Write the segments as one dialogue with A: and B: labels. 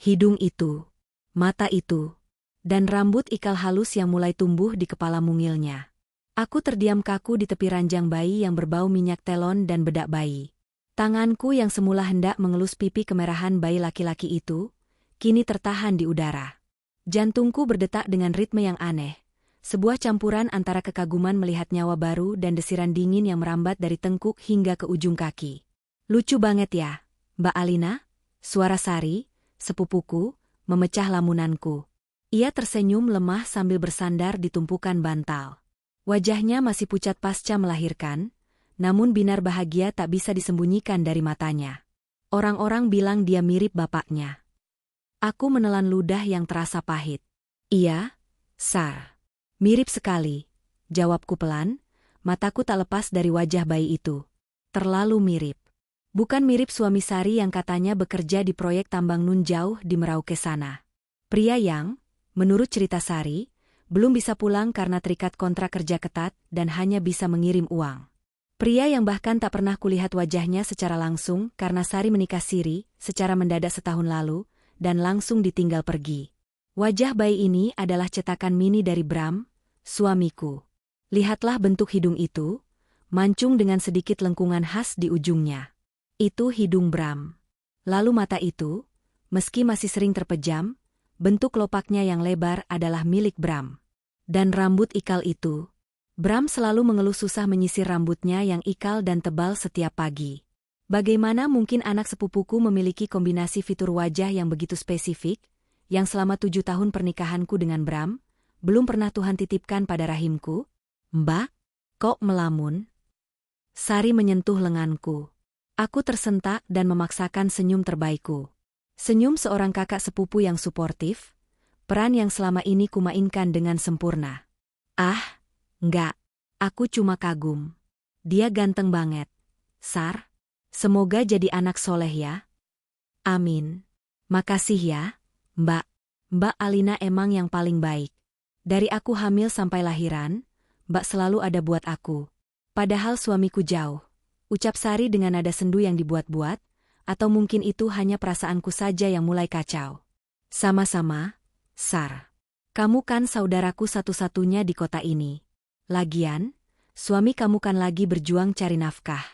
A: hidung itu, mata itu, dan rambut ikal halus yang mulai tumbuh di kepala mungilnya. Aku terdiam kaku di tepi ranjang bayi yang berbau minyak telon dan bedak bayi. Tanganku yang semula hendak mengelus pipi kemerahan bayi laki-laki itu, kini tertahan di udara. Jantungku berdetak dengan ritme yang aneh. Sebuah campuran antara kekaguman melihat nyawa baru dan desiran dingin yang merambat dari tengkuk hingga ke ujung kaki. Lucu banget ya, Mbak Alina? Suara Sari, sepupuku, memecah lamunanku. Ia tersenyum lemah sambil bersandar di tumpukan bantal. Wajahnya masih pucat pasca melahirkan, namun binar bahagia tak bisa disembunyikan dari matanya. Orang-orang bilang dia mirip bapaknya. Aku menelan ludah yang terasa pahit. Iya, Sar. Mirip sekali, jawabku pelan, mataku tak lepas dari wajah bayi itu. Terlalu mirip. Bukan mirip suami Sari yang katanya bekerja di proyek tambang nun jauh di Merauke sana. Pria yang, menurut cerita Sari, belum bisa pulang karena terikat kontrak kerja ketat dan hanya bisa mengirim uang. Pria yang bahkan tak pernah kulihat wajahnya secara langsung karena Sari menikah siri secara mendadak setahun lalu dan langsung ditinggal pergi. Wajah bayi ini adalah cetakan mini dari Bram, suamiku. Lihatlah bentuk hidung itu, mancung dengan sedikit lengkungan khas di ujungnya. Itu hidung Bram. Lalu mata itu, meski masih sering terpejam, bentuk kelopaknya yang lebar adalah milik Bram. Dan rambut ikal itu. Bram selalu mengeluh susah menyisir rambutnya yang ikal dan tebal setiap pagi. Bagaimana mungkin anak sepupuku memiliki kombinasi fitur wajah yang begitu spesifik, yang selama 7 tahun pernikahanku dengan Bram, belum pernah Tuhan titipkan pada rahimku? Mbak, kok melamun? Sari menyentuh lenganku. Aku tersentak dan memaksakan senyum terbaikku. Senyum seorang kakak sepupu yang suportif, peran yang selama ini kumainkan dengan sempurna. Ah, enggak. Aku cuma kagum. Dia ganteng banget. Sar, semoga jadi anak soleh ya. Amin. Makasih ya, Mbak. Mbak Alina emang yang paling baik. Dari aku hamil sampai lahiran, Mbak selalu ada buat aku. Padahal suamiku jauh. Ucap Sari dengan nada sendu yang dibuat-buat, atau mungkin itu hanya perasaanku saja yang mulai kacau. Sama-sama, Sar. Kamu kan saudaraku satu-satunya di kota ini. Lagian, suami kamu kan lagi berjuang cari nafkah.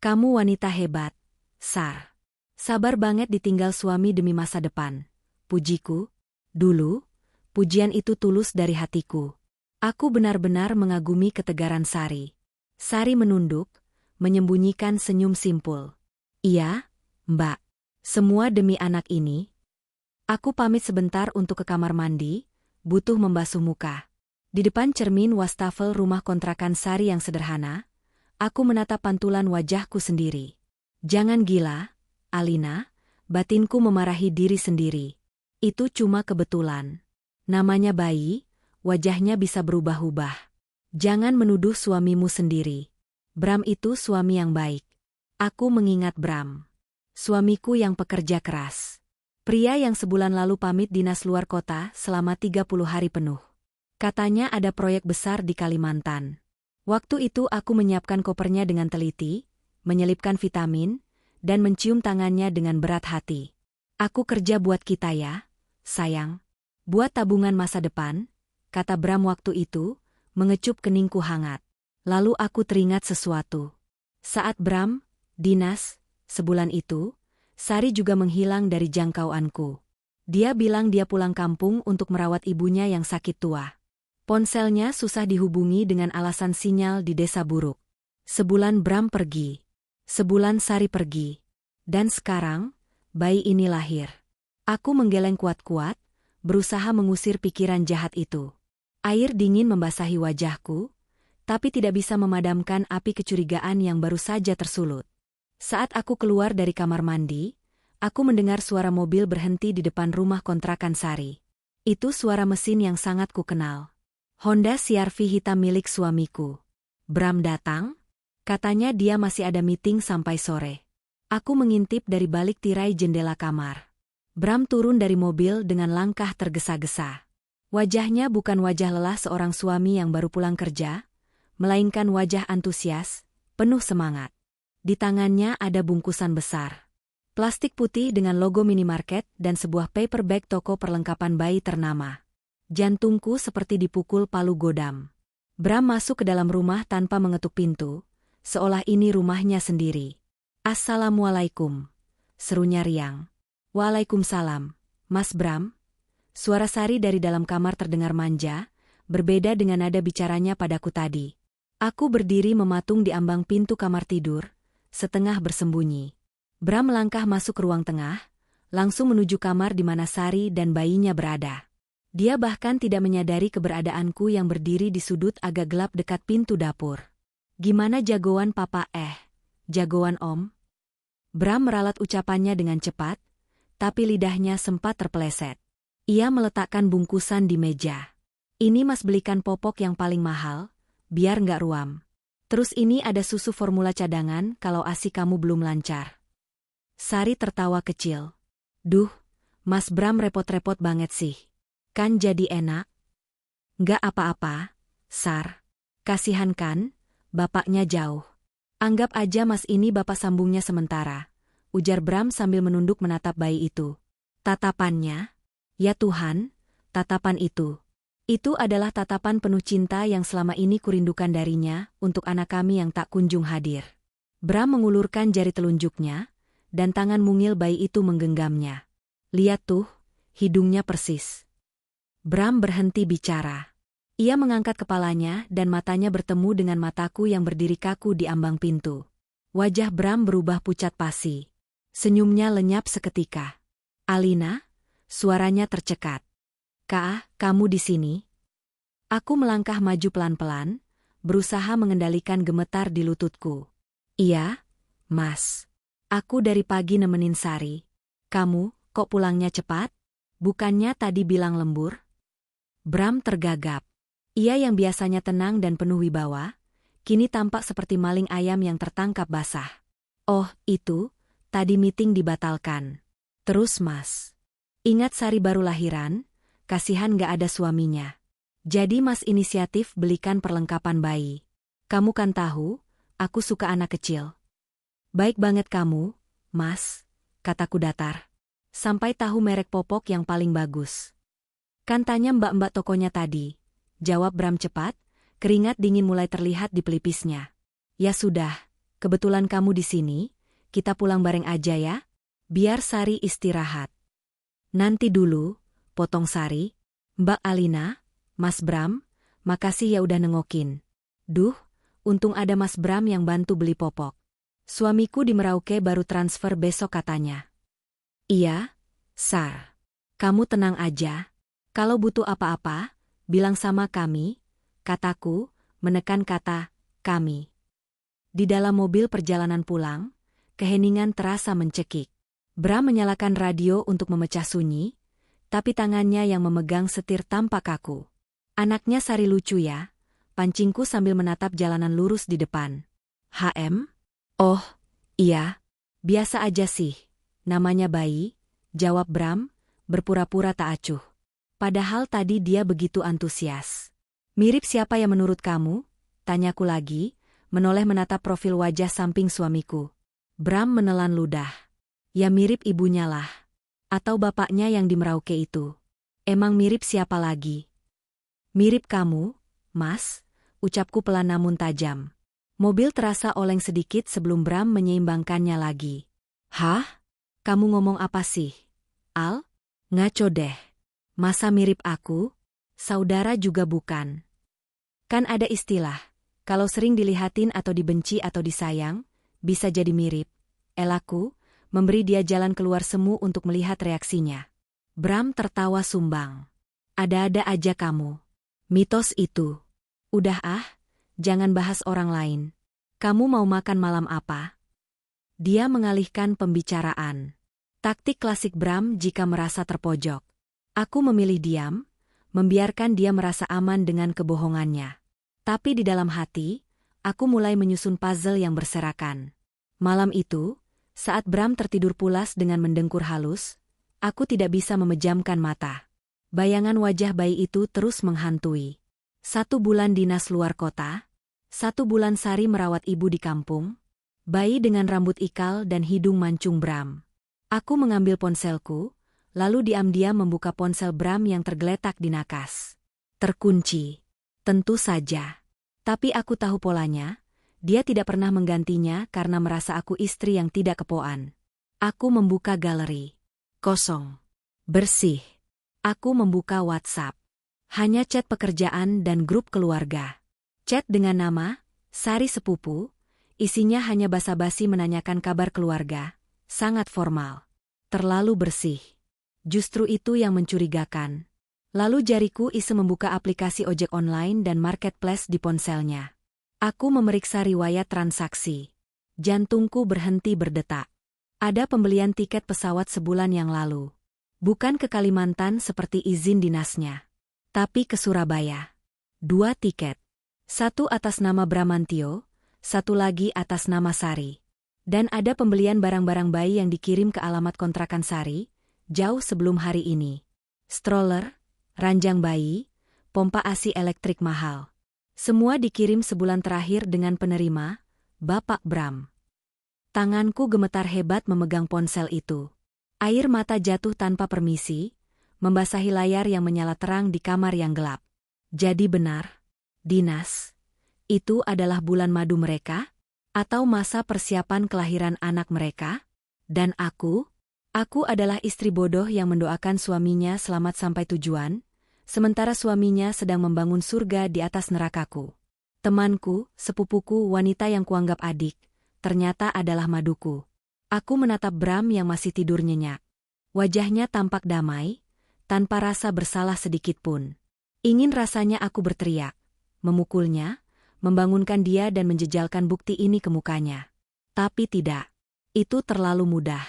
A: Kamu wanita hebat, Sar. Sabar banget ditinggal suami demi masa depan. Pujiku. Dulu, pujian itu tulus dari hatiku. Aku benar-benar mengagumi ketegaran Sari. Sari menunduk, menyembunyikan senyum simpul. Iya, Mbak. Semua demi anak ini. Aku pamit sebentar untuk ke kamar mandi, butuh membasuh muka. Di depan cermin wastafel rumah kontrakan Sari yang sederhana, aku menatap pantulan wajahku sendiri. Jangan gila, Alina, batinku memarahi diri sendiri. Itu cuma kebetulan. Namanya bayi, wajahnya bisa berubah-ubah. Jangan menuduh suamimu sendiri. Bram itu suami yang baik. Aku mengingat Bram. Suamiku yang pekerja keras. Pria yang sebulan lalu pamit dinas luar kota selama 30 hari penuh. Katanya ada proyek besar di Kalimantan. Waktu itu aku menyiapkan kopernya dengan teliti, menyelipkan vitamin, dan mencium tangannya dengan berat hati. Aku kerja buat kita ya, sayang. Buat tabungan masa depan, kata Bram waktu itu, mengecup keningku hangat. Lalu aku teringat sesuatu. Saat Bram, dinas, sebulan itu, Sari juga menghilang dari jangkauanku. Dia bilang dia pulang kampung untuk merawat ibunya yang sakit tua. Ponselnya susah dihubungi dengan alasan sinyal di desa buruk. Sebulan Bram pergi. Sebulan Sari pergi. Dan sekarang, bayi ini lahir. Aku menggeleng kuat-kuat, berusaha mengusir pikiran jahat itu. Air dingin membasahi wajahku, tapi tidak bisa memadamkan api kecurigaan yang baru saja tersulut. Saat aku keluar dari kamar mandi, aku mendengar suara mobil berhenti di depan rumah kontrakan Sari. Itu suara mesin yang sangat kukenal. Honda CR-V hitam milik suamiku. Bram datang? Katanya dia masih ada meeting sampai sore. Aku mengintip dari balik tirai jendela kamar. Bram turun dari mobil dengan langkah tergesa-gesa. Wajahnya bukan wajah lelah seorang suami yang baru pulang kerja, melainkan wajah antusias, penuh semangat. Di tangannya ada bungkusan besar. Plastik putih dengan logo minimarket dan sebuah paper bag toko perlengkapan bayi ternama. Jantungku seperti dipukul palu godam. Bram masuk ke dalam rumah tanpa mengetuk pintu, seolah ini rumahnya sendiri. "Assalamualaikum," serunya riang. "Waalaikumsalam, Mas Bram." Suara Sari dari dalam kamar terdengar manja, berbeda dengan nada bicaranya padaku tadi. Aku berdiri mematung di ambang pintu kamar tidur, setengah bersembunyi. Bram melangkah masuk ke ruang tengah, langsung menuju kamar di mana Sari dan bayinya berada. Dia bahkan tidak menyadari keberadaanku yang berdiri di sudut agak gelap dekat pintu dapur. "Gimana jagoan papa jagoan om?" Bram meralat ucapannya dengan cepat, tapi lidahnya sempat terpeleset. Ia meletakkan bungkusan di meja. "Ini Mas belikan popok yang paling mahal, biar nggak ruam. Terus ini ada susu formula cadangan kalau ASI kamu belum lancar." Sari tertawa kecil. "Duh, Mas Bram repot-repot banget sih. Kan jadi enak." "Nggak apa-apa, Sar. Kasihan kan, bapaknya jauh. Anggap aja Mas ini bapak sambungnya sementara," ujar Bram sambil menunduk menatap bayi itu. Tatapannya, ya Tuhan, tatapan itu. Itu adalah tatapan penuh cinta yang selama ini kurindukan darinya untuk anak kami yang tak kunjung hadir. Bram mengulurkan jari telunjuknya, dan tangan mungil bayi itu menggenggamnya. "Lihat tuh, hidungnya persis." Bram berhenti bicara. Ia mengangkat kepalanya dan matanya bertemu dengan mataku yang berdiri kaku di ambang pintu. Wajah Bram berubah pucat pasi. Senyumnya lenyap seketika. "Alina?" Suaranya tercekat. "Kak, kamu di sini?" Aku melangkah maju pelan-pelan, berusaha mengendalikan gemetar di lututku. "Iya, Mas. Aku dari pagi nemenin Sari. Kamu, kok pulangnya cepat? Bukannya tadi bilang lembur?" Bram tergagap. Ia yang biasanya tenang dan penuh wibawa, kini tampak seperti maling ayam yang tertangkap basah. "Oh, itu, tadi meeting dibatalkan. Terus Mas, ingat Sari baru lahiran, kasihan gak ada suaminya. Jadi Mas inisiatif belikan perlengkapan bayi. Kamu kan tahu, aku suka anak kecil." "Baik banget kamu, Mas," kataku datar. "Sampai tahu merek popok yang paling bagus." "Kan tanya mbak-mbak tokonya tadi," jawab Bram cepat, keringat dingin mulai terlihat di pelipisnya. "Ya sudah, kebetulan kamu di sini, kita pulang bareng aja ya, biar Sari istirahat." "Nanti dulu," potong Sari. "Mbak Alina, Mas Bram, makasih ya udah nengokin. Duh, untung ada Mas Bram yang bantu beli popok. Suamiku di Merauke baru transfer besok katanya." "Iya, Sar. Kamu tenang aja. Kalau butuh apa-apa, bilang sama kami," kataku, menekan kata kami. Di dalam mobil perjalanan pulang, keheningan terasa mencekik. Bram menyalakan radio untuk memecah sunyi, tapi tangannya yang memegang setir tampak kaku. "Anaknya Sari lucu ya," pancingku sambil menatap jalanan lurus di depan. "HM? Oh, iya. Biasa aja sih. Namanya bayi," jawab Bram, berpura-pura tak acuh. Padahal tadi dia begitu antusias. "Mirip siapa ya menurut kamu?" tanyaku lagi, menoleh menatap profil wajah samping suamiku. Bram menelan ludah. "Ya mirip ibunya lah. Atau bapaknya yang di Merauke itu. Emang mirip siapa lagi?" "Mirip kamu, Mas," ucapku pelan namun tajam. Mobil terasa oleng sedikit sebelum Bram menyeimbangkannya lagi. "Hah? Kamu ngomong apa sih, Al? Ngaco deh. Masa mirip aku? Saudara juga bukan. Kan ada istilah, kalau sering dilihatin atau dibenci atau disayang, bisa jadi mirip." Elaku, memberi dia jalan keluar semu untuk melihat reaksinya. Bram tertawa sumbang. "Ada-ada aja kamu. Mitos itu. Udah jangan bahas orang lain. Kamu mau makan malam apa?" Dia mengalihkan pembicaraan. Taktik klasik Bram jika merasa terpojok. Aku memilih diam, membiarkan dia merasa aman dengan kebohongannya. Tapi di dalam hati, aku mulai menyusun puzzle yang berserakan. Malam itu, saat Bram tertidur pulas dengan mendengkur halus, aku tidak bisa memejamkan mata. Bayangan wajah bayi itu terus menghantui. 1 bulan dinas luar kota, 1 bulan Sari merawat ibu di kampung, bayi dengan rambut ikal dan hidung mancung Bram. Aku mengambil ponselku, lalu diam-diam membuka ponsel Bram yang tergeletak di nakas. Terkunci. Tentu saja. Tapi aku tahu polanya, dia tidak pernah menggantinya karena merasa aku istri yang tidak kepoan. Aku membuka galeri. Kosong. Bersih. Aku membuka WhatsApp. Hanya chat pekerjaan dan grup keluarga. Chat dengan nama, Sari Sepupu, isinya hanya basa-basi menanyakan kabar keluarga, sangat formal. Terlalu bersih. Justru itu yang mencurigakan. Lalu jariku iseng membuka aplikasi ojek online dan marketplace di ponselnya. Aku memeriksa riwayat transaksi. Jantungku berhenti berdetak. Ada pembelian tiket pesawat sebulan yang lalu. Bukan ke Kalimantan seperti izin dinasnya, tapi ke Surabaya. 2 tiket. Satu atas nama Bramantio, satu lagi atas nama Sari. Dan ada pembelian barang-barang bayi yang dikirim ke alamat kontrakan Sari, jauh sebelum hari ini. Stroller, ranjang bayi, pompa ASI elektrik mahal. Semua dikirim sebulan terakhir dengan penerima, Bapak Bram. Tanganku gemetar hebat memegang ponsel itu. Air mata jatuh tanpa permisi, membasahi layar yang menyala terang di kamar yang gelap. Jadi benar, dinas, itu adalah bulan madu mereka? Atau masa persiapan kelahiran anak mereka? Dan aku adalah istri bodoh yang mendoakan suaminya selamat sampai tujuan, sementara suaminya sedang membangun surga di atas nerakaku. Temanku, sepupuku, wanita yang kuanggap adik, ternyata adalah maduku. Aku menatap Bram yang masih tidur nyenyak. Wajahnya tampak damai, tanpa rasa bersalah sedikitpun. Ingin rasanya aku berteriak, memukulnya, membangunkan dia dan menjejalkan bukti ini ke mukanya. Tapi tidak. Itu terlalu mudah.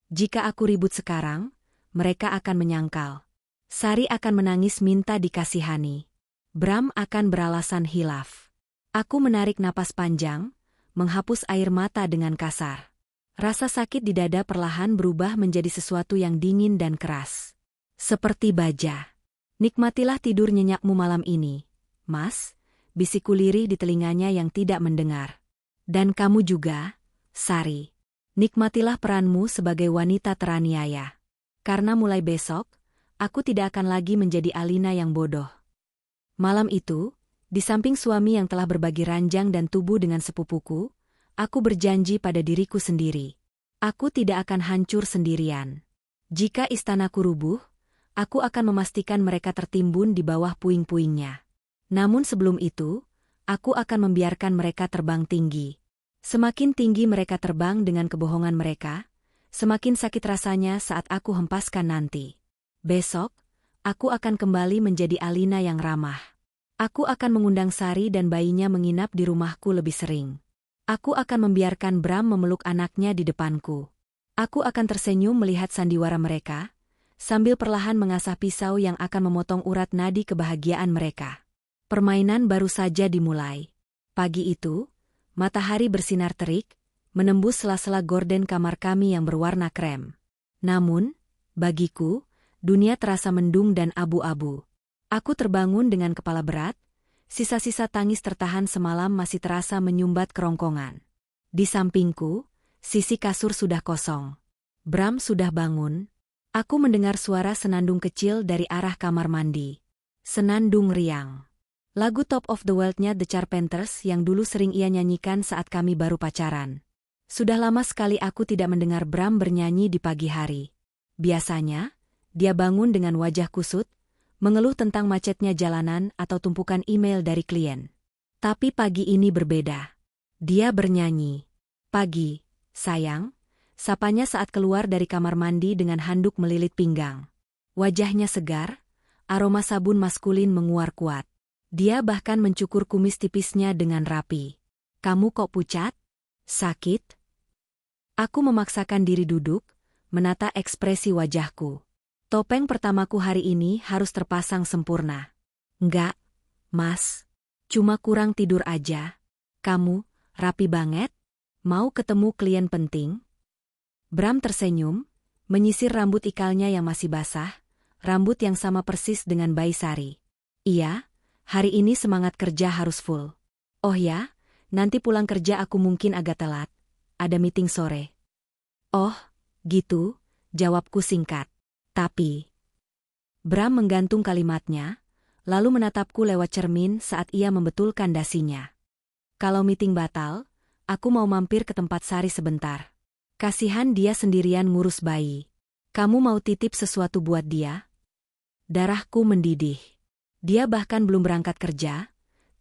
A: Jika aku ribut sekarang, mereka akan menyangkal. Sari akan menangis minta dikasihani. Bram akan beralasan hilaf. Aku menarik napas panjang, menghapus air mata dengan kasar. Rasa sakit di dada perlahan berubah menjadi sesuatu yang dingin dan keras. Seperti baja. Nikmatilah tidur nyenyakmu malam ini, Mas, bisikku lirih di telinganya yang tidak mendengar. Dan kamu juga, Sari. Nikmatilah peranmu sebagai wanita teraniaya. Karena mulai besok, aku tidak akan lagi menjadi Alina yang bodoh. Malam itu, di samping suami yang telah berbagi ranjang dan tubuh dengan sepupuku, aku berjanji pada diriku sendiri. Aku tidak akan hancur sendirian. Jika istanaku rubuh, aku akan memastikan mereka tertimbun di bawah puing-puingnya. Namun sebelum itu, aku akan membiarkan mereka terbang tinggi. Semakin tinggi mereka terbang dengan kebohongan mereka, semakin sakit rasanya saat aku hempaskan nanti. Besok, aku akan kembali menjadi Alina yang ramah. Aku akan mengundang Sari dan bayinya menginap di rumahku lebih sering. Aku akan membiarkan Bram memeluk anaknya di depanku. Aku akan tersenyum melihat sandiwara mereka, sambil perlahan mengasah pisau yang akan memotong urat nadi kebahagiaan mereka. Permainan baru saja dimulai. Pagi itu, matahari bersinar terik, menembus sela-sela gorden kamar kami yang berwarna krem. Namun, bagiku, dunia terasa mendung dan abu-abu. Aku terbangun dengan kepala berat, sisa-sisa tangis tertahan semalam masih terasa menyumbat kerongkongan. Di sampingku, sisi kasur sudah kosong. Bram sudah bangun. Aku mendengar suara senandung kecil dari arah kamar mandi. Senandung riang. Lagu Top of the World-nya The Carpenters yang dulu sering ia nyanyikan saat kami baru pacaran. Sudah lama sekali aku tidak mendengar Bram bernyanyi di pagi hari. Biasanya, dia bangun dengan wajah kusut, mengeluh tentang macetnya jalanan atau tumpukan email dari klien. Tapi pagi ini berbeda. Dia bernyanyi. Pagi, sayang, sapanya saat keluar dari kamar mandi dengan handuk melilit pinggang. Wajahnya segar, aroma sabun maskulin menguar kuat. Dia bahkan mencukur kumis tipisnya dengan rapi. Kamu kok pucat? Sakit? Aku memaksakan diri duduk, menata ekspresi wajahku. Topeng pertamaku hari ini harus terpasang sempurna. Enggak, Mas. Cuma kurang tidur aja. Kamu, rapi banget? Mau ketemu klien penting? Bram tersenyum, menyisir rambut ikalnya yang masih basah, rambut yang sama persis dengan bayi Sari. Iya. Hari ini semangat kerja harus full. Oh ya, nanti pulang kerja aku mungkin agak telat. Ada meeting sore. Oh, gitu, Jawabku singkat. Tapi... Bram menggantung kalimatnya, lalu menatapku lewat cermin saat ia membetulkan dasinya. Kalau meeting batal, aku mau mampir ke tempat Sari sebentar. Kasihan dia sendirian ngurus bayi. Kamu mau titip sesuatu buat dia? Darahku mendidih. Dia bahkan belum berangkat kerja,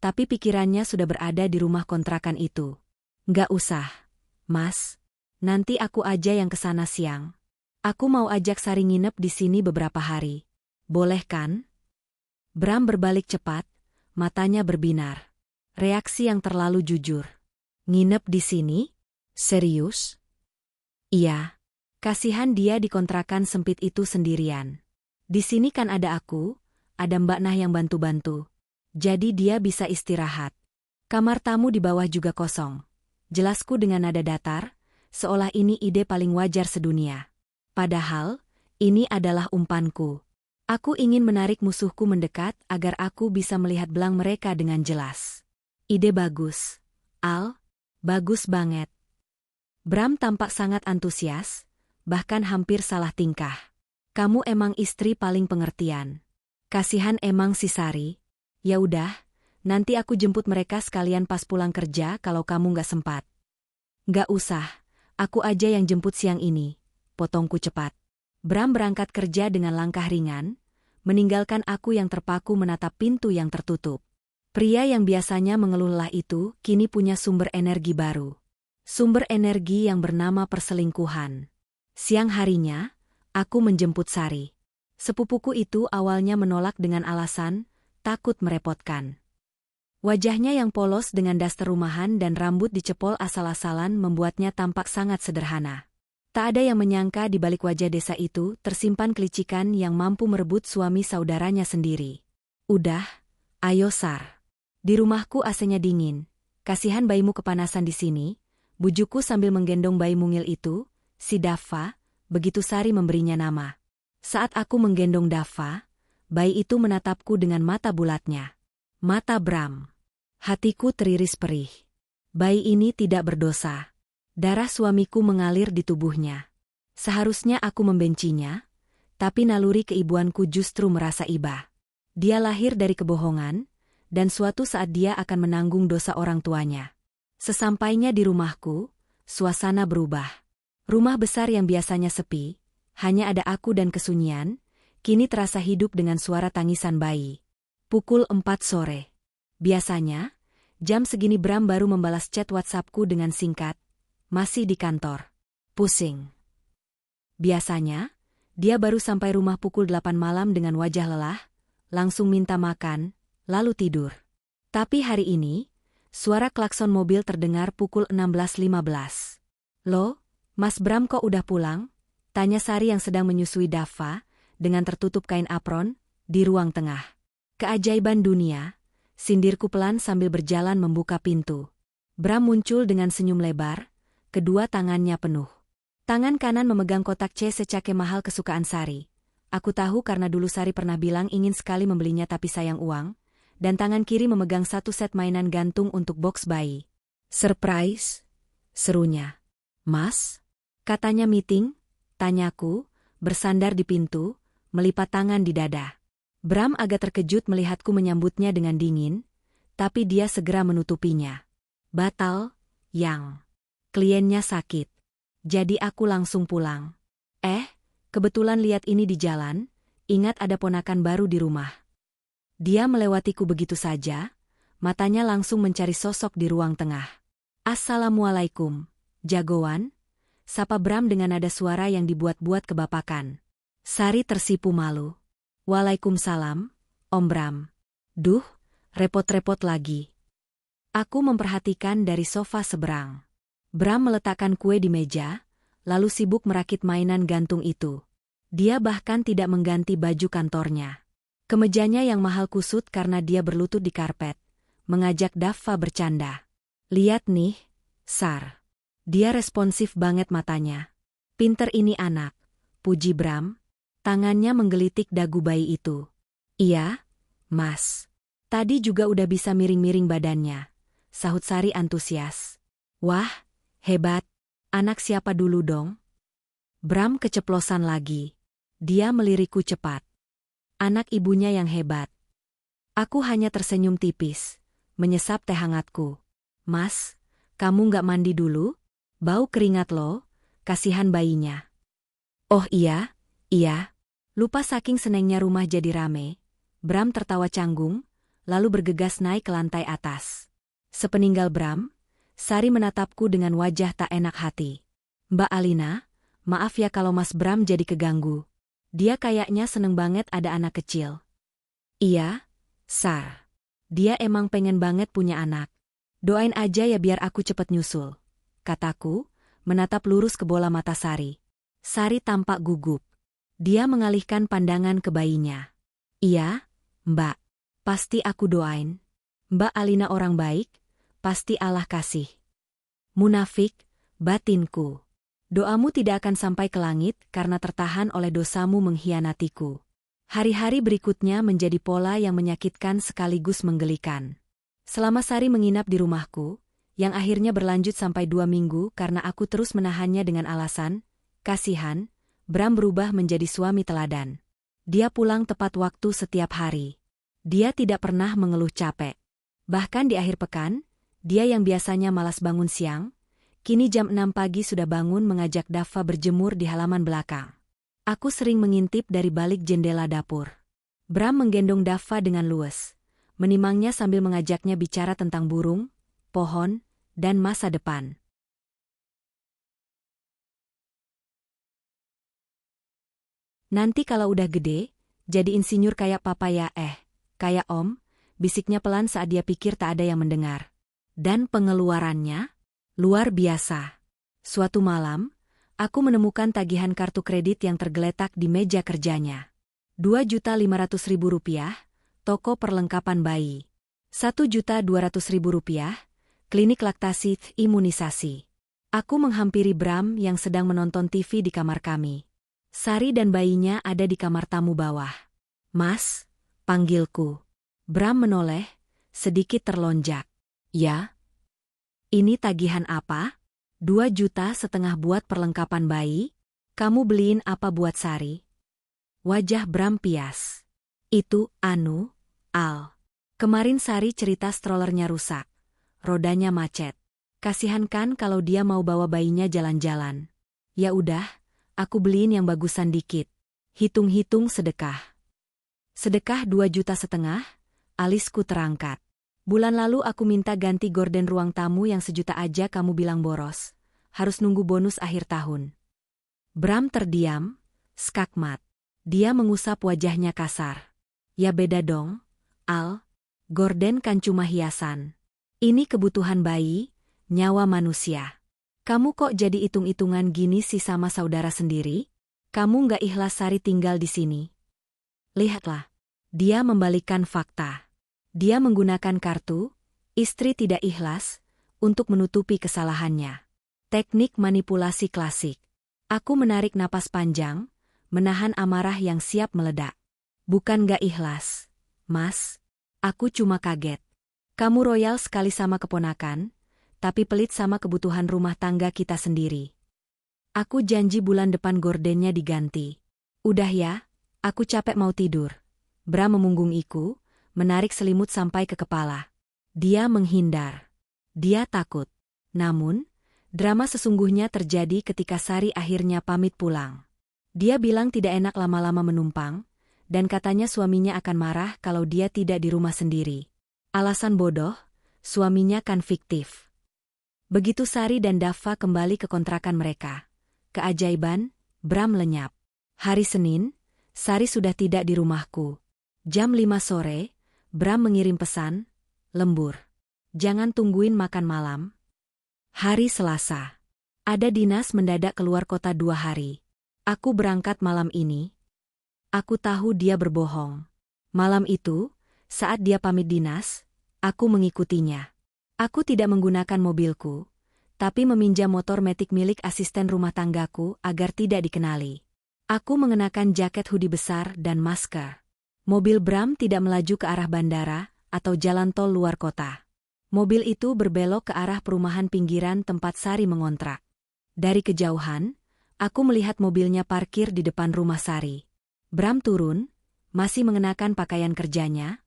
A: tapi pikirannya sudah berada di rumah kontrakan itu. Nggak usah, Mas. Nanti aku aja yang kesana siang. Aku mau ajak Sari nginep di sini beberapa hari. Boleh kan? Bram berbalik cepat, matanya berbinar. Reaksi yang terlalu jujur. Nginep di sini? Serius? Iya. Kasihan dia dikontrakan sempit itu sendirian. Di sini kan ada aku, ada Mbak Nah yang bantu-bantu. Jadi dia bisa istirahat. Kamar tamu di bawah juga kosong. Jelasku dengan nada datar, seolah ini ide paling wajar sedunia. Padahal, ini adalah umpanku. Aku ingin menarik musuhku mendekat agar aku bisa melihat belang mereka dengan jelas. Ide bagus, Al. Bagus banget. Bram tampak sangat antusias, bahkan hampir salah tingkah. Kamu emang istri paling pengertian. Kasihan emang si Sari. Ya udah, nanti aku jemput mereka sekalian pas pulang kerja kalau kamu nggak sempat. Nggak usah, aku aja yang jemput siang ini, potongku cepat. Bram berangkat kerja dengan langkah ringan, meninggalkan aku yang terpaku menatap pintu yang tertutup. Pria yang biasanya mengeluh lelah itu kini punya sumber energi baru. Sumber energi yang bernama perselingkuhan. Siang harinya, aku menjemput Sari. Sepupuku itu awalnya menolak dengan alasan takut merepotkan. Wajahnya yang polos dengan daster rumahan dan rambut dicepol asal-asalan membuatnya tampak sangat sederhana. Tak ada yang menyangka di balik wajah desa itu tersimpan kelicikan yang mampu merebut suami saudaranya sendiri. Udah, ayo Sar. Di rumahku AC-nya dingin. Kasihan bayimu kepanasan di sini, bujuku sambil menggendong bayi mungil itu, si Dava, begitu Sari memberinya nama. Saat aku menggendong Dava, bayi itu menatapku dengan mata bulatnya. Mata Bram. Hatiku teriris perih. Bayi ini tidak berdosa. Darah suamiku mengalir di tubuhnya. Seharusnya aku membencinya, tapi naluri keibuanku justru merasa iba. Dia lahir dari kebohongan, dan suatu saat dia akan menanggung dosa orang tuanya. Sesampainya di rumahku, suasana berubah. Rumah besar yang biasanya sepi, hanya ada aku dan kesunyian, kini terasa hidup dengan suara tangisan bayi. Pukul 4 sore. Biasanya, jam segini Bram baru membalas chat WhatsAppku dengan singkat, masih di kantor. Pusing. Biasanya, dia baru sampai rumah pukul 8 malam dengan wajah lelah, langsung minta makan, lalu tidur. Tapi hari ini, suara klakson mobil terdengar pukul 16.15. Loh, Mas Bram kok udah pulang? Tanya Sari yang sedang menyusui Dava, dengan tertutup kain apron, di ruang tengah. Keajaiban dunia, sindirku pelan sambil berjalan membuka pintu. Bram muncul dengan senyum lebar, kedua tangannya penuh. Tangan kanan memegang kotak C secake mahal kesukaan Sari. Aku tahu karena dulu Sari pernah bilang ingin sekali membelinya tapi sayang uang, dan tangan kiri memegang satu set mainan gantung untuk box bayi. Surprise? Serunya. Mas? Katanya meeting? Tanyaku, bersandar di pintu, melipat tangan di dada. Bram agak terkejut melihatku menyambutnya dengan dingin, tapi dia segera menutupinya. Batal, Yang. Kliennya sakit. Jadi aku langsung pulang. Kebetulan lihat ini di jalan, ingat ada ponakan baru di rumah. Dia melewatiku begitu saja, matanya langsung mencari sosok di ruang tengah. Assalamualaikum, jagoan, sapa Bram dengan nada suara yang dibuat-buat kebapakan. Sari tersipu malu. Waalaikumsalam, Om Bram. Duh, repot-repot lagi. Aku memperhatikan dari sofa seberang. Bram meletakkan kue di meja, lalu sibuk merakit mainan gantung itu. Dia bahkan tidak mengganti baju kantornya. Kemejanya yang mahal kusut karena dia berlutut di karpet, mengajak Dava bercanda. Lihat nih, Sar. Dia responsif banget matanya. Pinter ini anak, puji Bram. Tangannya menggelitik dagu bayi itu. Iya, Mas. Tadi juga udah bisa miring-miring badannya, sahut Sari antusias. Wah, hebat. Anak siapa dulu dong? Bram keceplosan lagi. Dia melirikku cepat. Anak ibunya yang hebat. Aku hanya tersenyum tipis, menyesap teh hangatku. Mas, kamu nggak mandi dulu? Bau keringat lo, kasihan bayinya. Oh iya, iya. Lupa saking senengnya rumah jadi rame. Bram tertawa canggung, lalu bergegas naik ke lantai atas. Sepeninggal Bram, Sari menatapku dengan wajah tak enak hati. Mbak Alina, maaf ya kalau Mas Bram jadi keganggu. Dia kayaknya seneng banget ada anak kecil. Iya, Sar. Dia emang pengen banget punya anak. Doain aja ya biar aku cepet nyusul, kataku, menatap lurus ke bola mata Sari. Sari tampak gugup. Dia mengalihkan pandangan ke bayinya. Iya, Mbak. Pasti aku doain. Mbak Alina orang baik, pasti Allah kasih. Munafik, batinku. Doamu tidak akan sampai ke langit karena tertahan oleh dosamu mengkhianatiku. Hari-hari berikutnya menjadi pola yang menyakitkan sekaligus menggelikan. Selama Sari menginap di rumahku, yang akhirnya berlanjut sampai 2 minggu karena aku terus menahannya dengan alasan, kasihan, Bram berubah menjadi suami teladan. Dia pulang tepat waktu setiap hari. Dia tidak pernah mengeluh capek. Bahkan di akhir pekan, dia yang biasanya malas bangun siang, kini jam 6 pagi sudah bangun mengajak Dava berjemur di halaman belakang. Aku sering mengintip dari balik jendela dapur. Bram menggendong Dava dengan luwes, menimangnya sambil mengajaknya bicara tentang burung, pohon, dan masa depan. Nanti kalau udah gede, jadi insinyur kayak papa ya kayak om, bisiknya pelan saat dia pikir tak ada yang mendengar. Dan pengeluarannya luar biasa. Suatu malam, aku menemukan tagihan kartu kredit yang tergeletak di meja kerjanya. Rp2.500.000, toko perlengkapan bayi. Rp1.200.000, klinik laktasi imunisasi. Aku menghampiri Bram yang sedang menonton TV di kamar kami. Sari dan bayinya ada di kamar tamu bawah. Mas, panggilku. Bram menoleh, sedikit terlonjak. Ya? Ini tagihan apa? 2,5 juta buat perlengkapan bayi? Kamu beliin apa buat Sari? Wajah Bram pias. Itu, Al. Kemarin Sari cerita strollernya rusak. Rodanya macet. Kasihan kan kalau dia mau bawa bayinya jalan-jalan. Ya udah, aku beliin yang bagusan dikit. Hitung-hitung sedekah. Sedekah 2,5 juta, alisku terangkat. Bulan lalu aku minta ganti gorden ruang tamu yang 1 juta aja kamu bilang boros. Harus nunggu bonus akhir tahun. Bram terdiam, skakmat. Dia mengusap wajahnya kasar. Ya beda dong, Al. Gorden kan cuma hiasan. Ini kebutuhan bayi, nyawa manusia. Kamu kok jadi hitung-hitungan gini sih sama saudara sendiri? Kamu nggak ikhlas Sari tinggal di sini? Lihatlah. Dia membalikkan fakta. Dia menggunakan kartu, istri tidak ikhlas, untuk menutupi kesalahannya. Teknik manipulasi klasik. Aku menarik napas panjang, menahan amarah yang siap meledak. Bukan gak ikhlas, Mas. Aku cuma kaget. Kamu royal sekali sama keponakan, tapi pelit sama kebutuhan rumah tangga kita sendiri. Aku janji bulan depan gordennya diganti. Udah ya, aku capek mau tidur. Bram memunggungiku, menarik selimut sampai ke kepala. Dia menghindar. Dia takut. Namun, drama sesungguhnya terjadi ketika Sari akhirnya pamit pulang. Dia bilang tidak enak lama-lama menumpang, dan katanya suaminya akan marah kalau dia tidak di rumah sendiri. Alasan bodoh, suaminya kan fiktif. Begitu Sari dan Dava kembali ke kontrakan mereka. Keajaiban, Bram lenyap. Hari Senin, Sari sudah tidak di rumahku. Jam 5 sore, Bram mengirim pesan, lembur. Jangan tungguin makan malam. Hari Selasa. Ada dinas mendadak keluar kota 2 hari. Aku berangkat malam ini. Aku tahu dia berbohong. Malam itu, saat dia pamit dinas, aku mengikutinya. Aku tidak menggunakan mobilku, tapi meminjam motor metik milik asisten rumah tanggaku agar tidak dikenali. Aku mengenakan jaket hoodie besar dan masker. Mobil Bram tidak melaju ke arah bandara atau jalan tol luar kota. Mobil itu berbelok ke arah perumahan pinggiran tempat Sari mengontrak. Dari kejauhan, aku melihat mobilnya parkir di depan rumah Sari. Bram turun, masih mengenakan pakaian kerjanya,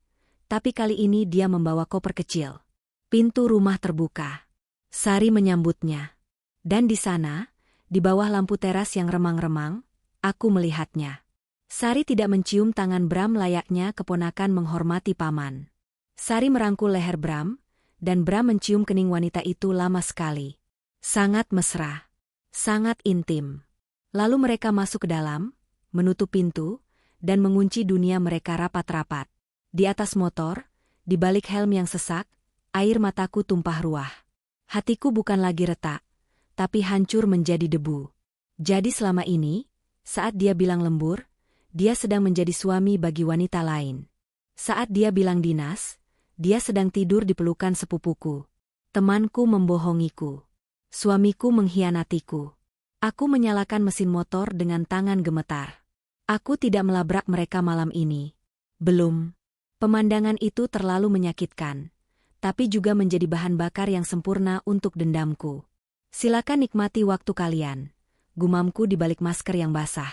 A: tapi kali ini dia membawa koper kecil. Pintu rumah terbuka. Sari menyambutnya. Dan di sana, di bawah lampu teras yang remang-remang, aku melihatnya. Sari tidak mencium tangan Bram layaknya keponakan menghormati paman. Sari merangkul leher Bram, dan Bram mencium kening wanita itu lama sekali. Sangat mesra. Sangat intim. Lalu mereka masuk ke dalam, menutup pintu, dan mengunci dunia mereka rapat-rapat. Di atas motor, di balik helm yang sesak, air mataku tumpah ruah. Hatiku bukan lagi retak, tapi hancur menjadi debu. Jadi selama ini, saat dia bilang lembur, dia sedang menjadi suami bagi wanita lain. Saat dia bilang dinas, dia sedang tidur di pelukan sepupuku. Temanku membohongiku. Suamiku mengkhianatiku. Aku menyalakan mesin motor dengan tangan gemetar. Aku tidak melabrak mereka malam ini. Belum. Pemandangan itu terlalu menyakitkan, tapi juga menjadi bahan bakar yang sempurna untuk dendamku. Silakan nikmati waktu kalian, gumamku di balik masker yang basah.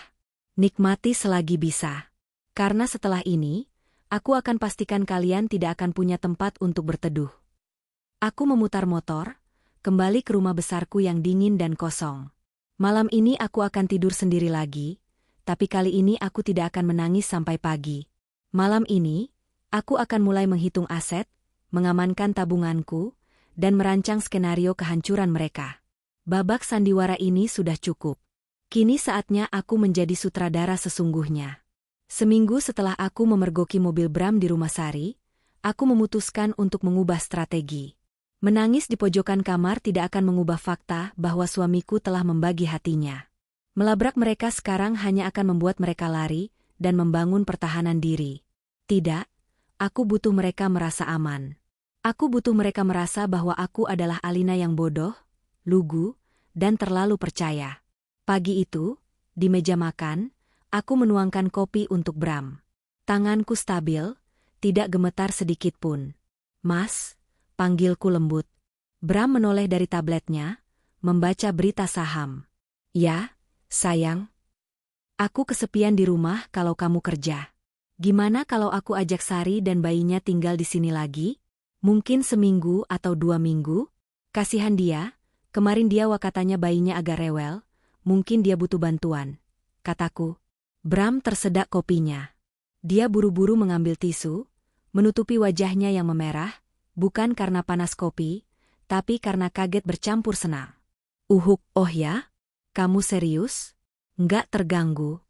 A: Nikmati selagi bisa. Karena setelah ini, aku akan pastikan kalian tidak akan punya tempat untuk berteduh. Aku memutar motor, kembali ke rumah besarku yang dingin dan kosong. Malam ini aku akan tidur sendiri lagi, tapi kali ini aku tidak akan menangis sampai pagi. Malam ini, aku akan mulai menghitung aset, mengamankan tabunganku, dan merancang skenario kehancuran mereka. Babak sandiwara ini sudah cukup. Kini saatnya aku menjadi sutradara sesungguhnya. Seminggu setelah aku memergoki mobil Bram di rumah Sari, aku memutuskan untuk mengubah strategi. Menangis di pojokan kamar tidak akan mengubah fakta bahwa suamiku telah membagi hatinya. Melabrak mereka sekarang hanya akan membuat mereka lari dan membangun pertahanan diri. Tidak, aku butuh mereka merasa aman. Aku butuh mereka merasa bahwa aku adalah Alina yang bodoh, lugu, dan terlalu percaya. Pagi itu, di meja makan, aku menuangkan kopi untuk Bram. Tanganku stabil, tidak gemetar sedikit pun. Mas, panggilku lembut. Bram menoleh dari tabletnya, membaca berita saham. Ya, sayang. Aku kesepian di rumah kalau kamu kerja. Gimana kalau aku ajak Sari dan bayinya tinggal di sini lagi? Mungkin seminggu atau 2 minggu? Kasihan dia, kemarin dia katanya bayinya agak rewel. Mungkin dia butuh bantuan, kataku. Bram tersedak kopinya. Dia buru-buru mengambil tisu, menutupi wajahnya yang memerah, bukan karena panas kopi, tapi karena kaget bercampur senang. Oh ya? Kamu serius? Nggak terganggu.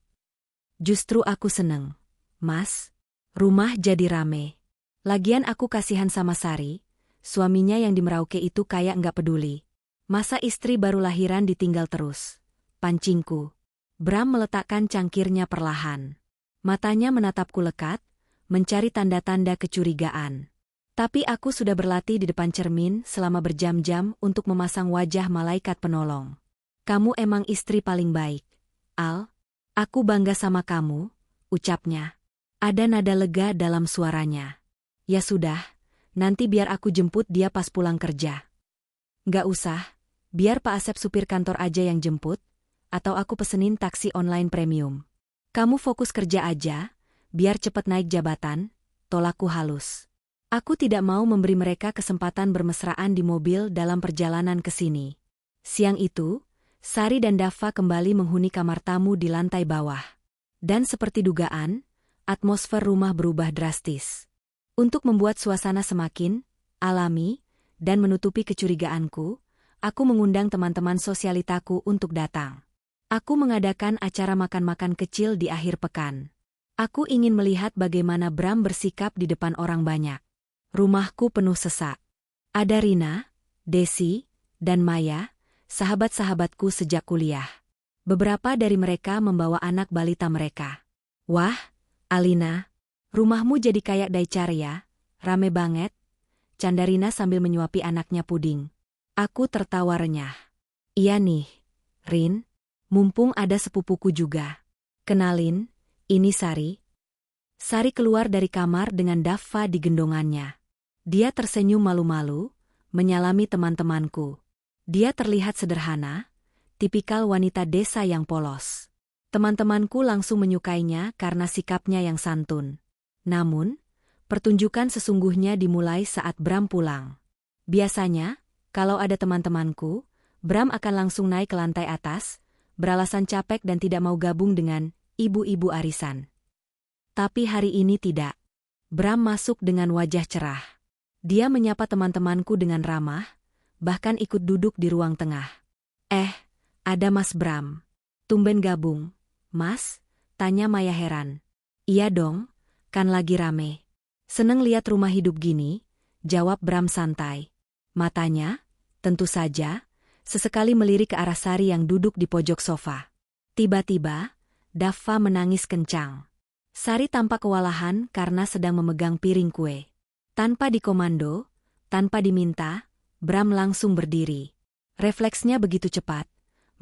A: Justru aku seneng. Mas, rumah jadi rame. Lagian aku kasihan sama Sari, suaminya yang di Merauke itu kayak nggak peduli. Masa istri baru lahiran ditinggal terus? Pancingku. Bram meletakkan cangkirnya perlahan. Matanya menatapku lekat, mencari tanda-tanda kecurigaan. Tapi aku sudah berlatih di depan cermin selama berjam-jam untuk memasang wajah malaikat penolong. Kamu emang istri paling baik, Al. Aku bangga sama kamu, ucapnya. Ada nada lega dalam suaranya. Ya sudah, nanti biar aku jemput dia pas pulang kerja. Nggak usah, biar Pak Asep supir kantor aja yang jemput. Atau aku pesenin taksi online premium. Kamu fokus kerja aja, biar cepet naik jabatan, tolakku halus. Aku tidak mau memberi mereka kesempatan bermesraan di mobil dalam perjalanan ke sini. Siang itu, Sari dan Dava kembali menghuni kamar tamu di lantai bawah. Dan seperti dugaan, atmosfer rumah berubah drastis. Untuk membuat suasana semakin alami dan menutupi kecurigaanku, aku mengundang teman-teman sosialitaku untuk datang. Aku mengadakan acara makan-makan kecil di akhir pekan. Aku ingin melihat bagaimana Bram bersikap di depan orang banyak. Rumahku penuh sesak. Ada Rina, Desi, dan Maya, sahabat-sahabatku sejak kuliah. Beberapa dari mereka membawa anak balita mereka. Wah, Alina, rumahmu jadi kayak Daicaria, rame banget, canda Rina sambil menyuapi anaknya puding. Aku tertawa renyah. Iya nih, Rin. Mumpung ada sepupuku juga. Kenalin, ini Sari. Sari keluar dari kamar dengan Dava di gendongannya. Dia tersenyum malu-malu, menyalami teman-temanku. Dia terlihat sederhana, tipikal wanita desa yang polos. Teman-temanku langsung menyukainya karena sikapnya yang santun. Namun, pertunjukan sesungguhnya dimulai saat Bram pulang. Biasanya, kalau ada teman-temanku, Bram akan langsung naik ke lantai atas, beralasan capek dan tidak mau gabung dengan ibu-ibu arisan. Tapi hari ini tidak. Bram masuk dengan wajah cerah. Dia menyapa teman-temanku dengan ramah, bahkan ikut duduk di ruang tengah. Ada Mas Bram. Tumben gabung. Mas? Tanya Maya heran. Iya dong, kan lagi rame. Seneng lihat rumah hidup gini, jawab Bram santai. Matanya, tentu saja, sesekali melirik ke arah Sari yang duduk di pojok sofa. Tiba-tiba, Daffa menangis kencang. Sari tampak kewalahan karena sedang memegang piring kue. Tanpa dikomando, tanpa diminta, Bram langsung berdiri. Refleksnya begitu cepat,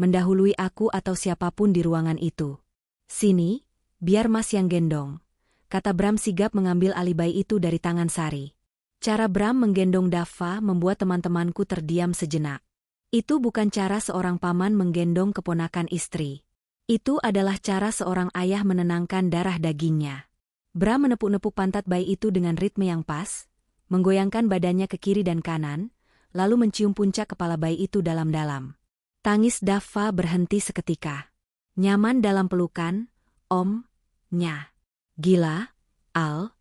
A: mendahului aku atau siapapun di ruangan itu. Sini, biar Mas yang gendong, kata Bram sigap mengambil alih bayi itu dari tangan Sari. Cara Bram menggendong Daffa membuat teman-temanku terdiam sejenak. Itu bukan cara seorang paman menggendong keponakan istri. Itu adalah cara seorang ayah menenangkan darah dagingnya. Bram menepuk-nepuk pantat bayi itu dengan ritme yang pas, menggoyangkan badannya ke kiri dan kanan, lalu mencium puncak kepala bayi itu dalam-dalam. Tangis Daffa berhenti seketika. Nyaman dalam pelukan, Om-nya. Gila, Al.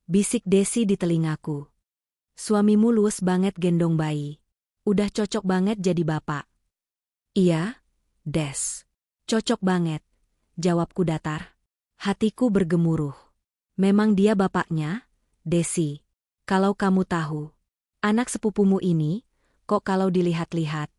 A: Bisik Desi di telingaku. Suamimu luwes banget gendong bayi. Udah cocok banget jadi bapak. Iya, Des. Cocok banget, jawabku datar. Hatiku bergemuruh. Memang dia bapaknya, Desi. Kalau kamu tahu. Anak sepupumu ini, kok kalau dilihat-lihat.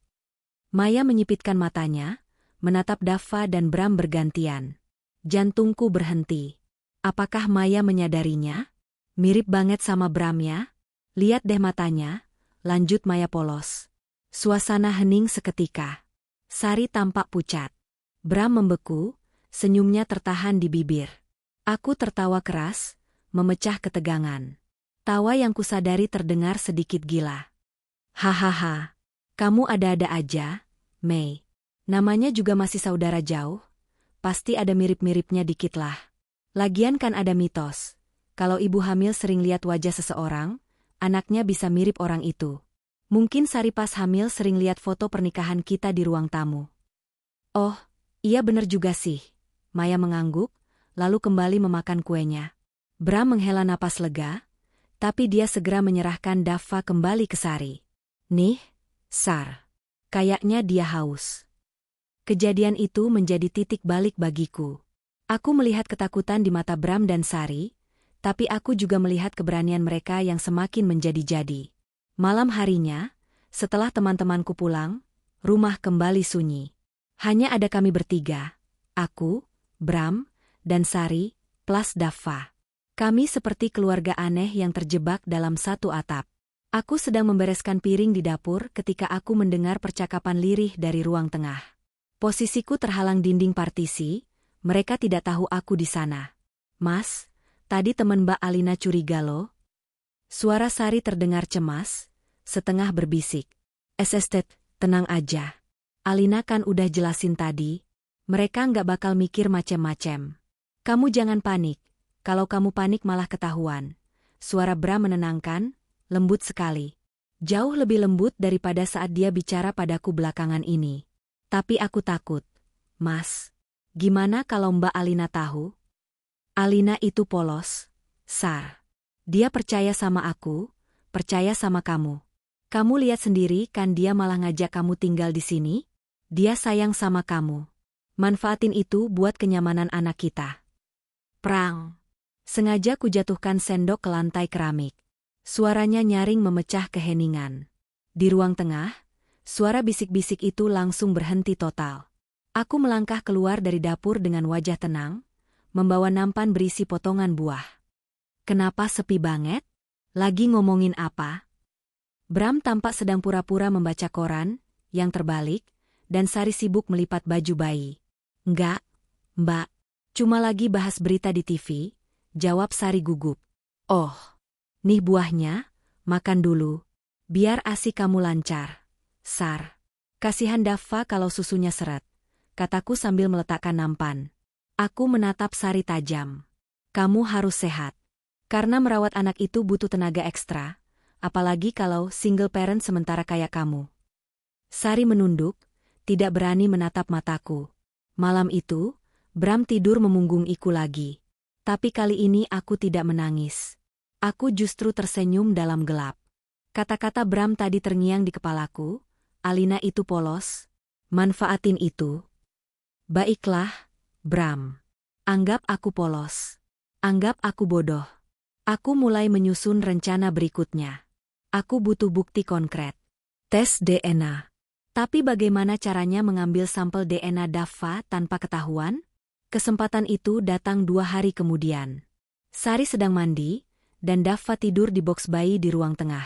A: Maya menyipitkan matanya, menatap Daffa dan Bram bergantian. Jantungku berhenti. Apakah Maya menyadarinya? Mirip banget sama Bram ya? Lihat deh matanya, lanjut Maya polos. Suasana hening seketika. Sari tampak pucat. Bram membeku, senyumnya tertahan di bibir. Aku tertawa keras, memecah ketegangan. Tawa yang kusadari terdengar sedikit gila. Hahaha, kamu ada-ada aja, Mei. Namanya juga masih saudara jauh, pasti ada mirip-miripnya dikit lah. Lagian kan ada mitos, kalau ibu hamil sering lihat wajah seseorang, anaknya bisa mirip orang itu. Mungkin Sari pas hamil sering lihat foto pernikahan kita di ruang tamu. Oh, iya bener juga sih. Maya mengangguk, lalu kembali memakan kuenya. Bram menghela napas lega, tapi dia segera menyerahkan Daffa kembali ke Sari. Nih, Sar. Kayaknya dia haus. Kejadian itu menjadi titik balik bagiku. Aku melihat ketakutan di mata Bram dan Sari, tapi aku juga melihat keberanian mereka yang semakin menjadi-jadi. Malam harinya, setelah teman-temanku pulang, rumah kembali sunyi. Hanya ada kami bertiga, aku, Bram, dan Sari, plus Daffa. Kami seperti keluarga aneh yang terjebak dalam satu atap. Aku sedang membereskan piring di dapur ketika aku mendengar percakapan lirih dari ruang tengah. Posisiku terhalang dinding partisi, mereka tidak tahu aku di sana. Mas, tadi teman Mbak Alina curiga loh. Suara Sari terdengar cemas, setengah berbisik. Esestet, tenang aja. Alina kan udah jelasin tadi, mereka nggak bakal mikir macem-macem. Kamu jangan panik, kalau kamu panik malah ketahuan. Suara Bram menenangkan, lembut sekali. Jauh lebih lembut daripada saat dia bicara padaku belakangan ini. Tapi aku takut. Mas, gimana kalau Mbak Alina tahu? Alina itu polos, Sar. Dia percaya sama aku, percaya sama kamu. Kamu lihat sendiri kan dia malah ngajak kamu tinggal di sini? Dia sayang sama kamu. Manfaatin itu buat kenyamanan anak kita. Prang. Sengaja kujatuhkan sendok ke lantai keramik. Suaranya nyaring memecah keheningan. Di ruang tengah, suara bisik-bisik itu langsung berhenti total. Aku melangkah keluar dari dapur dengan wajah tenang, membawa nampan berisi potongan buah. Kenapa sepi banget? Lagi ngomongin apa? Bram tampak sedang pura-pura membaca koran, yang terbalik, dan Sari sibuk melipat baju bayi. Enggak, Mbak. Cuma lagi bahas berita di TV, jawab Sari gugup. Oh, nih buahnya, makan dulu. Biar ASI kamu lancar, Sar. Kasihan Daffa kalau susunya seret, kataku sambil meletakkan nampan. Aku menatap Sari tajam. Kamu harus sehat. Karena merawat anak itu butuh tenaga ekstra, apalagi kalau single parent sementara kayak kamu. Sari menunduk, tidak berani menatap mataku. Malam itu, Bram tidur memunggungiku lagi. Tapi kali ini aku tidak menangis. Aku justru tersenyum dalam gelap. Kata-kata Bram tadi terngiang di kepalaku, Alina itu polos, manfaatin itu. Baiklah, Bram. Anggap aku polos. Anggap aku bodoh. Aku mulai menyusun rencana berikutnya. Aku butuh bukti konkret. Tes DNA. Tapi bagaimana caranya mengambil sampel DNA Daffa tanpa ketahuan? Kesempatan itu datang 2 hari kemudian. Sari sedang mandi, dan Daffa tidur di boks bayi di ruang tengah.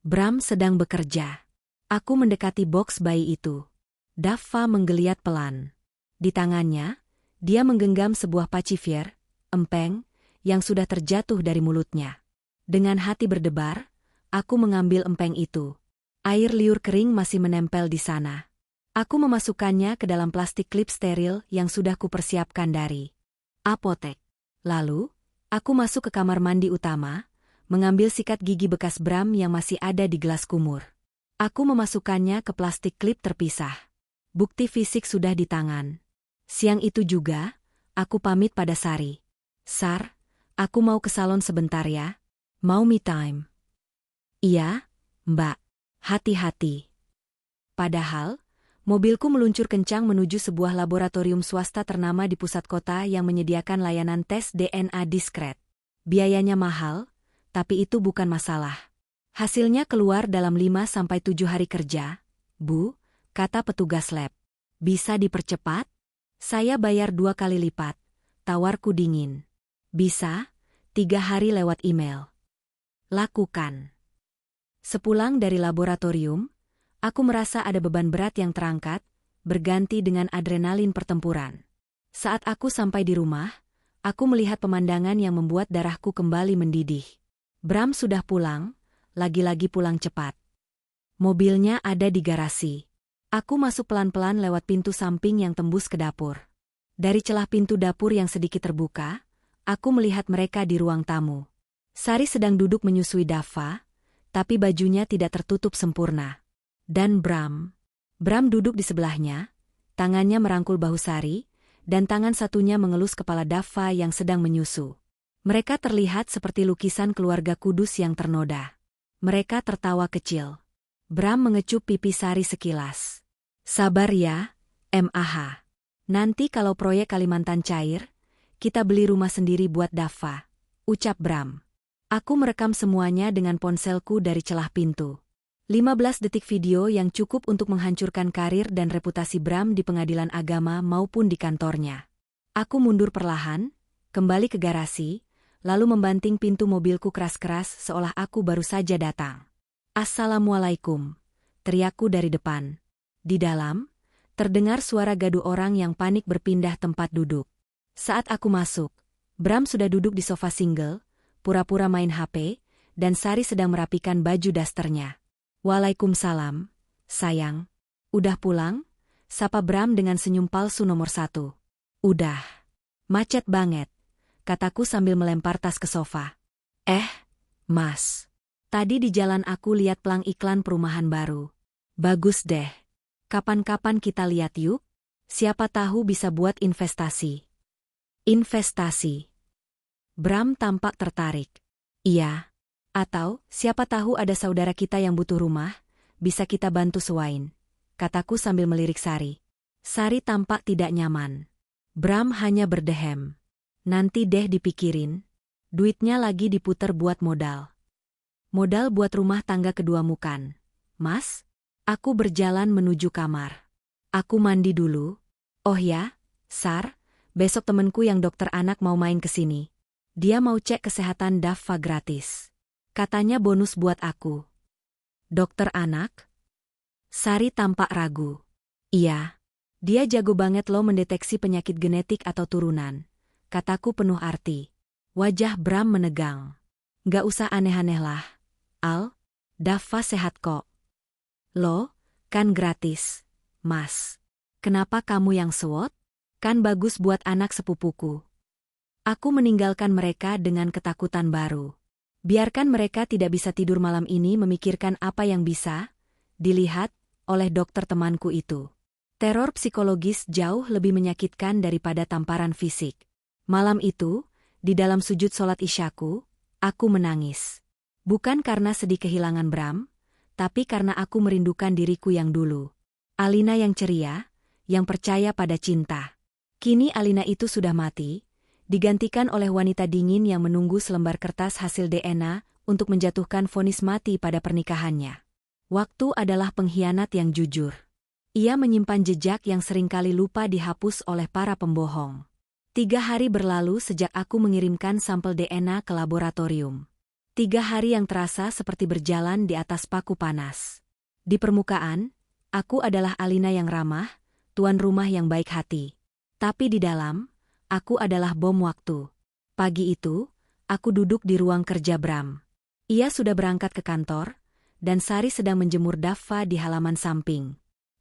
A: Bram sedang bekerja. Aku mendekati boks bayi itu. Daffa menggeliat pelan. Di tangannya, dia menggenggam sebuah pacifier, empeng, yang sudah terjatuh dari mulutnya. Dengan hati berdebar, aku mengambil empeng itu. Air liur kering masih menempel di sana. Aku memasukkannya ke dalam plastik klip steril yang sudah kupersiapkan dari apotek. Lalu, aku masuk ke kamar mandi utama, mengambil sikat gigi bekas Bram yang masih ada di gelas kumur. Aku memasukkannya ke plastik klip terpisah. Bukti fisik sudah di tangan. Siang itu juga, aku pamit pada Sari. Sar, aku mau ke salon sebentar ya. Mau me time? Iya, Mbak. Hati-hati. Padahal, mobilku meluncur kencang menuju sebuah laboratorium swasta ternama di pusat kota yang menyediakan layanan tes DNA diskret. Biayanya mahal, tapi itu bukan masalah. Hasilnya keluar dalam 5-7 hari kerja, Bu, kata petugas lab. Bisa dipercepat? Saya bayar 2 kali lipat, tawarku dingin. Bisa, 3 hari lewat email. Lakukan. Sepulang dari laboratorium, aku merasa ada beban berat yang terangkat, berganti dengan adrenalin pertempuran. Saat aku sampai di rumah, aku melihat pemandangan yang membuat darahku kembali mendidih. Bram sudah pulang, lagi-lagi pulang cepat. Mobilnya ada di garasi. Aku masuk pelan-pelan lewat pintu samping yang tembus ke dapur. Dari celah pintu dapur yang sedikit terbuka, aku melihat mereka di ruang tamu. Sari sedang duduk menyusui Daffa, tapi bajunya tidak tertutup sempurna. Dan Bram duduk di sebelahnya, tangannya merangkul bahu Sari, dan tangan satunya mengelus kepala Daffa yang sedang menyusu. Mereka terlihat seperti lukisan keluarga kudus yang ternoda. Mereka tertawa kecil. Bram mengecup pipi Sari sekilas. Sabar ya, MAH. Nanti kalau proyek Kalimantan cair, kita beli rumah sendiri buat Daffa, ucap Bram. Aku merekam semuanya dengan ponselku dari celah pintu. 15 detik video yang cukup untuk menghancurkan karir dan reputasi Bram di pengadilan agama maupun di kantornya. Aku mundur perlahan, kembali ke garasi, lalu membanting pintu mobilku keras-keras seolah aku baru saja datang. Assalamualaikum, teriakku dari depan. Di dalam, terdengar suara gaduh orang yang panik berpindah tempat duduk. Saat aku masuk, Bram sudah duduk di sofa single, pura-pura main HP, dan Sari sedang merapikan baju dasternya. Waalaikumsalam, sayang. Udah pulang? Sapa Bram dengan senyum palsu nomor 1. Udah. Macet banget, kataku sambil melempar tas ke sofa. Mas. Tadi di jalan aku lihat pelang iklan perumahan baru. Bagus deh. Kapan-kapan kita lihat yuk? Siapa tahu bisa buat investasi. Investasi. Bram tampak tertarik. Iya. Atau, siapa tahu ada saudara kita yang butuh rumah, bisa kita bantu sewain, kataku sambil melirik Sari. Sari tampak tidak nyaman. Bram hanya berdehem. Nanti deh dipikirin. Duitnya lagi diputer buat modal. Modal buat rumah tangga keduamu kan, Mas? Aku berjalan menuju kamar. Aku mandi dulu. Oh ya, Sar, besok temenku yang dokter anak mau main ke sini. Dia mau cek kesehatan Daffa gratis. Katanya bonus buat aku. Dokter anak? Sari tampak ragu. Iya. Dia jago banget loh mendeteksi penyakit genetik atau turunan, kataku penuh arti. Wajah Bram menegang. Gak usah aneh-aneh lah, Al. Daffa sehat kok. Loh, kan gratis. Mas. Kenapa kamu yang sewot? Kan bagus buat anak sepupuku. Aku meninggalkan mereka dengan ketakutan baru. Biarkan mereka tidak bisa tidur malam ini memikirkan apa yang bisa dilihat oleh dokter temanku itu. Teror psikologis jauh lebih menyakitkan daripada tamparan fisik. Malam itu, di dalam sujud sholat isyaku, aku menangis. Bukan karena sedih kehilangan Bram, tapi karena aku merindukan diriku yang dulu. Alina yang ceria, yang percaya pada cinta. Kini Alina itu sudah mati, digantikan oleh wanita dingin yang menunggu selembar kertas hasil DNA untuk menjatuhkan vonis mati pada pernikahannya. Waktu adalah pengkhianat yang jujur. Ia menyimpan jejak yang seringkali lupa dihapus oleh para pembohong. 3 hari berlalu sejak aku mengirimkan sampel DNA ke laboratorium. 3 hari yang terasa seperti berjalan di atas paku panas. Di permukaan, aku adalah Alina yang ramah, tuan rumah yang baik hati. Tapi di dalam, aku adalah bom waktu. Pagi itu, aku duduk di ruang kerja Bram. Ia sudah berangkat ke kantor, dan Sari sedang menjemur Dava di halaman samping.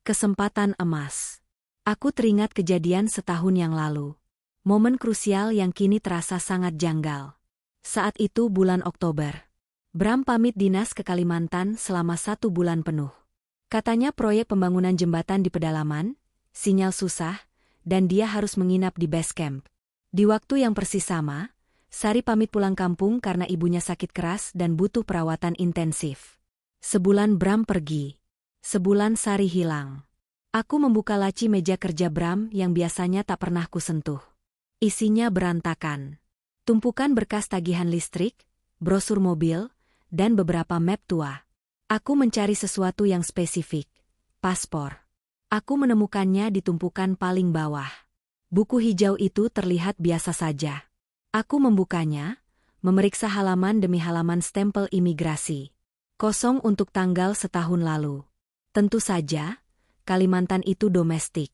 A: Kesempatan emas. Aku teringat kejadian setahun yang lalu. Momen krusial yang kini terasa sangat janggal. Saat itu bulan Oktober. Bram pamit dinas ke Kalimantan selama 1 bulan penuh. Katanya proyek pembangunan jembatan di pedalaman, sinyal susah, dan dia harus menginap di base camp. Di waktu yang persis sama, Sari pamit pulang kampung karena ibunya sakit keras dan butuh perawatan intensif. Sebulan Bram pergi. Sebulan Sari hilang. Aku membuka laci meja kerja Bram yang biasanya tak pernah kusentuh. Isinya berantakan. Tumpukan berkas tagihan listrik, brosur mobil, dan beberapa map tua. Aku mencari sesuatu yang spesifik. Paspor. Aku menemukannya di tumpukan paling bawah. Buku hijau itu terlihat biasa saja. Aku membukanya, memeriksa halaman demi halaman stempel imigrasi. Kosong untuk tanggal setahun lalu. Tentu saja, Kalimantan itu domestik.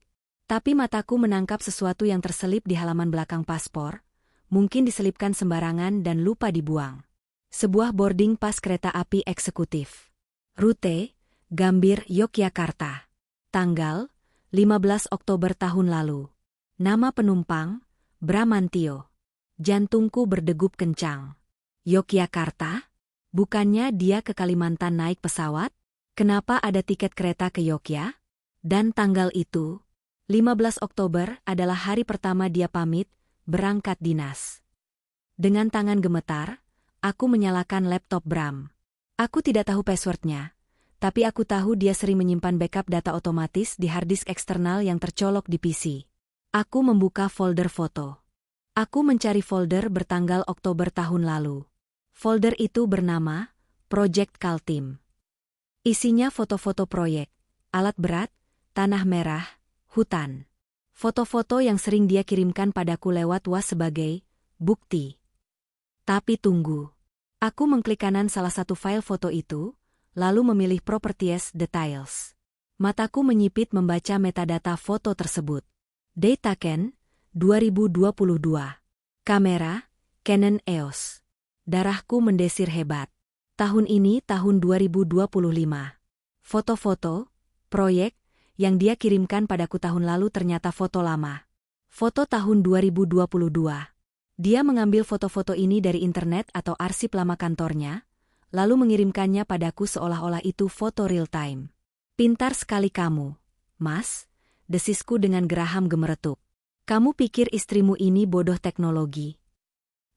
A: Tapi mataku menangkap sesuatu yang terselip di halaman belakang paspor, mungkin diselipkan sembarangan dan lupa dibuang. Sebuah boarding pass kereta api eksekutif. Rute, Gambir, Yogyakarta. Tanggal, 15 Oktober tahun lalu. Nama penumpang, Bramantio. Jantungku berdegup kencang. Yogyakarta? Bukannya dia ke Kalimantan naik pesawat? Kenapa ada tiket kereta ke Yogyakarta? Dan tanggal itu, 15 Oktober adalah hari pertama dia pamit, berangkat dinas. Dengan tangan gemetar, aku menyalakan laptop Bram. Aku tidak tahu passwordnya. Tapi aku tahu dia sering menyimpan backup data otomatis di harddisk eksternal yang tercolok di PC. Aku membuka folder foto. Aku mencari folder bertanggal Oktober tahun lalu. Folder itu bernama Project Kaltim. Isinya foto-foto proyek, alat berat, tanah merah, hutan. Foto-foto yang sering dia kirimkan padaku lewat WhatsApp sebagai bukti. Tapi tunggu. Aku mengklik kanan salah satu file foto itu, lalu memilih Properties Details. Mataku menyipit membaca metadata foto tersebut. Date taken, 2022. Kamera, Canon EOS. Darahku mendesir hebat. Tahun ini tahun 2025. Foto-foto, proyek, yang dia kirimkan padaku tahun lalu ternyata foto lama. Foto tahun 2022. Dia mengambil foto-foto ini dari internet atau arsip lama kantornya, lalu mengirimkannya padaku seolah-olah itu foto real time. Pintar sekali kamu, Mas, desisku dengan geraham gemeretuk. Kamu pikir istrimu ini bodoh teknologi?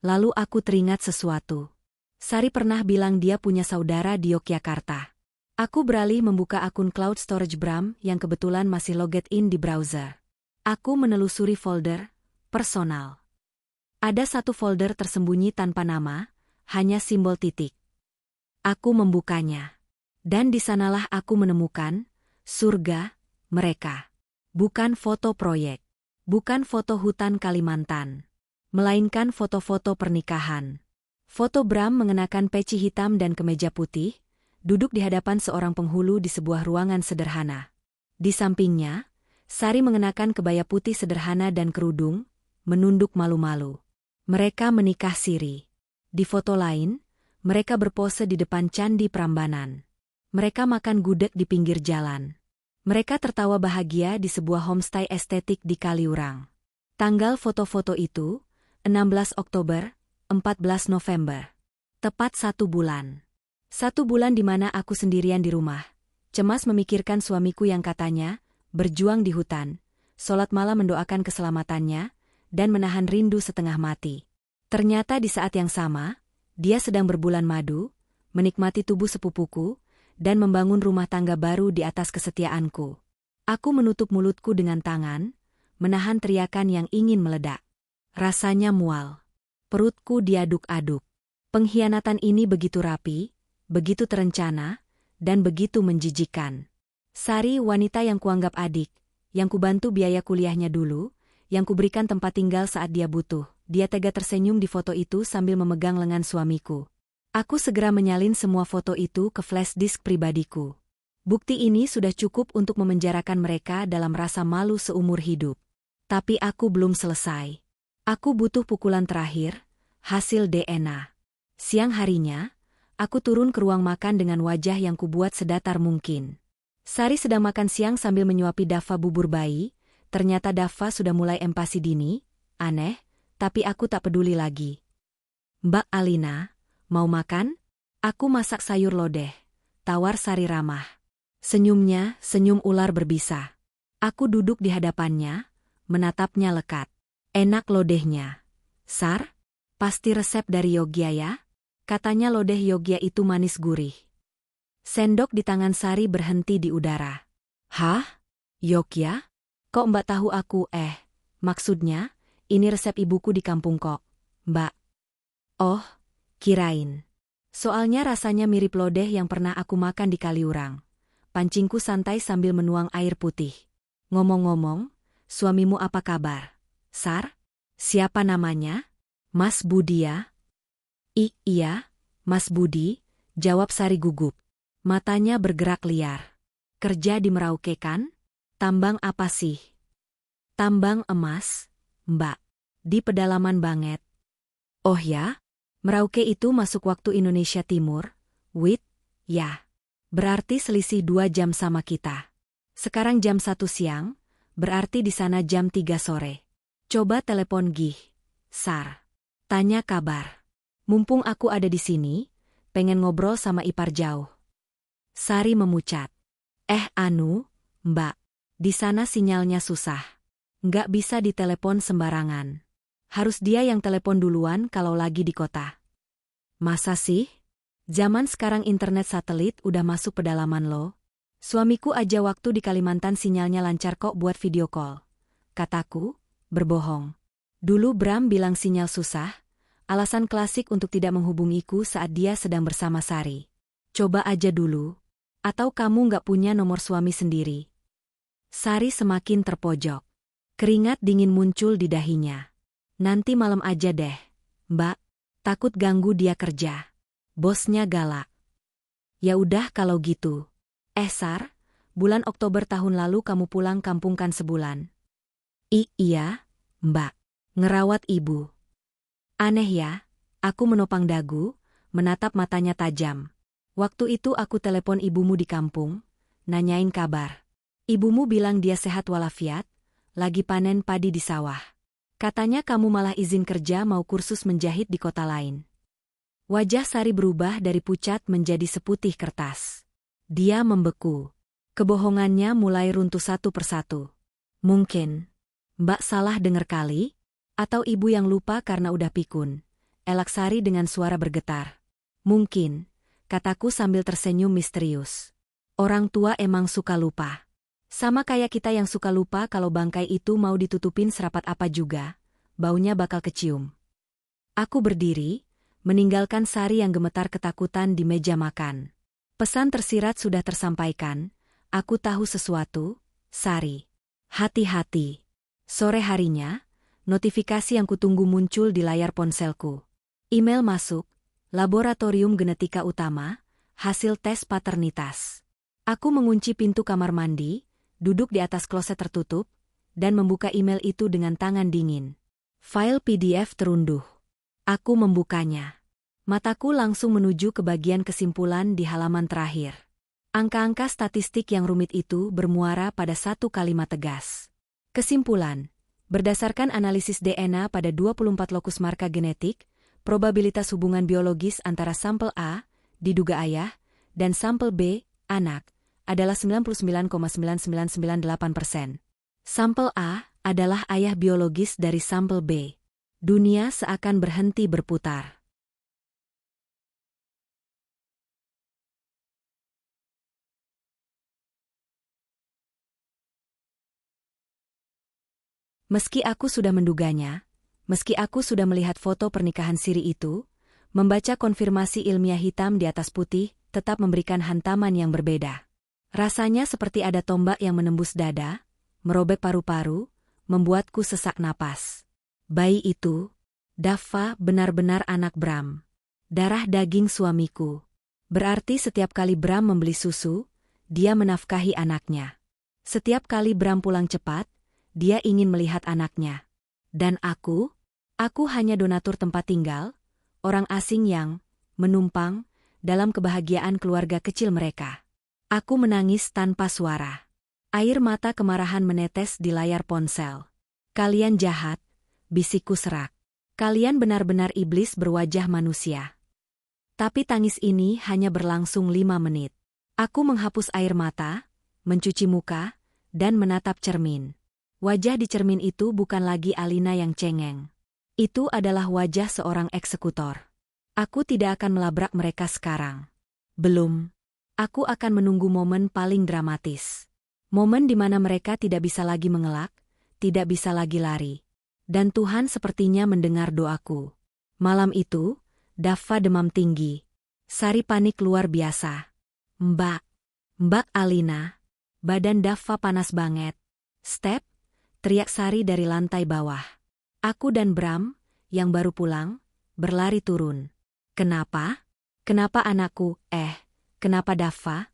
A: Lalu aku teringat sesuatu. Sari pernah bilang dia punya saudara di Yogyakarta. Aku beralih membuka akun cloud storage Bram yang kebetulan masih logged in di browser. Aku menelusuri folder personal. Ada satu folder tersembunyi tanpa nama, hanya simbol titik. Aku membukanya. Dan di sanalah aku menemukan surga mereka. Bukan foto proyek. Bukan foto hutan Kalimantan. Melainkan foto-foto pernikahan. Foto Bram mengenakan peci hitam dan kemeja putih, duduk di hadapan seorang penghulu di sebuah ruangan sederhana. Di sampingnya, Sari mengenakan kebaya putih sederhana dan kerudung, menunduk malu-malu. Mereka menikah siri. Di foto lain, mereka berpose di depan Candi Prambanan. Mereka makan gudeg di pinggir jalan. Mereka tertawa bahagia di sebuah homestay estetik di Kaliurang. Tanggal foto-foto itu, 16 Oktober, 14 November. Tepat 1 bulan. 1 bulan di mana aku sendirian di rumah. Cemas memikirkan suamiku yang katanya, berjuang di hutan, sholat malam mendoakan keselamatannya, dan menahan rindu setengah mati. Ternyata di saat yang sama, dia sedang berbulan madu, menikmati tubuh sepupuku, dan membangun rumah tangga baru di atas kesetiaanku. Aku menutup mulutku dengan tangan, menahan teriakan yang ingin meledak. Rasanya mual. Perutku diaduk-aduk. Pengkhianatan ini begitu rapi, begitu terencana, dan begitu menjijikan. Sari, wanita yang kuanggap adik, yang kubantu biaya kuliahnya dulu, yang kuberikan tempat tinggal saat dia butuh. Dia tega tersenyum di foto itu sambil memegang lengan suamiku. Aku segera menyalin semua foto itu ke flash disk pribadiku. Bukti ini sudah cukup untuk memenjarakan mereka dalam rasa malu seumur hidup. Tapi aku belum selesai. Aku butuh pukulan terakhir, hasil DNA. Siang harinya, aku turun ke ruang makan dengan wajah yang kubuat sedatar mungkin. Sari sedang makan siang sambil menyuapi Dava bubur bayi. Ternyata Dava sudah mulai empasi dini. Aneh, tapi aku tak peduli lagi. "Mbak Alina, mau makan? Aku masak sayur lodeh," tawar Sari ramah. Senyumnya, senyum ular berbisa. Aku duduk di hadapannya, menatapnya lekat. "Enak lodehnya. Sar, pasti resep dari Yogya ya?" Katanya lodeh Yogya itu manis gurih. Sendok di tangan Sari berhenti di udara. "Hah? Yogya? Kok Mbak tahu aku? Maksudnya, ini resep ibuku di kampung kok, Mbak." "Oh, kirain. Soalnya rasanya mirip lodeh yang pernah aku makan di Kaliurang." Pancingku santai sambil menuang air putih. "Ngomong-ngomong, suamimu apa kabar?" "Sar? Siapa namanya?" "Mas Budi ya?" Iya, Mas Budi," jawab Sari gugup. Matanya bergerak liar. "Kerja di Merauke kan? Tambang apa sih?" "Tambang emas, Mbak. Di pedalaman banget." "Oh ya? Merauke itu masuk waktu Indonesia Timur? Wit, ya. Berarti selisih 2 jam sama kita. Sekarang jam 1 siang, berarti di sana jam 3 sore. Coba telepon Gih, Sar. Tanya kabar. Mumpung aku ada di sini, pengen ngobrol sama ipar jauh." Sari memucat. Mbak. Di sana sinyalnya susah. Nggak bisa ditelepon sembarangan. Harus dia yang telepon duluan kalau lagi di kota." "Masa sih? Zaman sekarang internet satelit udah masuk pedalaman lo. Suamiku aja waktu di Kalimantan sinyalnya lancar kok buat video call." Kataku, berbohong. Dulu Bram bilang sinyal susah, alasan klasik untuk tidak menghubungiku saat dia sedang bersama Sari. "Coba aja dulu. Atau kamu nggak punya nomor suami sendiri?" Sari semakin terpojok. Keringat dingin muncul di dahinya. "Nanti malam aja deh, Mbak. Takut ganggu dia kerja. Bosnya galak." "Ya udah kalau gitu. Sar, bulan Oktober tahun lalu kamu pulang kampung kan sebulan?" Iya, Mbak. Ngerawat ibu." "Aneh ya." Aku menopang dagu, menatap matanya tajam. "Waktu itu aku telepon ibumu di kampung, nanyain kabar. Ibumu bilang dia sehat walafiat, lagi panen padi di sawah. Katanya kamu malah izin kerja mau kursus menjahit di kota lain." Wajah Sari berubah dari pucat menjadi seputih kertas. Dia membeku. Kebohongannya mulai runtuh satu persatu. "Mungkin Mbak salah dengar kali, atau ibu yang lupa karena udah pikun," elak Sari dengan suara bergetar. "Mungkin," kataku sambil tersenyum misterius. "Orang tua emang suka lupa. Sama kayak kita yang suka lupa kalau bangkai itu mau ditutupin serapat apa juga, baunya bakal kecium." Aku berdiri, meninggalkan Sari yang gemetar ketakutan di meja makan. Pesan tersirat sudah tersampaikan, "Aku tahu sesuatu, Sari. Hati-hati." Sore harinya, notifikasi yang kutunggu muncul di layar ponselku. Email masuk, Laboratorium Genetika Utama, hasil tes paternitas. Aku mengunci pintu kamar mandi, duduk di atas kloset tertutup, dan membuka email itu dengan tangan dingin. File PDF terunduh. Aku membukanya. Mataku langsung menuju ke bagian kesimpulan di halaman terakhir. Angka-angka statistik yang rumit itu bermuara pada satu kalimat tegas. Kesimpulan, berdasarkan analisis DNA pada 24 lokus marka genetik, probabilitas hubungan biologis antara sampel A, diduga ayah, dan sampel B, anak, adalah 99,9998%. Sampel A adalah ayah biologis dari sampel B. Dunia seakan berhenti berputar. Meski aku sudah menduganya, meski aku sudah melihat foto pernikahan siri itu, membaca konfirmasi ilmiah hitam di atas putih tetap memberikan hantaman yang berbeda. Rasanya seperti ada tombak yang menembus dada, merobek paru-paru, membuatku sesak napas. Bayi itu, Daffa, benar-benar anak Bram. Darah daging suamiku. Berarti setiap kali Bram membeli susu, dia menafkahi anaknya. Setiap kali Bram pulang cepat, dia ingin melihat anaknya. Dan aku hanya donatur tempat tinggal, orang asing yang menumpang dalam kebahagiaan keluarga kecil mereka. Aku menangis tanpa suara. Air mata kemarahan menetes di layar ponsel. Kalian jahat, bisikku serak. Kalian benar-benar iblis berwajah manusia. Tapi tangis ini hanya berlangsung 5 menit. Aku menghapus air mata, mencuci muka, dan menatap cermin. Wajah di cermin itu bukan lagi Alina yang cengeng. Itu adalah wajah seorang eksekutor. Aku tidak akan melabrak mereka sekarang. Belum. Aku akan menunggu momen paling dramatis. Momen di mana mereka tidak bisa lagi mengelak, tidak bisa lagi lari. Dan Tuhan sepertinya mendengar doaku. Malam itu, Daffa demam tinggi. Sari panik luar biasa. Mbak Alina. Badan Daffa panas banget. Step, teriak Sari dari lantai bawah. Aku dan Bram, yang baru pulang, berlari turun. Kenapa? Kenapa anakku? Kenapa Daffa?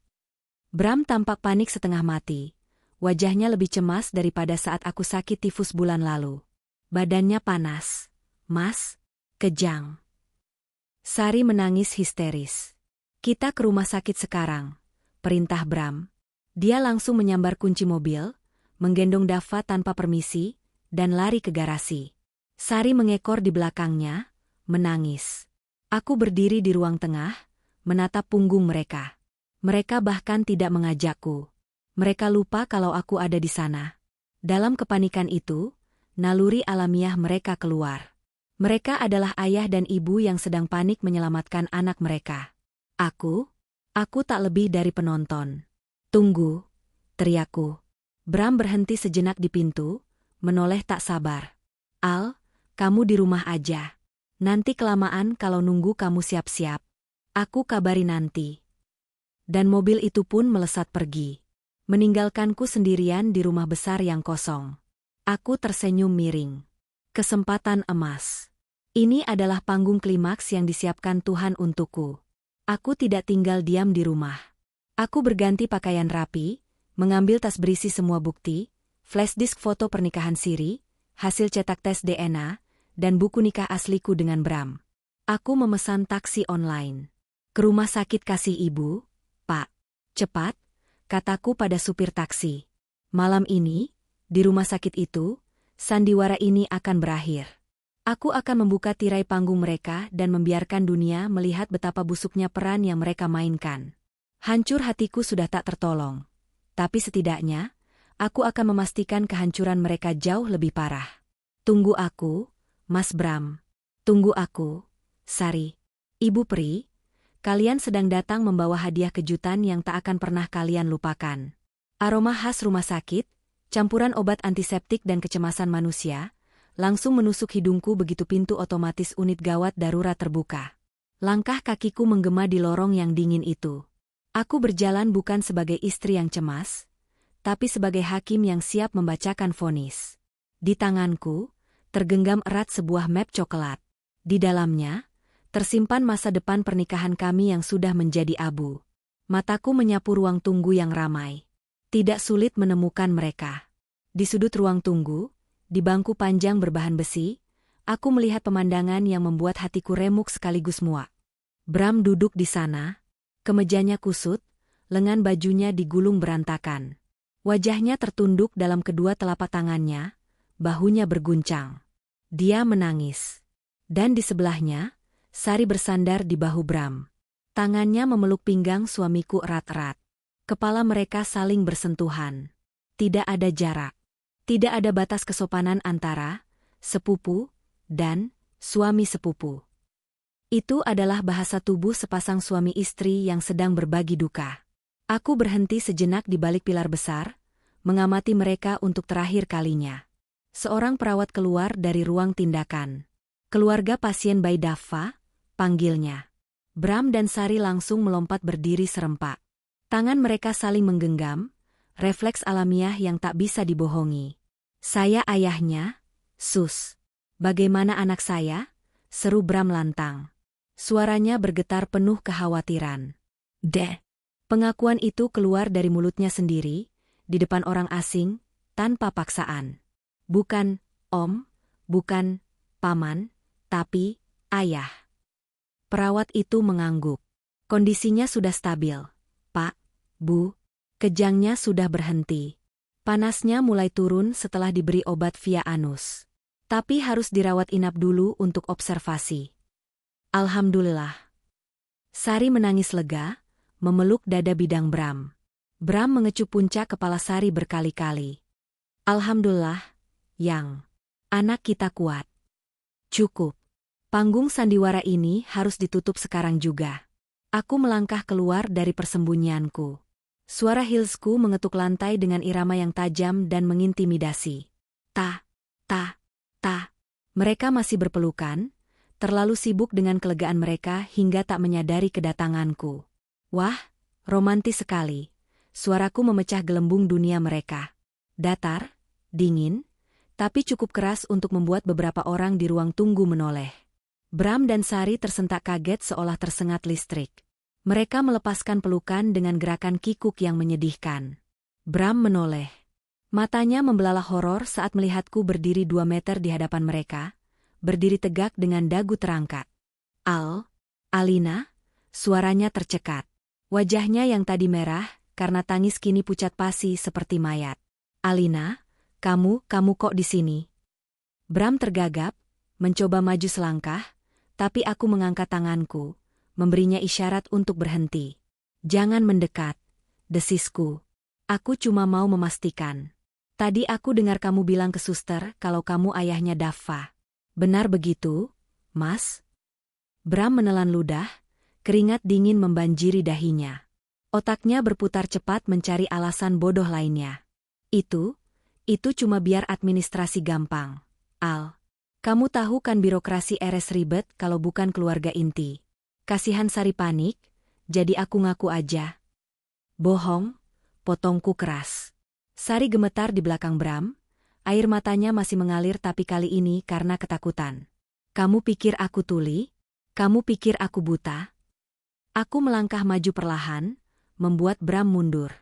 A: Bram tampak panik setengah mati. Wajahnya lebih cemas daripada saat aku sakit tifus bulan lalu. Badannya panas. Mas, kejang. Sari menangis histeris. Kita ke rumah sakit sekarang, perintah Bram. Dia langsung menyambar kunci mobil, menggendong Daffa tanpa permisi, dan lari ke garasi. Sari mengekor di belakangnya, menangis. Aku berdiri di ruang tengah, menatap punggung mereka. Mereka bahkan tidak mengajakku. Mereka lupa kalau aku ada di sana. Dalam kepanikan itu, naluri alamiah mereka keluar. Mereka adalah ayah dan ibu yang sedang panik menyelamatkan anak mereka. Aku tak lebih dari penonton. Tunggu, teriakku. Bram berhenti sejenak di pintu, menoleh tak sabar. Al, kamu di rumah aja. Nanti kelamaan kalau nunggu kamu siap-siap. Aku kabari nanti. Dan mobil itu pun melesat pergi. Meninggalkanku sendirian di rumah besar yang kosong. Aku tersenyum miring. Kesempatan emas. Ini adalah panggung klimaks yang disiapkan Tuhan untukku. Aku tidak tinggal diam di rumah. Aku berganti pakaian rapi, mengambil tas berisi semua bukti, flash disk foto pernikahan siri, hasil cetak tes DNA, dan buku nikah asliku dengan Bram. Aku memesan taksi online. Ke rumah sakit kasih ibu, Pak. Cepat, kataku pada supir taksi. Malam ini, di rumah sakit itu, sandiwara ini akan berakhir. Aku akan membuka tirai panggung mereka dan membiarkan dunia melihat betapa busuknya peran yang mereka mainkan. Hancur hatiku sudah tak tertolong. Tapi setidaknya, aku akan memastikan kehancuran mereka jauh lebih parah. Tunggu aku, Mas Bram. Tunggu aku, Sari. Ibu Peri, kalian sedang datang membawa hadiah kejutan yang tak akan pernah kalian lupakan. Aroma khas rumah sakit, campuran obat antiseptik dan kecemasan manusia, langsung menusuk hidungku begitu pintu otomatis unit gawat darurat terbuka. Langkah kakiku menggema di lorong yang dingin itu. Aku berjalan bukan sebagai istri yang cemas, tapi sebagai hakim yang siap membacakan vonis. Di tanganku, tergenggam erat sebuah map coklat. Di dalamnya, tersimpan masa depan pernikahan kami yang sudah menjadi abu. Mataku menyapu ruang tunggu yang ramai. Tidak sulit menemukan mereka. Di sudut ruang tunggu, di bangku panjang berbahan besi, aku melihat pemandangan yang membuat hatiku remuk sekaligus muak. Bram duduk di sana. Kemejanya kusut, lengan bajunya digulung berantakan. Wajahnya tertunduk dalam kedua telapak tangannya, bahunya berguncang. Dia menangis. Dan di sebelahnya, Sari bersandar di bahu Bram. Tangannya memeluk pinggang suamiku erat-erat. Kepala mereka saling bersentuhan. Tidak ada jarak. Tidak ada batas kesopanan antara sepupu dan suami sepupu. Itu adalah bahasa tubuh sepasang suami istri yang sedang berbagi duka. Aku berhenti sejenak di balik pilar besar, mengamati mereka untuk terakhir kalinya. Seorang perawat keluar dari ruang tindakan. Keluarga pasien bayi Daffa, panggilnya. Bram dan Sari langsung melompat berdiri serempak. Tangan mereka saling menggenggam, refleks alamiah yang tak bisa dibohongi. Saya ayahnya, Sus. Bagaimana anak saya? Seru Bram lantang. Suaranya bergetar penuh kekhawatiran. Pengakuan itu keluar dari mulutnya sendiri, di depan orang asing, tanpa paksaan. Bukan, Om, bukan, Paman, tapi, Ayah. Perawat itu mengangguk. Kondisinya sudah stabil. Pak, Bu, kejangnya sudah berhenti. Panasnya mulai turun setelah diberi obat via anus. Tapi harus dirawat inap dulu untuk observasi. Alhamdulillah. Sari menangis lega, memeluk dada bidang Bram. Bram mengecup puncak kepala Sari berkali-kali. Alhamdulillah, Yang. Anak kita kuat. Cukup. Panggung sandiwara ini harus ditutup sekarang juga. Aku melangkah keluar dari persembunyianku. Suara heelsku mengetuk lantai dengan irama yang tajam dan mengintimidasi. Ta. Mereka masih berpelukan, terlalu sibuk dengan kelegaan mereka hingga tak menyadari kedatanganku. Wah, romantis sekali. Suaraku memecah gelembung dunia mereka. Datar, dingin, tapi cukup keras untuk membuat beberapa orang di ruang tunggu menoleh. Bram dan Sari tersentak kaget seolah tersengat listrik. Mereka melepaskan pelukan dengan gerakan kikuk yang menyedihkan. Bram menoleh. Matanya membelalak horor saat melihatku berdiri 2 meter di hadapan mereka, berdiri tegak dengan dagu terangkat. Alina, suaranya tercekat. Wajahnya yang tadi merah, karena tangis kini pucat pasi seperti mayat. Alina, kamu kok di sini? Bram tergagap, mencoba maju selangkah, tapi aku mengangkat tanganku, memberinya isyarat untuk berhenti. Jangan mendekat, desisku. Aku cuma mau memastikan. Tadi aku dengar kamu bilang ke suster kalau kamu ayahnya Daffa. Benar begitu, Mas? Bram menelan ludah, keringat dingin membanjiri dahinya. Otaknya berputar cepat mencari alasan bodoh lainnya. Itu cuma biar administrasi gampang. Kamu tahu kan birokrasi RS ribet kalau bukan keluarga inti. Kasihan Sari panik, jadi aku ngaku aja. Bohong, potongku keras. Sari gemetar di belakang Bram, air matanya masih mengalir tapi kali ini karena ketakutan. Kamu pikir aku tuli? Kamu pikir aku buta? Aku melangkah maju perlahan, membuat Bram mundur.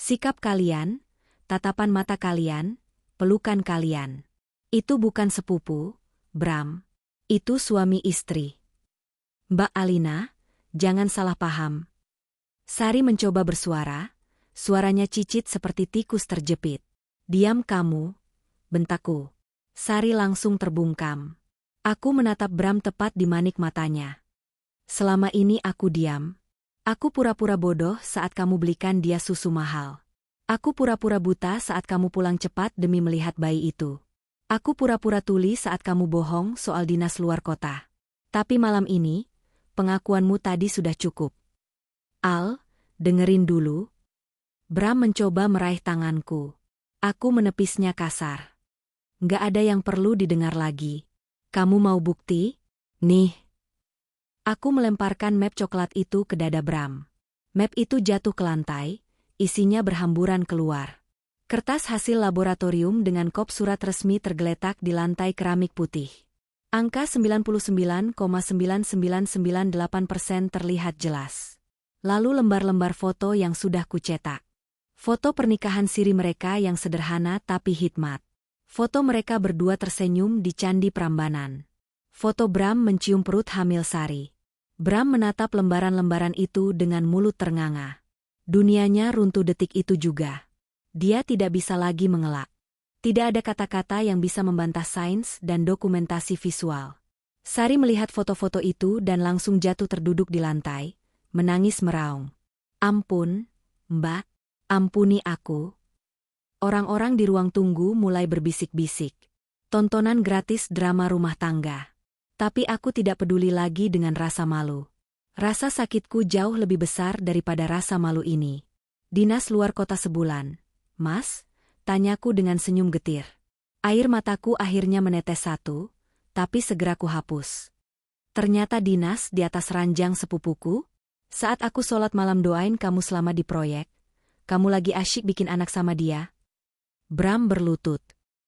A: Sikap kalian, tatapan mata kalian, pelukan kalian. Itu bukan sepupu, Bram. Itu suami istri. Mbak Alina, jangan salah paham. Sari mencoba bersuara, suaranya cicit seperti tikus terjepit. Diam kamu, bentakku. Sari langsung terbungkam. Aku menatap Bram tepat di manik matanya. Selama ini aku diam. Aku pura-pura bodoh saat kamu belikan dia susu mahal. Aku pura-pura buta saat kamu pulang cepat demi melihat bayi itu. Aku pura-pura tuli saat kamu bohong soal dinas luar kota. Tapi malam ini, pengakuanmu tadi sudah cukup. Dengerin dulu. Bram mencoba meraih tanganku. Aku menepisnya kasar. Nggak ada yang perlu didengar lagi. Kamu mau bukti? Nih. Aku melemparkan map coklat itu ke dada Bram. Map itu jatuh ke lantai, isinya berhamburan keluar. Kertas hasil laboratorium dengan kop surat resmi tergeletak di lantai keramik putih. Angka 99,9998% terlihat jelas. Lalu lembar-lembar foto yang sudah kucetak. Foto pernikahan siri mereka yang sederhana tapi hikmat. Foto mereka berdua tersenyum di Candi Prambanan. Foto Bram mencium perut hamil Sari. Bram menatap lembaran-lembaran itu dengan mulut ternganga. Dunianya runtuh detik itu juga. Dia tidak bisa lagi mengelak. Tidak ada kata-kata yang bisa membantah sains dan dokumentasi visual. Sari melihat foto-foto itu dan langsung jatuh terduduk di lantai, menangis meraung. Ampun, Mbak, ampuni aku. Orang-orang di ruang tunggu mulai berbisik-bisik. Tontonan gratis drama rumah tangga. Tapi aku tidak peduli lagi dengan rasa malu. Rasa sakitku jauh lebih besar daripada rasa malu ini. Dinas luar kota sebulan. Mas? Tanyaku dengan senyum getir. Air mataku akhirnya menetes satu, tapi segera kuhapus. Ternyata dinas di atas ranjang sepupuku. Saat aku sholat malam doain kamu selama di proyek. Kamu lagi asyik bikin anak sama dia. Bram berlutut.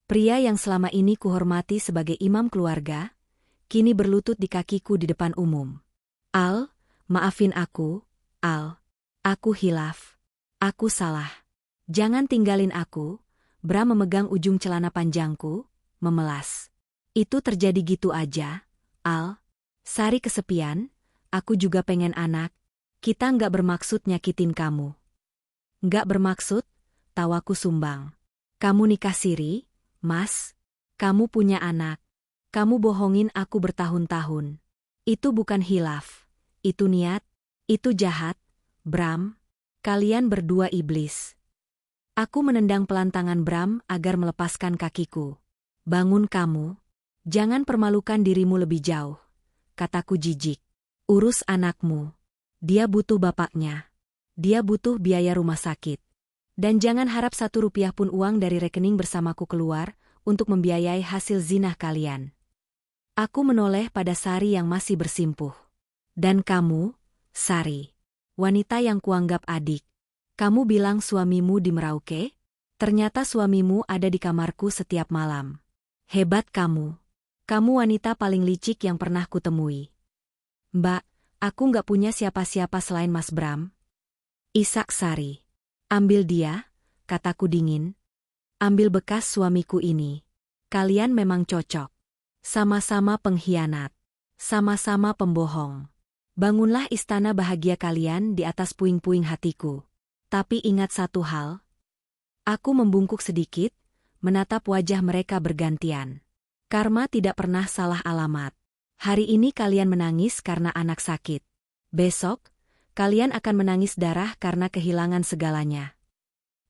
A: Pria yang selama ini kuhormati sebagai imam keluarga, kini berlutut di kakiku di depan umum. Al, maafin aku, Al. Aku hilaf. Aku salah. Jangan tinggalin aku. Bram memegang ujung celana panjangku, memelas. Itu terjadi gitu aja, Al. Sari kesepian, aku juga pengen anak. Kita nggak bermaksud nyakitin kamu. Nggak bermaksud, tawaku sumbang. Kamu nikah siri, Mas. Kamu punya anak. Kamu bohongin aku bertahun-tahun. Itu bukan hilaf. Itu niat. Itu jahat. Bram. Kalian berdua iblis. Aku menendang pelan tangan Bram agar melepaskan kakiku. Bangun kamu. Jangan permalukan dirimu lebih jauh. Kataku jijik. Urus anakmu. Dia butuh bapaknya. Dia butuh biaya rumah sakit. Dan jangan harap 1 rupiah pun uang dari rekening bersamaku keluar untuk membiayai hasil zinah kalian. Aku menoleh pada Sari yang masih bersimpuh. Dan kamu, Sari, wanita yang kuanggap adik. Kamu bilang suamimu di Merauke? Ternyata suamimu ada di kamarku setiap malam. Hebat kamu. Kamu wanita paling licik yang pernah kutemui. Mbak, aku nggak punya siapa-siapa selain Mas Bram. Isak Sari. Ambil dia, kataku dingin. Ambil bekas suamiku ini. Kalian memang cocok. Sama-sama pengkhianat. Sama-sama pembohong. Bangunlah istana bahagia kalian di atas puing-puing hatiku. Tapi ingat satu hal. Aku membungkuk sedikit, menatap wajah mereka bergantian. Karma tidak pernah salah alamat. Hari ini kalian menangis karena anak sakit. Besok, kalian akan menangis darah karena kehilangan segalanya.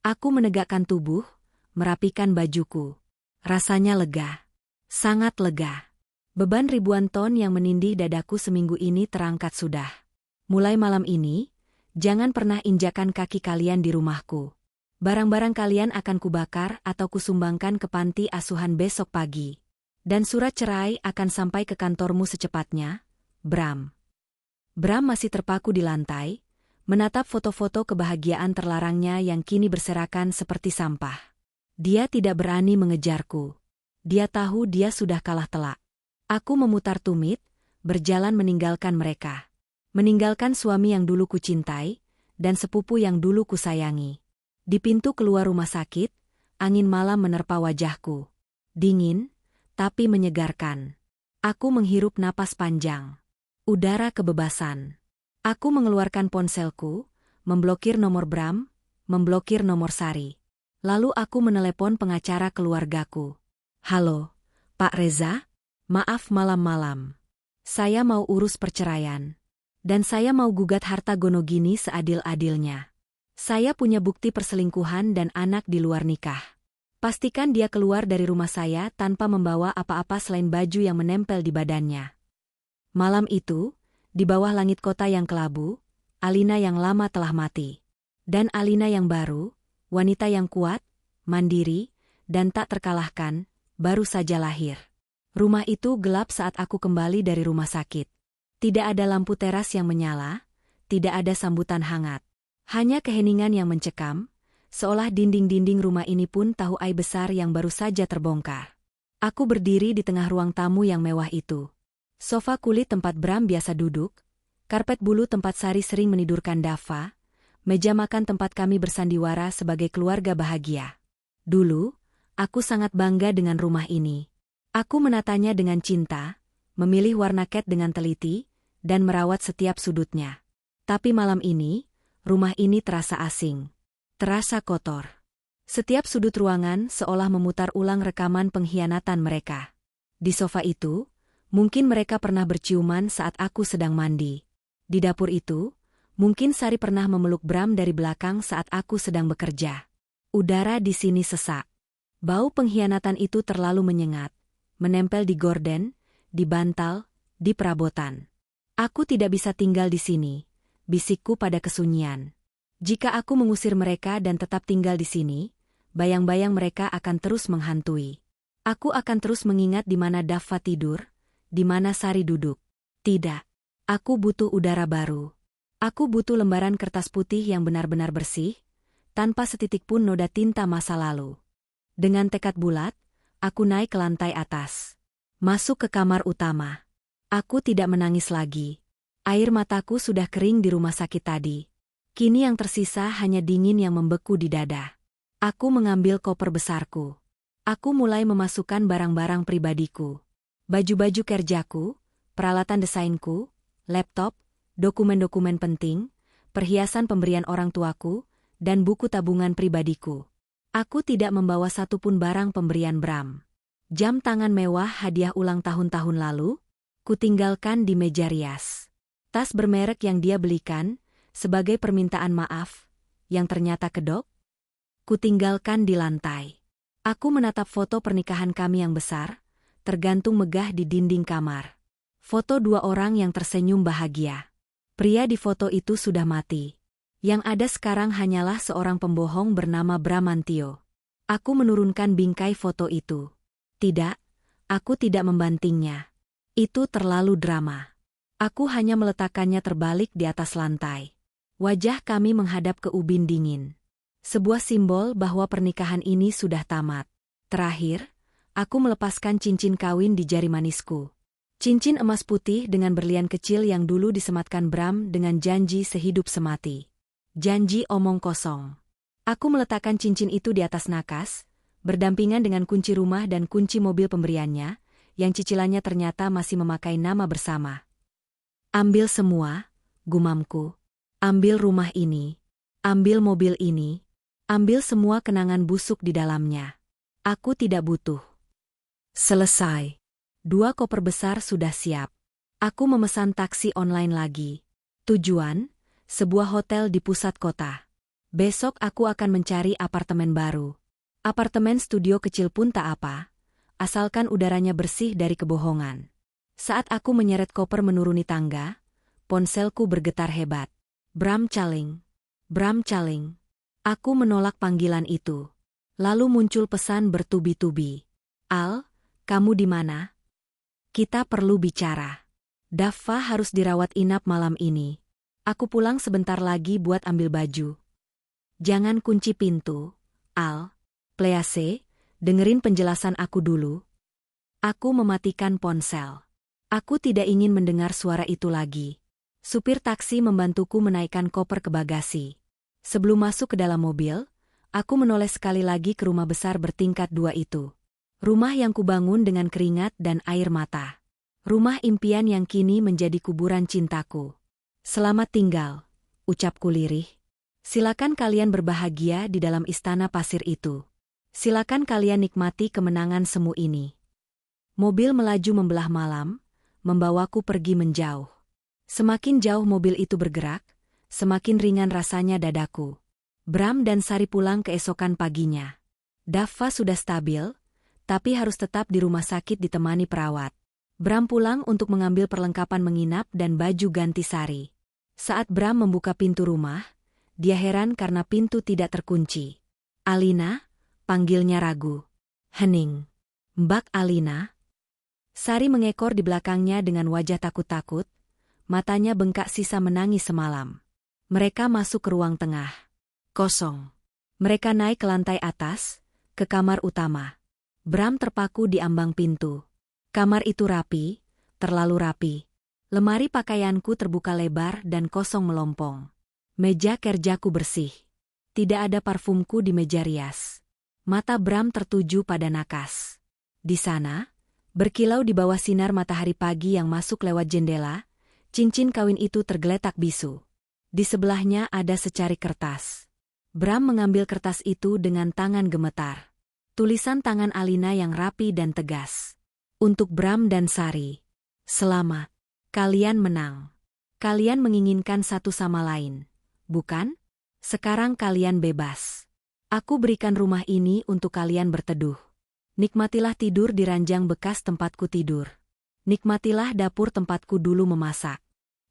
A: Aku menegakkan tubuh, merapikan bajuku. Rasanya lega. Sangat lega. Beban ribuan ton yang menindih dadaku seminggu ini terangkat sudah. Mulai malam ini, jangan pernah injakan kaki kalian di rumahku. Barang-barang kalian akan kubakar atau kusumbangkan ke panti asuhan besok pagi. Dan surat cerai akan sampai ke kantormu secepatnya, Bram. Bram masih terpaku di lantai, menatap foto-foto kebahagiaan terlarangnya yang kini berserakan seperti sampah. Dia tidak berani mengejarku. Dia tahu dia sudah kalah telak. Aku memutar tumit, berjalan meninggalkan mereka. Meninggalkan suami yang dulu kucintai, dan sepupu yang dulu kusayangi. Di pintu keluar rumah sakit, angin malam menerpa wajahku. Dingin, tapi menyegarkan. Aku menghirup napas panjang. Udara kebebasan. Aku mengeluarkan ponselku, memblokir nomor Bram, memblokir nomor Sari. Lalu aku menelepon pengacara keluargaku. Halo, Pak Reza? Maaf malam-malam. Saya mau urus perceraian. Dan saya mau gugat harta Gonogini seadil-adilnya. Saya punya bukti perselingkuhan dan anak di luar nikah. Pastikan dia keluar dari rumah saya tanpa membawa apa-apa selain baju yang menempel di badannya. Malam itu, di bawah langit kota yang kelabu, Alina yang lama telah mati. Dan Alina yang baru, wanita yang kuat, mandiri, dan tak terkalahkan, baru saja lahir. Rumah itu gelap saat aku kembali dari rumah sakit. Tidak ada lampu teras yang menyala, tidak ada sambutan hangat. Hanya keheningan yang mencekam, seolah dinding-dinding rumah ini pun tahu aib besar yang baru saja terbongkar. Aku berdiri di tengah ruang tamu yang mewah itu. Sofa kulit tempat Bram biasa duduk, karpet bulu tempat Sari sering menidurkan Dava, meja makan tempat kami bersandiwara sebagai keluarga bahagia. Dulu, aku sangat bangga dengan rumah ini. Aku menatanya dengan cinta, memilih warna cat dengan teliti, dan merawat setiap sudutnya. Tapi malam ini, Rumah ini terasa asing. Terasa kotor. Setiap sudut ruangan seolah memutar ulang rekaman pengkhianatan mereka. Di sofa itu, mungkin mereka pernah berciuman saat aku sedang mandi. Di dapur itu, mungkin Sari pernah memeluk Bram dari belakang saat aku sedang bekerja. Udara di sini sesak. Bau pengkhianatan itu terlalu menyengat, menempel di gorden, di bantal, di perabotan. Aku tidak bisa tinggal di sini, bisikku pada kesunyian. Jika aku mengusir mereka dan tetap tinggal di sini, bayang-bayang mereka akan terus menghantui. Aku akan terus mengingat di mana Daffa tidur, di mana Sari duduk. Tidak. Aku butuh udara baru. Aku butuh lembaran kertas putih yang benar-benar bersih, tanpa setitik pun noda tinta masa lalu. Dengan tekad bulat, aku naik ke lantai atas. Masuk ke kamar utama. Aku tidak menangis lagi. Air mataku sudah kering di rumah sakit tadi. Kini yang tersisa hanya dingin yang membeku di dada. Aku mengambil koper besarku. Aku mulai memasukkan barang-barang pribadiku. Baju-baju kerjaku, peralatan desainku, laptop, dokumen-dokumen penting, perhiasan pemberian orang tuaku, dan buku tabungan pribadiku. Aku tidak membawa satupun barang pemberian Bram. Jam tangan mewah hadiah ulang tahun lalu, kutinggalkan di meja rias. Tas bermerek yang dia belikan, sebagai permintaan maaf, yang ternyata kedok, kutinggalkan di lantai. Aku menatap foto pernikahan kami yang besar, tergantung megah di dinding kamar. Foto dua orang yang tersenyum bahagia. Pria di foto itu sudah mati. Yang ada sekarang hanyalah seorang pembohong bernama Bramantio. Aku menurunkan bingkai foto itu. Tidak, aku tidak membantingnya. Itu terlalu drama. Aku hanya meletakkannya terbalik di atas lantai. Wajah kami menghadap ke ubin dingin. Sebuah simbol bahwa pernikahan ini sudah tamat. Terakhir, aku melepaskan cincin kawin di jari manisku. Cincin emas putih dengan berlian kecil yang dulu disematkan Bram dengan janji sehidup semati. Janji omong kosong. Aku meletakkan cincin itu di atas nakas, berdampingan dengan kunci rumah dan kunci mobil pemberiannya, yang cicilannya ternyata masih memakai nama bersama. Ambil semua, gumamku. Ambil rumah ini. Ambil mobil ini. Ambil semua kenangan busuk di dalamnya. Aku tidak butuh. Selesai. 2 koper besar sudah siap. Aku memesan taksi online lagi. Tujuan, sebuah hotel di pusat kota. Besok aku akan mencari apartemen baru. Apartemen studio kecil pun tak apa, asalkan udaranya bersih dari kebohongan. Saat aku menyeret koper menuruni tangga, ponselku bergetar hebat. Bram Caling. Bram Caling. Aku menolak panggilan itu. Lalu muncul pesan bertubi-tubi. Al, kamu di mana? Kita perlu bicara. Daffa harus dirawat inap malam ini. Aku pulang sebentar lagi buat ambil baju. Jangan kunci pintu, Al. Please, dengerin penjelasan aku dulu. Aku mematikan ponsel. Aku tidak ingin mendengar suara itu lagi. Supir taksi membantuku menaikkan koper ke bagasi. Sebelum masuk ke dalam mobil, aku menoleh sekali lagi ke rumah besar bertingkat 2 itu. Rumah yang kubangun dengan keringat dan air mata. Rumah impian yang kini menjadi kuburan cintaku. Selamat tinggal, ucapku lirih. Silakan kalian berbahagia di dalam istana pasir itu. Silakan kalian nikmati kemenangan semu ini. Mobil melaju membelah malam, membawaku pergi menjauh. Semakin jauh mobil itu bergerak, semakin ringan rasanya dadaku. Bram dan Sari pulang keesokan paginya. Daffa sudah stabil, tapi harus tetap di rumah sakit ditemani perawat. Bram pulang untuk mengambil perlengkapan menginap dan baju ganti Sari. Saat Bram membuka pintu rumah, dia heran karena pintu tidak terkunci. Alina, panggilnya ragu. Hening. Mbak Alina. Sari mengekor di belakangnya dengan wajah takut-takut, matanya bengkak sisa menangis semalam. Mereka masuk ke ruang tengah. Kosong. Mereka naik ke lantai atas, ke kamar utama. Bram terpaku di ambang pintu. Kamar itu rapi, terlalu rapi. Lemari pakaianku terbuka lebar dan kosong melompong. Meja kerjaku bersih. Tidak ada parfumku di meja rias. Mata Bram tertuju pada nakas. Di sana, berkilau di bawah sinar matahari pagi yang masuk lewat jendela, cincin kawin itu tergeletak bisu. Di sebelahnya ada secari kertas. Bram mengambil kertas itu dengan tangan gemetar. Tulisan tangan Alina yang rapi dan tegas. Untuk Bram dan Sari. Selamat. Kalian menang. Kalian menginginkan satu sama lain, bukan? Sekarang kalian bebas. Aku berikan rumah ini untuk kalian berteduh. Nikmatilah tidur di ranjang bekas tempatku tidur. Nikmatilah dapur tempatku dulu memasak.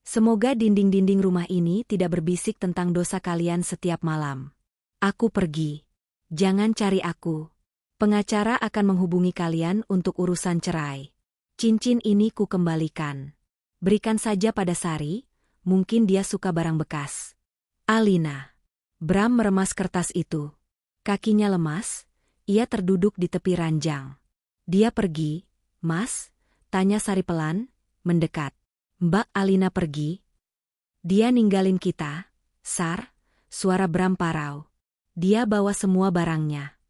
A: Semoga dinding-dinding rumah ini tidak berbisik tentang dosa kalian setiap malam. Aku pergi. Jangan cari aku. Pengacara akan menghubungi kalian untuk urusan cerai. Cincin ini ku kembalikan. Berikan saja pada Sari, mungkin dia suka barang bekas. Alina. Bram meremas kertas itu. Kakinya lemas, ia terduduk di tepi ranjang. Dia pergi, Mas? Tanya Sari pelan, mendekat. Mbak Alina pergi? Dia ninggalin kita, Sar, suara Bram parau. Dia bawa semua barangnya.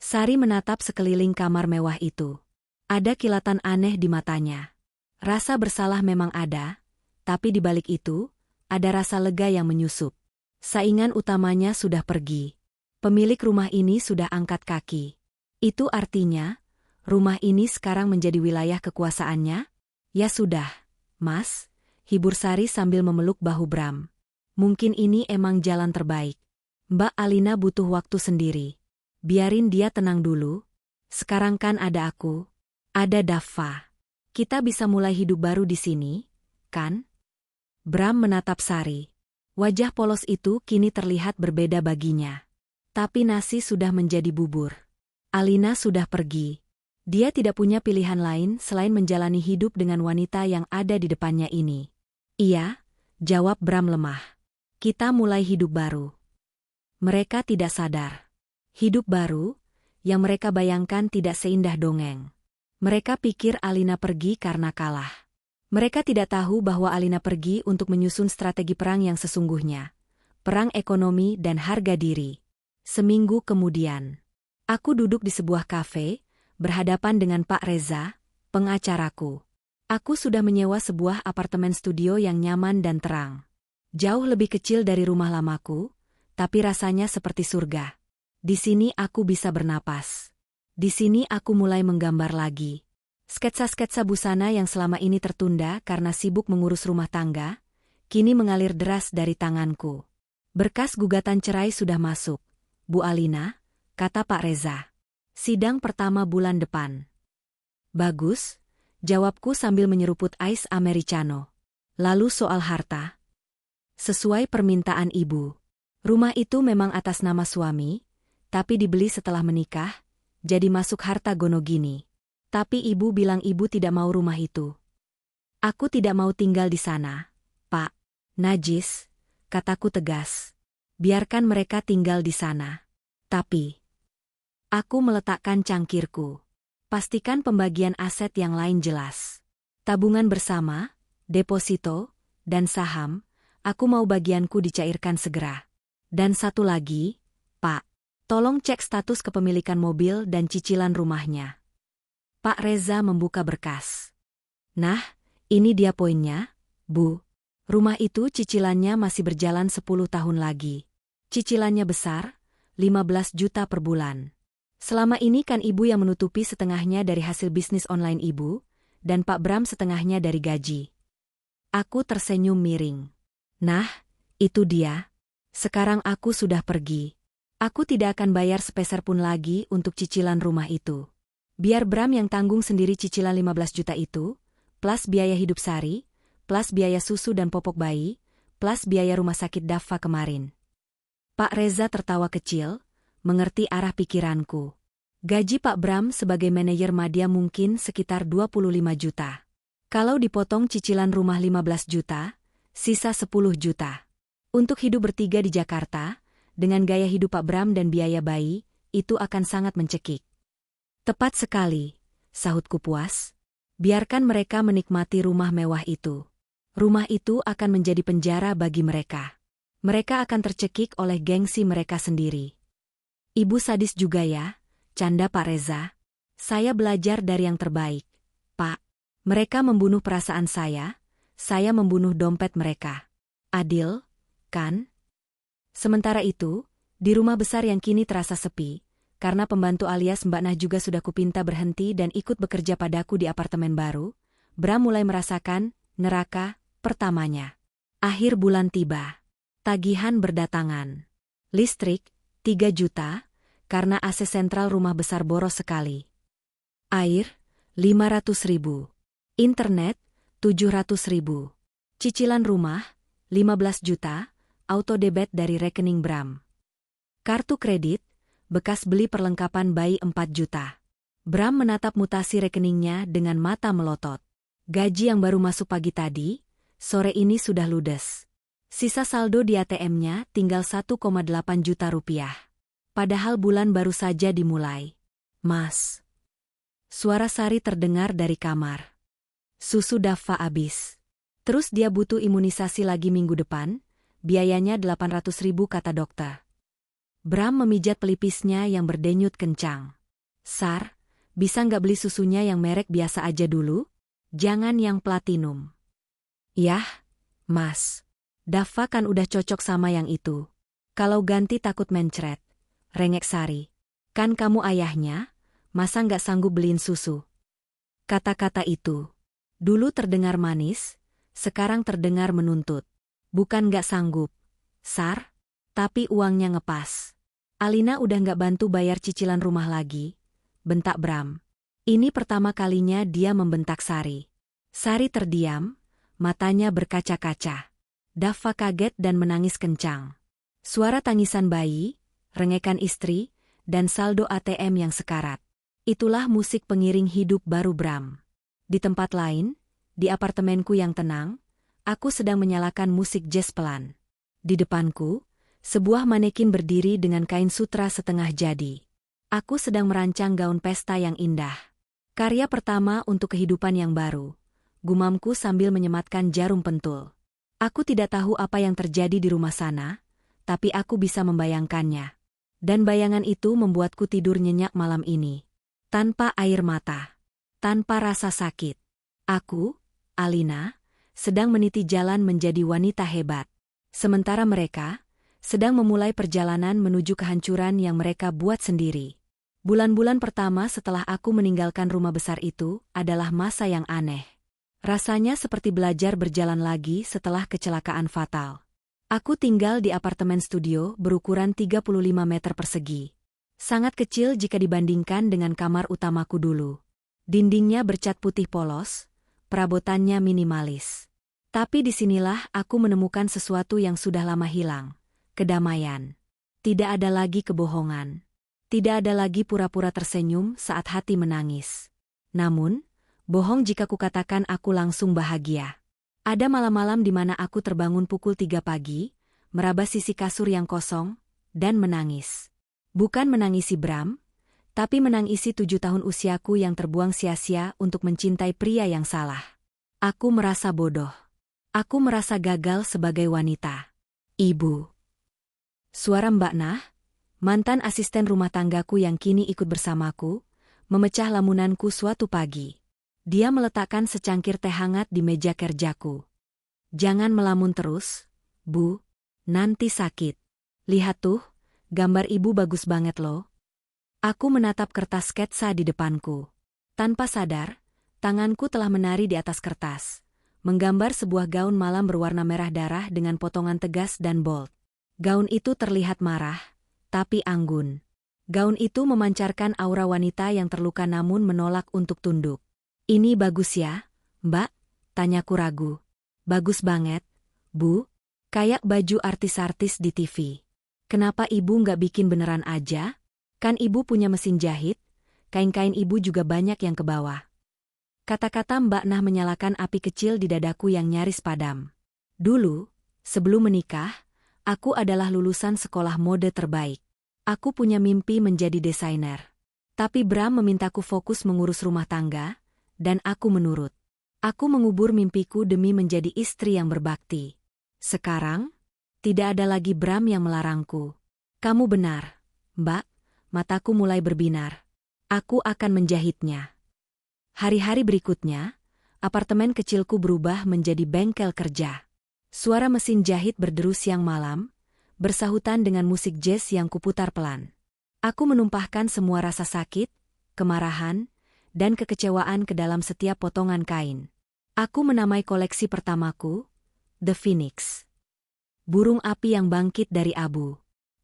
A: Sari menatap sekeliling kamar mewah itu. Ada kilatan aneh di matanya. Rasa bersalah memang ada, tapi di balik itu, ada rasa lega yang menyusup. Saingan utamanya sudah pergi. Pemilik rumah ini sudah angkat kaki. Itu artinya, rumah ini sekarang menjadi wilayah kekuasaannya? Ya sudah, Mas, hibur Sari sambil memeluk bahu Bram. Mungkin ini emang jalan terbaik. Mbak Alina butuh waktu sendiri. Biarin dia tenang dulu. Sekarang kan ada aku. Ada Dava. Kita bisa mulai hidup baru di sini, kan? Bram menatap Sari. Wajah polos itu kini terlihat berbeda baginya. Tapi nasi sudah menjadi bubur. Alina sudah pergi. Dia tidak punya pilihan lain selain menjalani hidup dengan wanita yang ada di depannya ini. Iya, jawab Bram lemah. Kita mulai hidup baru. Mereka tidak sadar. Hidup baru, yang mereka bayangkan tidak seindah dongeng. Mereka pikir Alina pergi karena kalah. Mereka tidak tahu bahwa Alina pergi untuk menyusun strategi perang yang sesungguhnya. Perang ekonomi dan harga diri. Seminggu kemudian, aku duduk di sebuah kafe, berhadapan dengan Pak Reza, pengacaraku. Aku sudah menyewa sebuah apartemen studio yang nyaman dan terang. Jauh lebih kecil dari rumah lamaku, tapi rasanya seperti surga. Di sini aku bisa bernapas. Di sini aku mulai menggambar lagi. Sketsa-sketsa busana yang selama ini tertunda karena sibuk mengurus rumah tangga, kini mengalir deras dari tanganku. Berkas gugatan cerai sudah masuk, Bu Alina, kata Pak Reza. Sidang pertama bulan depan. Bagus, jawabku sambil menyeruput ais americano. Lalu soal harta. Sesuai permintaan ibu. Rumah itu memang atas nama suami, tapi dibeli setelah menikah, jadi masuk harta Gonogini. Tapi ibu bilang ibu tidak mau rumah itu. Aku tidak mau tinggal di sana, Pak. Najis, kataku tegas. Biarkan mereka tinggal di sana. Tapi aku meletakkan cangkirku. Pastikan pembagian aset yang lain jelas. Tabungan bersama, deposito, dan saham, aku mau bagianku dicairkan segera. Dan satu lagi, Pak, tolong cek status kepemilikan mobil dan cicilan rumahnya. Pak Reza membuka berkas. Nah, ini dia poinnya, Bu. Rumah itu cicilannya masih berjalan 10 tahun lagi. Cicilannya besar, 15 juta per bulan. Selama ini kan ibu yang menutupi setengahnya dari hasil bisnis online ibu, dan Pak Bram setengahnya dari gaji. Aku tersenyum miring. Nah, itu dia. Sekarang aku sudah pergi. Aku tidak akan bayar sepeser pun lagi untuk cicilan rumah itu. Biar Bram yang tanggung sendiri cicilan 15 juta itu, plus biaya hidup Sari, plus biaya susu dan popok bayi, plus biaya rumah sakit Dava kemarin. Pak Reza tertawa kecil, mengerti arah pikiranku. Gaji Pak Bram sebagai manajer media mungkin sekitar 25 juta. Kalau dipotong cicilan rumah 15 juta, sisa 10 juta. Untuk hidup bertiga di Jakarta, dengan gaya hidup Pak Bram dan biaya bayi, itu akan sangat mencekik. Tepat sekali, sahutku puas. Biarkan mereka menikmati rumah mewah itu. Rumah itu akan menjadi penjara bagi mereka. Mereka akan tercekik oleh gengsi mereka sendiri. Ibu sadis juga ya, canda Pak Reza. Saya belajar dari yang terbaik, Pak. Mereka membunuh perasaan saya membunuh dompet mereka. Adil, kan? Sementara itu, di rumah besar yang kini terasa sepi, karena pembantu alias Mbak Nah juga sudah kupinta berhenti dan ikut bekerja padaku di apartemen baru, Bram mulai merasakan neraka pertamanya. Akhir bulan tiba. Tagihan berdatangan. Listrik, 3 juta, karena AC sentral rumah besar boros sekali. Air, 500.000. Internet, 700.000. Cicilan rumah, 15 juta, auto debit dari rekening Bram. Kartu kredit, bekas beli perlengkapan bayi 4 juta. Bram menatap mutasi rekeningnya dengan mata melotot. Gaji yang baru masuk pagi tadi, sore ini sudah ludes. Sisa saldo di ATM-nya tinggal 1,8 juta rupiah. Padahal bulan baru saja dimulai. Mas. Suara Sari terdengar dari kamar. Susu Dava habis. Terus dia butuh imunisasi lagi minggu depan, biayanya 800.000 kata dokter. Bram memijat pelipisnya yang berdenyut kencang. Sar, bisa nggak beli susunya yang merek biasa aja dulu? Jangan yang platinum. Yah, Mas. Dava kan udah cocok sama yang itu. Kalau ganti takut mencret. Rengek Sari. Kan kamu ayahnya, masa nggak sanggup beliin susu? Kata-kata itu dulu terdengar manis, sekarang terdengar menuntut. Bukan nggak sanggup, Sar, tapi uangnya ngepas. Alina udah nggak bantu bayar cicilan rumah lagi, bentak Bram. Ini pertama kalinya dia membentak Sari. Sari terdiam, matanya berkaca-kaca. Dava kaget dan menangis kencang. Suara tangisan bayi, rengekan istri, dan saldo ATM yang sekarat. Itulah musik pengiring hidup baru Bram. Di tempat lain, di apartemenku yang tenang, aku sedang menyalakan musik jazz pelan. Di depanku, sebuah manekin berdiri dengan kain sutra setengah jadi. Aku sedang merancang gaun pesta yang indah. Karya pertama untuk kehidupan yang baru. Gumamku sambil menyematkan jarum pentul. Aku tidak tahu apa yang terjadi di rumah sana, tapi aku bisa membayangkannya. Dan bayangan itu membuatku tidur nyenyak malam ini. Tanpa air mata. Tanpa rasa sakit. Aku, Alina, sedang meniti jalan menjadi wanita hebat. Sementara mereka sedang memulai perjalanan menuju kehancuran yang mereka buat sendiri. Bulan-bulan pertama setelah aku meninggalkan rumah besar itu adalah masa yang aneh. Rasanya seperti belajar berjalan lagi setelah kecelakaan fatal. Aku tinggal di apartemen studio berukuran 35 meter persegi. Sangat kecil jika dibandingkan dengan kamar utamaku dulu. Dindingnya bercat putih polos, perabotannya minimalis. Tapi disinilah aku menemukan sesuatu yang sudah lama hilang. Kedamaian. Tidak ada lagi kebohongan. Tidak ada lagi pura-pura tersenyum saat hati menangis. Namun, bohong jika kukatakan aku langsung bahagia. Ada malam-malam di mana aku terbangun pukul 3 pagi, meraba sisi kasur yang kosong, dan menangis. Bukan menangisi Bram, tapi menangisi 7 tahun usiaku yang terbuang sia-sia untuk mencintai pria yang salah. Aku merasa bodoh. Aku merasa gagal sebagai wanita. Ibu. Suara Mbak Nah, mantan asisten rumah tanggaku yang kini ikut bersamaku, memecah lamunanku suatu pagi. Dia meletakkan secangkir teh hangat di meja kerjaku. Jangan melamun terus, Bu. Nanti sakit. Lihat tuh, gambar ibu bagus banget loh. Aku menatap kertas sketsa di depanku. Tanpa sadar, tanganku telah menari di atas kertas, menggambar sebuah gaun malam berwarna merah darah dengan potongan tegas dan bold. Gaun itu terlihat marah, tapi anggun. Gaun itu memancarkan aura wanita yang terluka namun menolak untuk tunduk. Ini bagus ya, Mbak? Tanyaku ragu. Bagus banget, Bu. Kayak baju artis-artis di TV. Kenapa ibu nggak bikin beneran aja? Kan ibu punya mesin jahit, kain-kain ibu juga banyak yang ke bawah. Kata-kata Mbak Nah menyalakan api kecil di dadaku yang nyaris padam. Dulu, sebelum menikah, aku adalah lulusan sekolah mode terbaik. Aku punya mimpi menjadi desainer. Tapi Bram memintaku fokus mengurus rumah tangga, dan aku menurut. Aku mengubur mimpiku demi menjadi istri yang berbakti. Sekarang, tidak ada lagi Bram yang melarangku. Kamu benar, Mbak. Mataku mulai berbinar. Aku akan menjahitnya. Hari-hari berikutnya, apartemen kecilku berubah menjadi bengkel kerja. Suara mesin jahit berderu siang malam, bersahutan dengan musik jazz yang kuputar pelan. Aku menumpahkan semua rasa sakit, kemarahan, dan kekecewaan ke dalam setiap potongan kain. Aku menamai koleksi pertamaku, The Phoenix. Burung api yang bangkit dari abu.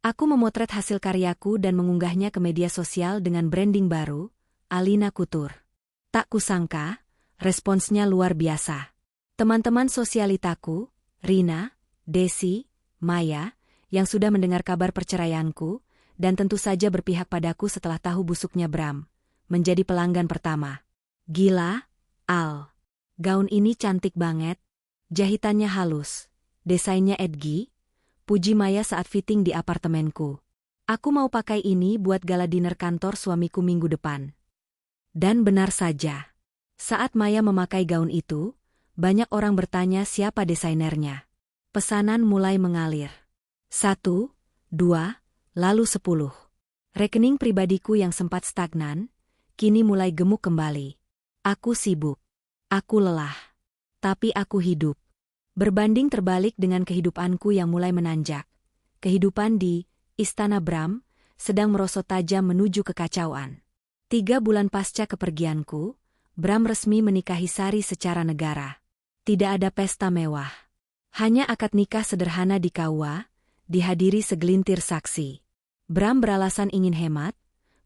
A: Aku memotret hasil karyaku dan mengunggahnya ke media sosial dengan branding baru, Alina Couture. Tak kusangka, responsnya luar biasa. Teman-teman sosialitaku, Rina, Desi, Maya, yang sudah mendengar kabar perceraianku, dan tentu saja berpihak padaku setelah tahu busuknya Bram, menjadi pelanggan pertama. Gila, Al. Gaun ini cantik banget, jahitannya halus, desainnya edgy, puji Maya saat fitting di apartemenku. Aku mau pakai ini buat gala dinner kantor suamiku minggu depan. Dan benar saja. Saat Maya memakai gaun itu, banyak orang bertanya siapa desainernya. Pesanan mulai mengalir. 1, 2, lalu 10. Rekening pribadiku yang sempat stagnan, kini mulai gemuk kembali. Aku sibuk. Aku lelah. Tapi aku hidup. Berbanding terbalik dengan kehidupanku yang mulai menanjak. Kehidupan di Istana Bram sedang merosot tajam menuju kekacauan. 3 bulan pasca kepergianku, Bram resmi menikahi Sari secara negara. Tidak ada pesta mewah. Hanya akad nikah sederhana di KUA, dihadiri segelintir saksi. Bram beralasan ingin hemat,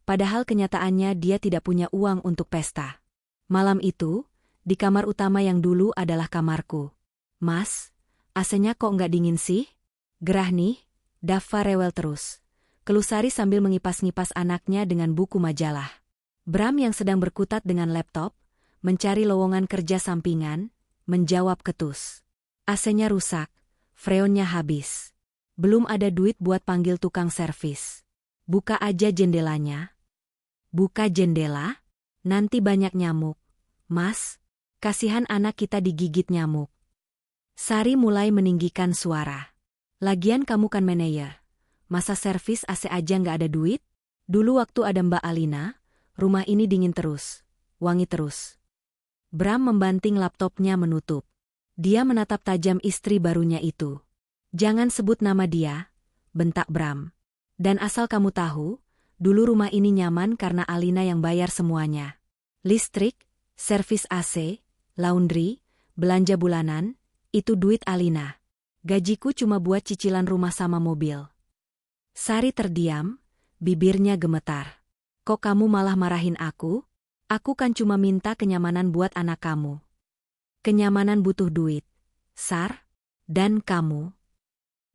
A: padahal kenyataannya dia tidak punya uang untuk pesta. Malam itu, di kamar utama yang dulu adalah kamarku. Mas, AC-nya kok nggak dingin sih? Gerah nih, Dava rewel terus. Keluh Sari sambil mengipas-ngipas anaknya dengan buku majalah. Bram yang sedang berkutat dengan laptop, mencari lowongan kerja sampingan, menjawab ketus. AC-nya rusak, freonnya habis. Belum ada duit buat panggil tukang servis. Buka aja jendelanya. Buka jendela? Nanti banyak nyamuk. Mas, kasihan anak kita digigit nyamuk. Sari mulai meninggikan suara. Lagian kamu kan manajer. Masa servis AC aja nggak ada duit? Dulu waktu ada Mbak Alina, rumah ini dingin terus, wangi terus. Bram membanting laptopnya menutup. Dia menatap tajam istri barunya itu. Jangan sebut nama dia, bentak Bram. Dan asal kamu tahu, dulu rumah ini nyaman karena Alina yang bayar semuanya. Listrik, servis AC, laundry, belanja bulanan, itu duit Alina. Gajiku cuma buat cicilan rumah sama mobil. Sari terdiam, bibirnya gemetar. Kok kamu malah marahin aku? Aku kan cuma minta kenyamanan buat anak kamu. Kenyamanan butuh duit. Sar, dan kamu.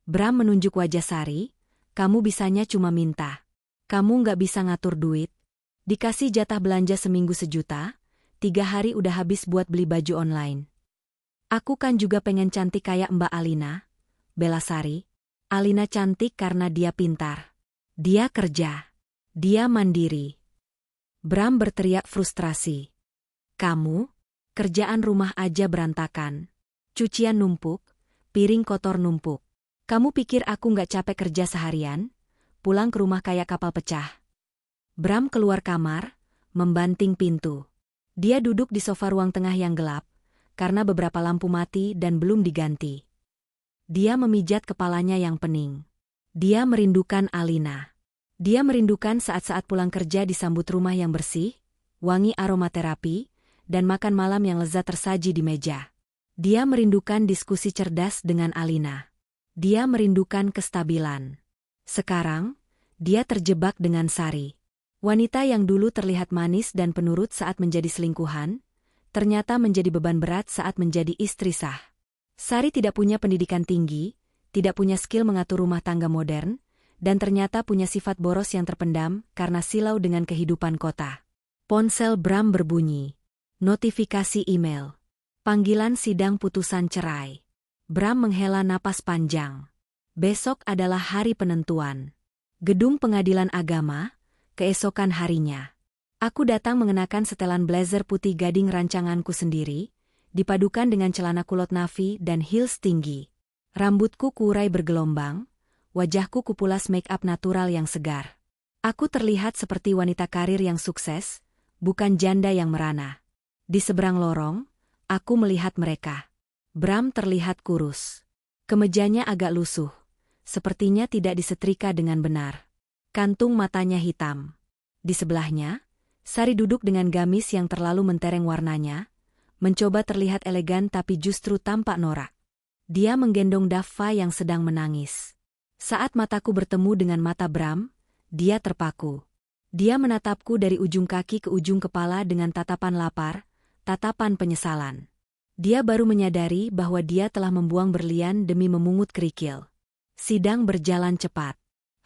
A: Bram menunjuk wajah Sari, kamu bisanya cuma minta. Kamu nggak bisa ngatur duit. Dikasih jatah belanja seminggu 1 juta, 3 hari udah habis buat beli baju online. Aku kan juga pengen cantik kayak Mbak Alina, bela Sari. Alina cantik karena dia pintar. Dia kerja. Dia mandiri. Bram berteriak frustrasi. Kamu, kerjaan rumah aja berantakan. Cucian numpuk, piring kotor numpuk. Kamu pikir aku nggak capek kerja seharian? Pulang ke rumah kayak kapal pecah. Bram keluar kamar, membanting pintu. Dia duduk di sofa ruang tengah yang gelap, karena beberapa lampu mati dan belum diganti. Dia memijat kepalanya yang pening. Dia merindukan Alina. Dia merindukan saat-saat pulang kerja disambut rumah yang bersih, wangi aromaterapi, dan makan malam yang lezat tersaji di meja. Dia merindukan diskusi cerdas dengan Alina. Dia merindukan kestabilan. Sekarang, dia terjebak dengan Sari. Wanita yang dulu terlihat manis dan penurut saat menjadi selingkuhan, ternyata menjadi beban berat saat menjadi istri sah. Sari tidak punya pendidikan tinggi, tidak punya skill mengatur rumah tangga modern, dan ternyata punya sifat boros yang terpendam karena silau dengan kehidupan kota. Ponsel Bram berbunyi. Notifikasi email. Panggilan sidang putusan cerai. Bram menghela napas panjang. Besok adalah hari penentuan. Gedung Pengadilan Agama, keesokan harinya. Aku datang mengenakan setelan blazer putih gading rancanganku sendiri, dipadukan dengan celana kulot navy dan heels tinggi. Rambutku kuurai bergelombang, wajahku kupulas make-up natural yang segar. Aku terlihat seperti wanita karir yang sukses, bukan janda yang merana. Di seberang lorong, aku melihat mereka. Bram terlihat kurus. Kemejanya agak lusuh. Sepertinya tidak disetrika dengan benar. Kantung matanya hitam. Di sebelahnya, Sari duduk dengan gamis yang terlalu mentereng warnanya, mencoba terlihat elegan tapi justru tampak norak. Dia menggendong Daffa yang sedang menangis. Saat mataku bertemu dengan mata Bram, dia terpaku. Dia menatapku dari ujung kaki ke ujung kepala dengan tatapan lapar, tatapan penyesalan. Dia baru menyadari bahwa dia telah membuang berlian demi memungut kerikil. Sidang berjalan cepat.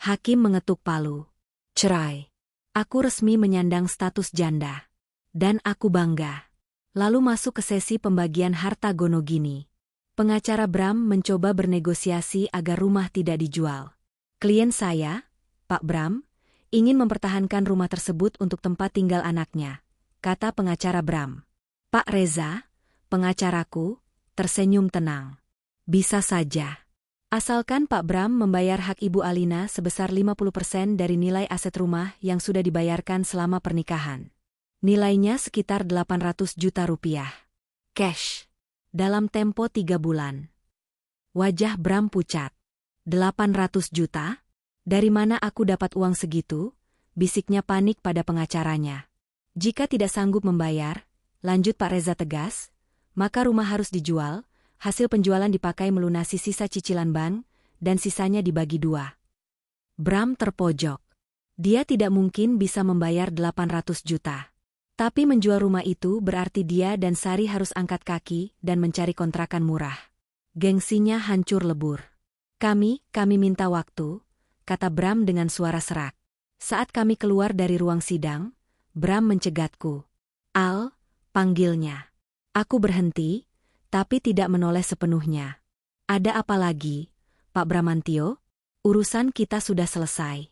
A: Hakim mengetuk palu. Cerai. Aku resmi menyandang status janda. Dan aku bangga. Lalu masuk ke sesi pembagian harta Gonogini. Pengacara Bram mencoba bernegosiasi agar rumah tidak dijual. Klien saya, Pak Bram, ingin mempertahankan rumah tersebut untuk tempat tinggal anaknya, kata pengacara Bram. Pak Reza, pengacaraku, tersenyum tenang. Bisa saja. Asalkan Pak Bram membayar hak Ibu Alina sebesar 50% dari nilai aset rumah yang sudah dibayarkan selama pernikahan. Nilainya sekitar 800 juta rupiah. Cash. Dalam tempo 3 bulan. Wajah Bram pucat. 800 juta? Dari mana aku dapat uang segitu? Bisiknya panik pada pengacaranya. Jika tidak sanggup membayar, lanjut Pak Reza tegas, maka rumah harus dijual. Hasil penjualan dipakai melunasi sisa cicilan bank, dan sisanya dibagi 2. Bram terpojok. Dia tidak mungkin bisa membayar 800 juta. Tapi menjual rumah itu berarti dia dan Sari harus angkat kaki dan mencari kontrakan murah. Gengsinya hancur lebur. Kami minta waktu, kata Bram dengan suara serak. Saat kami keluar dari ruang sidang, Bram mencegatku. Al, panggilnya. Aku berhenti, tapi tidak menoleh sepenuhnya. Ada apa lagi, Pak Bramantio? Urusan kita sudah selesai.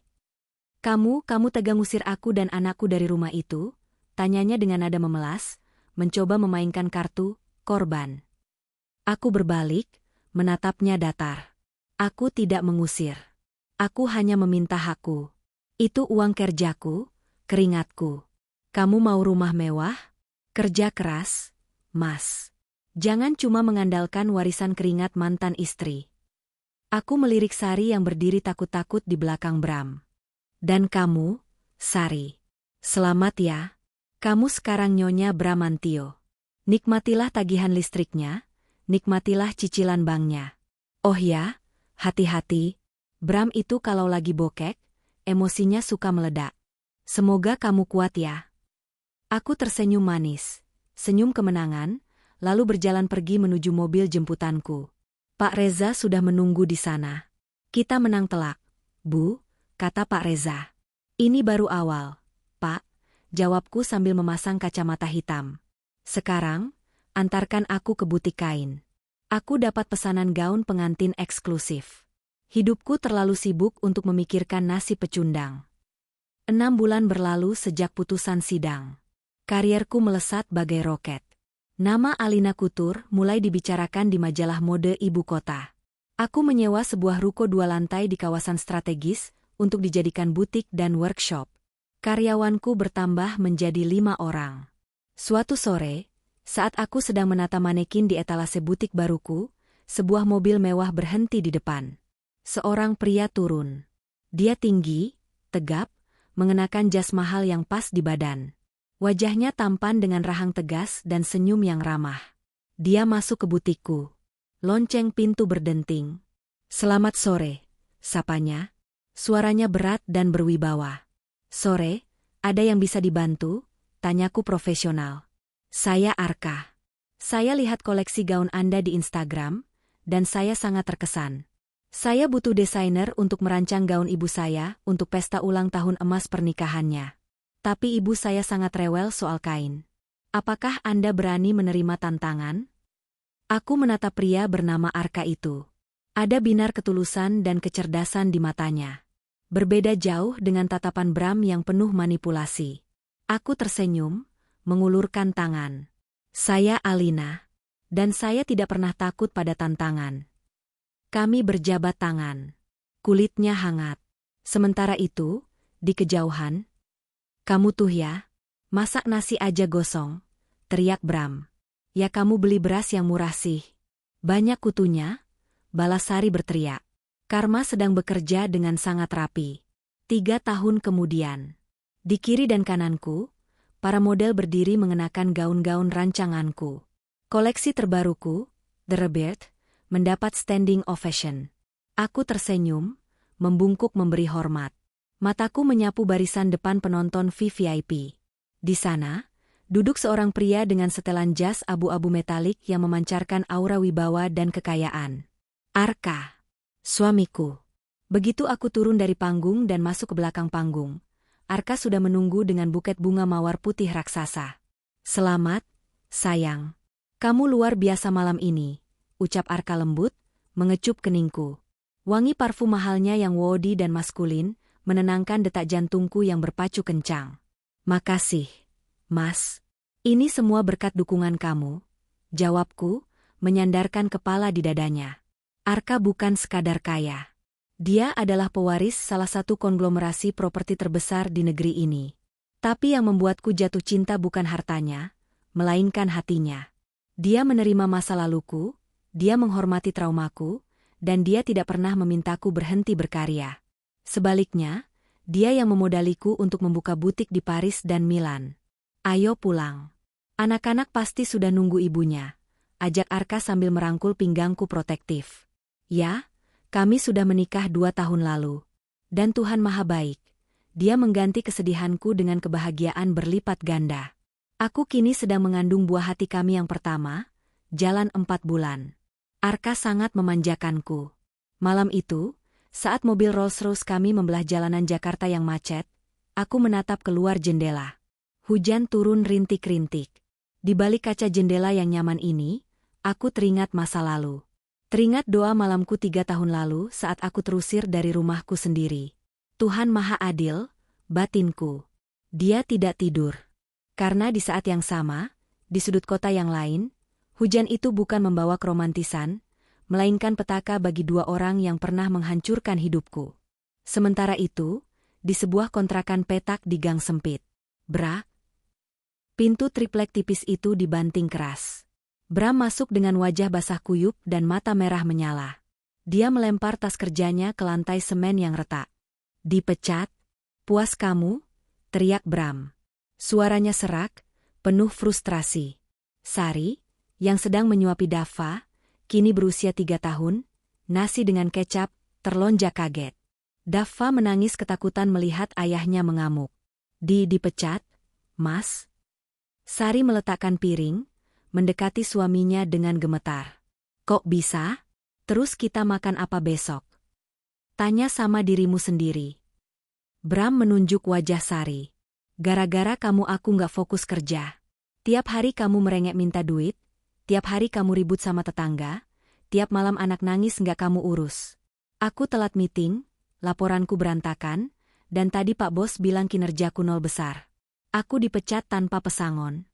A: Kamu tega ngusir aku dan anakku dari rumah itu? Tanyanya dengan nada memelas, mencoba memainkan kartu korban. Aku berbalik, menatapnya datar. Aku tidak mengusir. Aku hanya meminta hakku. Itu uang kerjaku, keringatku. Kamu mau rumah mewah? Kerja keras, Mas. Jangan cuma mengandalkan warisan keringat mantan istri. Aku melirik Sari yang berdiri takut-takut di belakang Bram. Dan kamu, Sari. Selamat ya. Kamu sekarang Nyonya Bramantio. Nikmatilah tagihan listriknya, nikmatilah cicilan banknya. Oh ya, hati-hati. Bram itu kalau lagi bokek, emosinya suka meledak. Semoga kamu kuat ya. Aku tersenyum manis, senyum kemenangan, lalu berjalan pergi menuju mobil jemputanku. Pak Reza sudah menunggu di sana. Kita menang telak, Bu, kata Pak Reza. Ini baru awal, Pak, jawabku sambil memasang kacamata hitam. Sekarang, antarkan aku ke butik kain. Aku dapat pesanan gaun pengantin eksklusif. Hidupku terlalu sibuk untuk memikirkan nasib pecundang. 6 bulan berlalu sejak putusan sidang. Karierku melesat bagai roket. Nama Alina Couture mulai dibicarakan di majalah mode ibu kota. Aku menyewa sebuah ruko 2 lantai di kawasan strategis untuk dijadikan butik dan workshop. Karyawanku bertambah menjadi 5 orang. Suatu sore, saat aku sedang menata manekin di etalase butik baruku, sebuah mobil mewah berhenti di depan. Seorang pria turun. Dia tinggi, tegap, mengenakan jas mahal yang pas di badan. Wajahnya tampan dengan rahang tegas dan senyum yang ramah. Dia masuk ke butikku. Lonceng pintu berdenting. Selamat sore, sapanya. Suaranya berat dan berwibawa. Sore, ada yang bisa dibantu? Tanyaku profesional. Saya Arka. Saya lihat koleksi gaun Anda di Instagram, dan saya sangat terkesan. Saya butuh desainer untuk merancang gaun ibu saya untuk pesta ulang tahun emas pernikahannya. Tapi ibu saya sangat rewel soal kain. Apakah Anda berani menerima tantangan? Aku menatap pria bernama Arka itu. Ada binar ketulusan dan kecerdasan di matanya. Berbeda jauh dengan tatapan Bram yang penuh manipulasi. Aku tersenyum, mengulurkan tangan. Saya Alina. Dan saya tidak pernah takut pada tantangan. Kami berjabat tangan. Kulitnya hangat. Sementara itu, di kejauhan, kamu tuh ya, masak nasi aja gosong, teriak Bram. Ya kamu beli beras yang murah sih. Banyak kutunya, balas Sari berteriak. Karma sedang bekerja dengan sangat rapi. 3 tahun kemudian. Di kiri dan kananku, para model berdiri mengenakan gaun-gaun rancanganku. Koleksi terbaruku, The Rebirth, mendapat standing ovation. Aku tersenyum, membungkuk memberi hormat. Mataku menyapu barisan depan penonton VVIP. Di sana, duduk seorang pria dengan setelan jas abu-abu metalik yang memancarkan aura wibawa dan kekayaan. Arka, suamiku. Begitu aku turun dari panggung dan masuk ke belakang panggung, Arka sudah menunggu dengan buket bunga mawar putih raksasa. Selamat, sayang. Kamu luar biasa malam ini, ucap Arka lembut, mengecup keningku. Wangi parfum mahalnya yang woody dan maskulin, menenangkan detak jantungku yang berpacu kencang. Makasih, Mas. Ini semua berkat dukungan kamu, jawabku, menyandarkan kepala di dadanya. Arka bukan sekadar kaya. Dia adalah pewaris salah satu konglomerasi properti terbesar di negeri ini. Tapi yang membuatku jatuh cinta bukan hartanya, melainkan hatinya. Dia menerima masa laluku, dia menghormati traumaku, dan dia tidak pernah memintaku berhenti berkarya. Sebaliknya, dia yang memodaliku untuk membuka butik di Paris dan Milan. Ayo pulang. Anak-anak pasti sudah nunggu ibunya, ajak Arka sambil merangkul pinggangku protektif. Ya, kami sudah menikah 2 tahun lalu. Dan Tuhan Maha Baik. Dia mengganti kesedihanku dengan kebahagiaan berlipat ganda. Aku kini sedang mengandung buah hati kami yang pertama, jalan 4 bulan. Arka sangat memanjakanku. Malam itu, saat mobil Rolls-Royce kami membelah jalanan Jakarta yang macet, aku menatap keluar jendela. Hujan turun rintik-rintik. Di balik kaca jendela yang nyaman ini, aku teringat masa lalu. Teringat doa malamku 3 tahun lalu saat aku terusir dari rumahku sendiri. Tuhan Maha Adil, batinku. Dia tidak tidur. Karena di saat yang sama, di sudut kota yang lain, hujan itu bukan membawa keromantisan, melainkan petaka bagi 2 orang yang pernah menghancurkan hidupku. Sementara itu, di sebuah kontrakan petak di gang sempit. Brak. Pintu triplek tipis itu dibanting keras. Bram masuk dengan wajah basah kuyup dan mata merah menyala. Dia melempar tas kerjanya ke lantai semen yang retak. Dipecat? Puas kamu? Teriak Bram. Suaranya serak, penuh frustrasi. Sari, yang sedang menyuapi Dava, kini berusia 3 tahun, nasi dengan kecap, terlonjak kaget. Dava menangis ketakutan melihat ayahnya mengamuk. Dipecat, Mas? Sari meletakkan piring, mendekati suaminya dengan gemetar. Kok bisa? Terus kita makan apa besok? Tanya sama dirimu sendiri. Bram menunjuk wajah Sari. Gara-gara kamu aku nggak fokus kerja. Tiap hari kamu merengek minta duit, tiap hari kamu ribut sama tetangga, tiap malam anak nangis nggak kamu urus. Aku telat meeting, laporanku berantakan, dan tadi Pak Bos bilang kinerjaku 0 besar. Aku dipecat tanpa pesangon.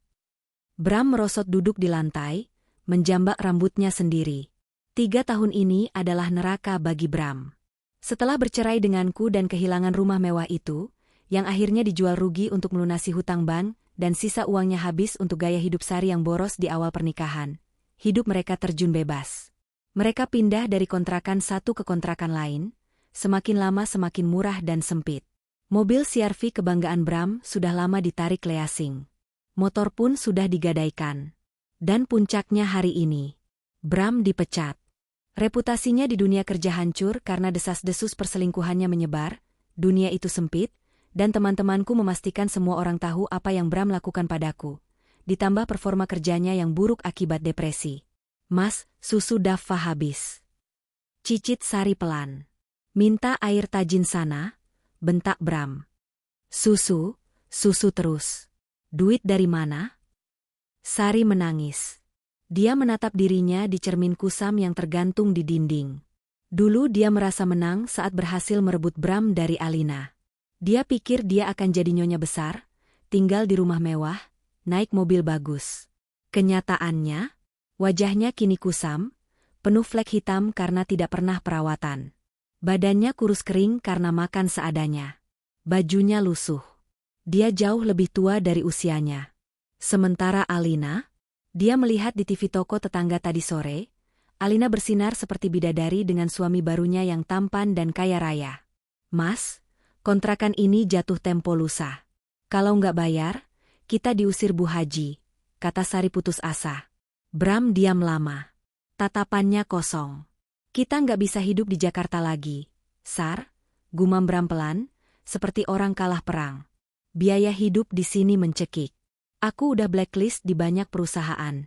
A: Bram merosot duduk di lantai, menjambak rambutnya sendiri. 3 tahun ini adalah neraka bagi Bram. Setelah bercerai denganku dan kehilangan rumah mewah itu, yang akhirnya dijual rugi untuk melunasi hutang bank, dan sisa uangnya habis untuk gaya hidup Sari yang boros di awal pernikahan, hidup mereka terjun bebas. Mereka pindah dari kontrakan satu ke kontrakan lain, semakin lama semakin murah dan sempit. Mobil CR-V kebanggaan Bram sudah lama ditarik Leasing. Motor pun sudah digadaikan. Dan puncaknya hari ini, Bram dipecat. Reputasinya di dunia kerja hancur karena desas-desus perselingkuhannya menyebar, dunia itu sempit, dan teman-temanku memastikan semua orang tahu apa yang Bram lakukan padaku. Ditambah performa kerjanya yang buruk akibat depresi. Mas, susu Dava habis. Cicit Sari pelan. Minta air tajin sana, bentak Bram. Susu terus. Duit dari mana? Sari menangis. Dia menatap dirinya di cermin kusam yang tergantung di dinding. Dulu dia merasa menang saat berhasil merebut Bram dari Alina. Dia pikir dia akan jadi nyonya besar, tinggal di rumah mewah, naik mobil bagus. Kenyataannya, wajahnya kini kusam, penuh flek hitam karena tidak pernah perawatan. Badannya kurus kering karena makan seadanya. Bajunya lusuh. Dia jauh lebih tua dari usianya. Sementara Alina, dia melihat di TV toko tetangga tadi sore, Alina bersinar seperti bidadari dengan suami barunya yang tampan dan kaya raya. Mas, kontrakan ini jatuh tempo lusa. Kalau nggak bayar, kita diusir Bu Haji, kata Sari putus asa. Bram diam lama. Tatapannya kosong. Kita nggak bisa hidup di Jakarta lagi, Sar, gumam Bram pelan, seperti orang kalah perang. Biaya hidup di sini mencekik. Aku udah blacklist di banyak perusahaan.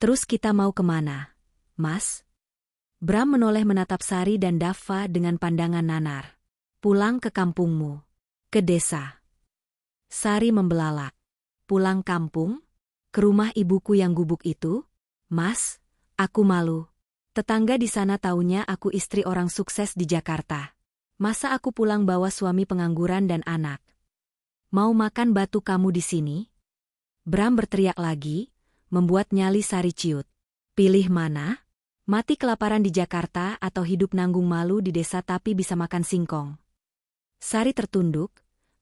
A: Terus kita mau kemana? Mas? Bram menoleh menatap Sari dan Dava dengan pandangan nanar. Pulang ke kampungmu. Ke desa. Sari membelalak. Pulang kampung? Ke rumah ibuku yang gubuk itu? Mas, aku malu. Tetangga di sana taunya aku istri orang sukses di Jakarta. Masa aku pulang bawa suami pengangguran dan anak? Mau makan batu kamu di sini? Bram berteriak lagi, membuat nyali Sari ciut. Pilih mana? Mati kelaparan di Jakarta atau hidup nanggung malu di desa tapi bisa makan singkong? Sari tertunduk,